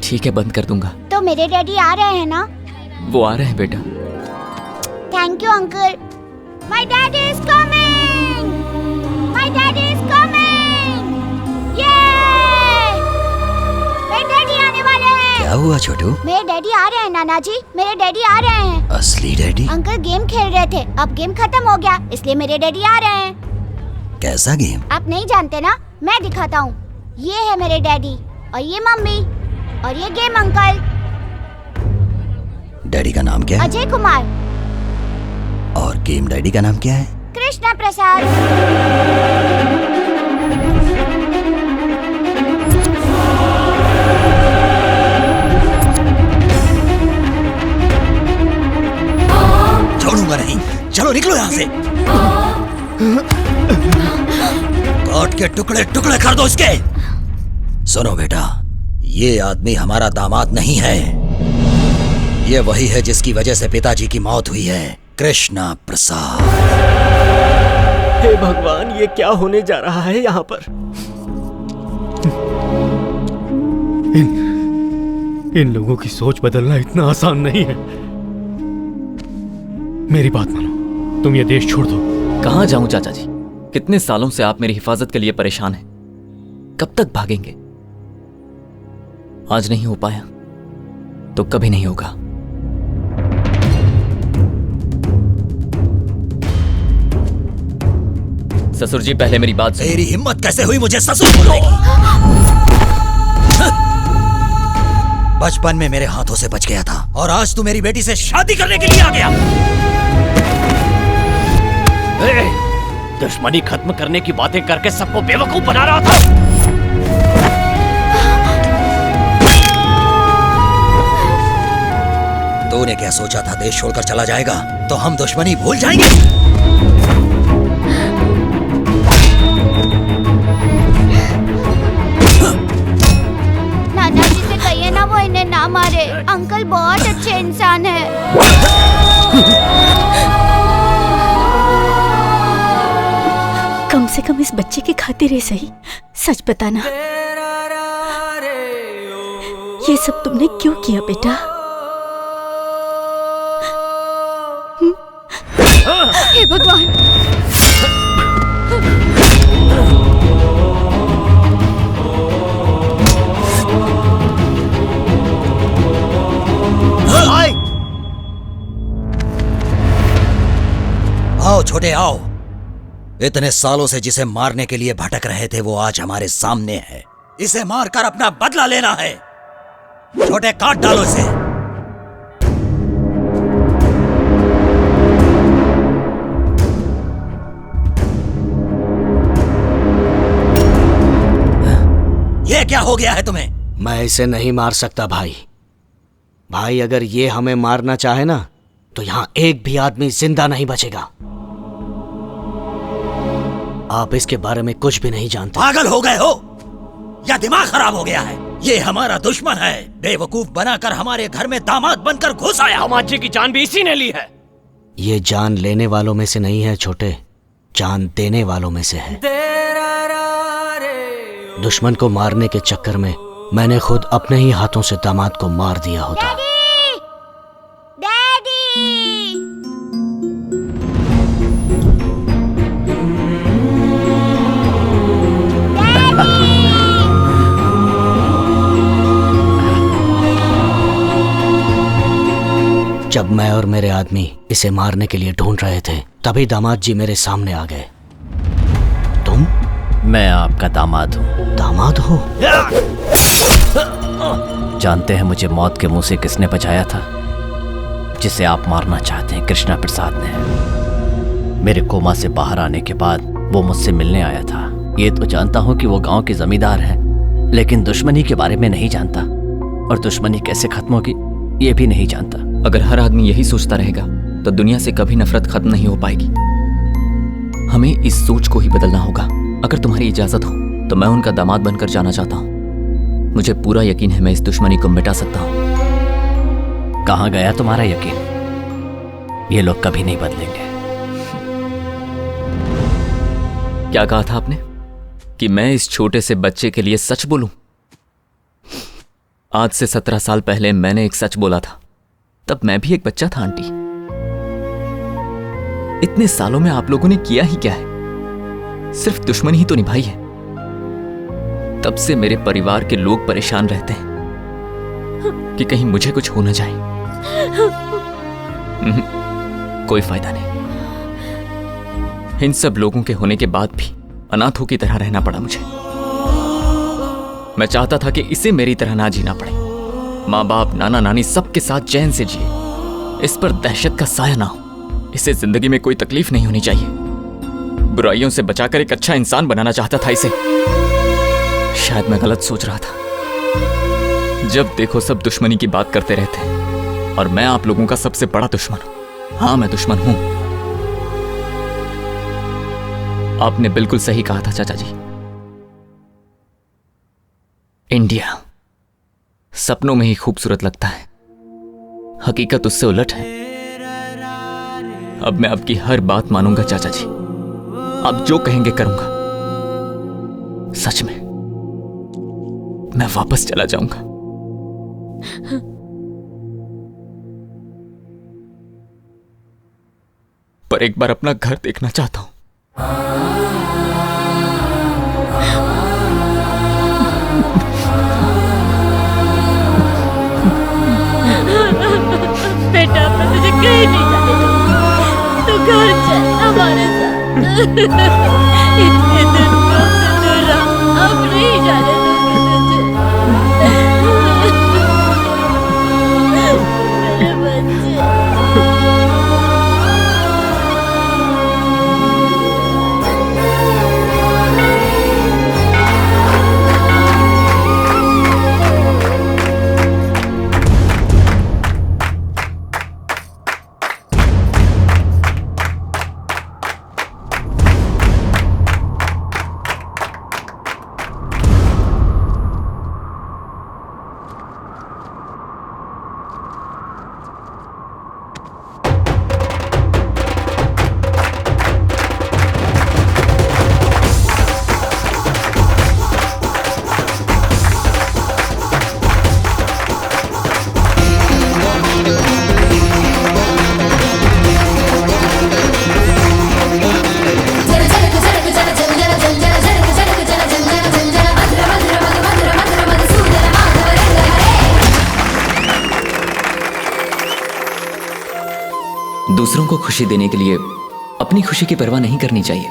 ठीक है, बंद कर दूंगा। तो मेरे डैडी आ रहे हैं ना? वो आ रहे हैं बेटा। Thank you uncle. My daddy is coming. My daddy is coming. ये मेरे डैडी आने वाले हैं। क्या हुआ छोटू? मेरे डैडी आ रहे हैं नाना जी, मेरे डैडी आ रहे हैं। असली डैडी? अंकल गेम खेल रहे थे, अब गेम खत्म हो गया, इसलिए मेरे डैडी आ रहे हैं। कैसा गेम? आप नहीं जानते ना, मैं दिखाता हूँ। ये है मेरे डैडी और ये मम्मी और ये गेम अंकल। डैडी का नाम क्या है? अजय कुमार। और गेम डैडी का नाम क्या है? कृष्णा प्रसाद। छोड़ूंगा नहीं, चलो निकलो यहाँ से। काट के टुकड़े टुकड़े कर दो इसके। सुनो बेटा, ये आदमी हमारा दामाद नहीं है। ये वही है जिसकी वजह से पिताजी की मौत हुई है, कृष्णा प्रसाद। हे भगवान, ये क्या होने जा रहा है यहाँ पर? इन लोगों की सोच बदलना इतना आसान नहीं है। मेरी बात मानो, तुम ये देश छोड़ दो। कहाँ जाऊं चाचा जी? कितने सालों से आप मेरी हिफाजत के लिए परेशान हैं। कब तक भागेंगे? आज नहीं हो पाया तो कभी नहीं होगा। ससुर जी, पहले मेरी बात सुनिए। तेरी हिम्मत कैसे हुई मुझे ससुर बोलने की? बचपन में मेरे हाथों से बच गया था और आज तू मेरी बेटी से शादी करने के लिए आ गया। दुश्मनी खत्म करने की बातें करके सबको बेवकूफ बना रहा था। तूने क्या सोचा था देश छोड़कर चला जाएगा तो हम दुश्मनी भूल जाएंगे? नाना जी से कहिए ना वो इन्हें ना मारे। अंकल बहुत अच्छे इंसान है। कम से कम इस बच्चे की खातिर ही सही सच बताना, ये सब तुमने क्यों किया बेटा? हे भगवान! आओ छोटे आओ। इतने सालों से जिसे मारने के लिए भटक रहे थे वो आज हमारे सामने है। इसे मारकर अपना बदला लेना है। छोटे काट डालो इसे। ये क्या हो गया है तुम्हें? मैं इसे नहीं मार सकता भाई। भाई अगर ये हमें मारना चाहे ना तो यहाँ एक भी आदमी जिंदा नहीं बचेगा। आप इसके बारे में कुछ भी नहीं जानते। पागल हो गए हो या दिमाग खराब हो गया है? ये हमारा दुश्मन है। बेवकूफ बनाकर हमारे घर में दामाद बनकर घुस आया। दामाद जी की जान भी इसी ने ली है। ये जान लेने वालों में से नहीं है छोटे, जान देने वालों में से है। दुश्मन को मारने के चक्कर में मैंने खुद अपने ही हाथों से दामाद को मार दिया होता। जब मैं और मेरे आदमी इसे मारने के लिए ढूंढ रहे थे तभी दामाद जी मेरे सामने आ गए। तुम? मैं आपका दामाद हूँ। दामाद हो? जानते हैं मुझे मौत के मुंह से किसने बचाया था? जिसे आप मारना चाहते हैं, कृष्णा प्रसाद ने। मेरे कोमा से बाहर आने के बाद वो मुझसे मिलने आया था। ये तो जानता हूँ कि वो गांव के जमींदार हैं, लेकिन दुश्मनी के बारे में नहीं जानता, और दुश्मनी कैसे खत्म होगी ये भी नहीं जानता। अगर हर आदमी यही सोचता रहेगा तो दुनिया से कभी नफरत खत्म नहीं हो पाएगी। हमें इस सोच को ही बदलना होगा। अगर तुम्हारी इजाजत हो तो मैं उनका दामाद बनकर जाना चाहता हूँ। मुझे पूरा यकीन है मैं इस दुश्मनी को मिटा सकता हूँ। कहाँ गया तुम्हारा यकीन? ये लोग कभी नहीं बदलेंगे। क्या कहा था आपने कि मैं इस छोटे से बच्चे के लिए सच बोलूं? आज से 17 साल पहले मैंने एक सच बोला था। तब मैं भी एक बच्चा था आंटी। इतने सालों में आप लोगों ने किया ही क्या है? सिर्फ दुश्मनी ही तो निभाई है। तब से मेरे परिवार के लोग परेशान रहते हैं कि कहीं मुझे कुछ हो न जाए। कोई फायदा नहीं। इन सब लोगों के होने के बाद भी अनाथों की तरह रहना पड़ा मुझे। मैं चाहता था कि इसे मेरी तरह ना जीना पड़े। माँ बाप, नाना नानी सबके साथ चैन से जिए। इस पर दहशत का साया ना हो। इसे जिंदगी में कोई तकलीफ नहीं होनी चाहिए। बुराइयों से बचाकर एक अच्छा इंसान बनाना चाहता था इसे। शायद मैं गलत सोच रहा था। जब देखो सब दुश्मनी की बात करते रहते हैं, और मैं आप लोगों का सबसे बड़ा दुश्मन हूं। हाँ, मैं दुश्मन हूं। आपने बिल्कुल सही कहा था चाचा जी। इंडिया सपनों में ही खूबसूरत लगता है, हकीकत उससे उलट है। अब मैं आपकी हर बात मानूंगा चाचा जी। आप जो कहेंगे करूंगा। सच में मैं वापस चला जाऊंगा। पर एक बार अपना घर देखना चाहता हूं। बेटा, मैं तुझे कहीं नहीं जाने दूंगी। तू घर चल हमारे साथ। इतने दिन से दूर रहा, अब नहीं जाने दूंगी तुझे। मेरे बच्चे। दूसरों को खुशी देने के लिए अपनी खुशी की परवाह नहीं करनी चाहिए।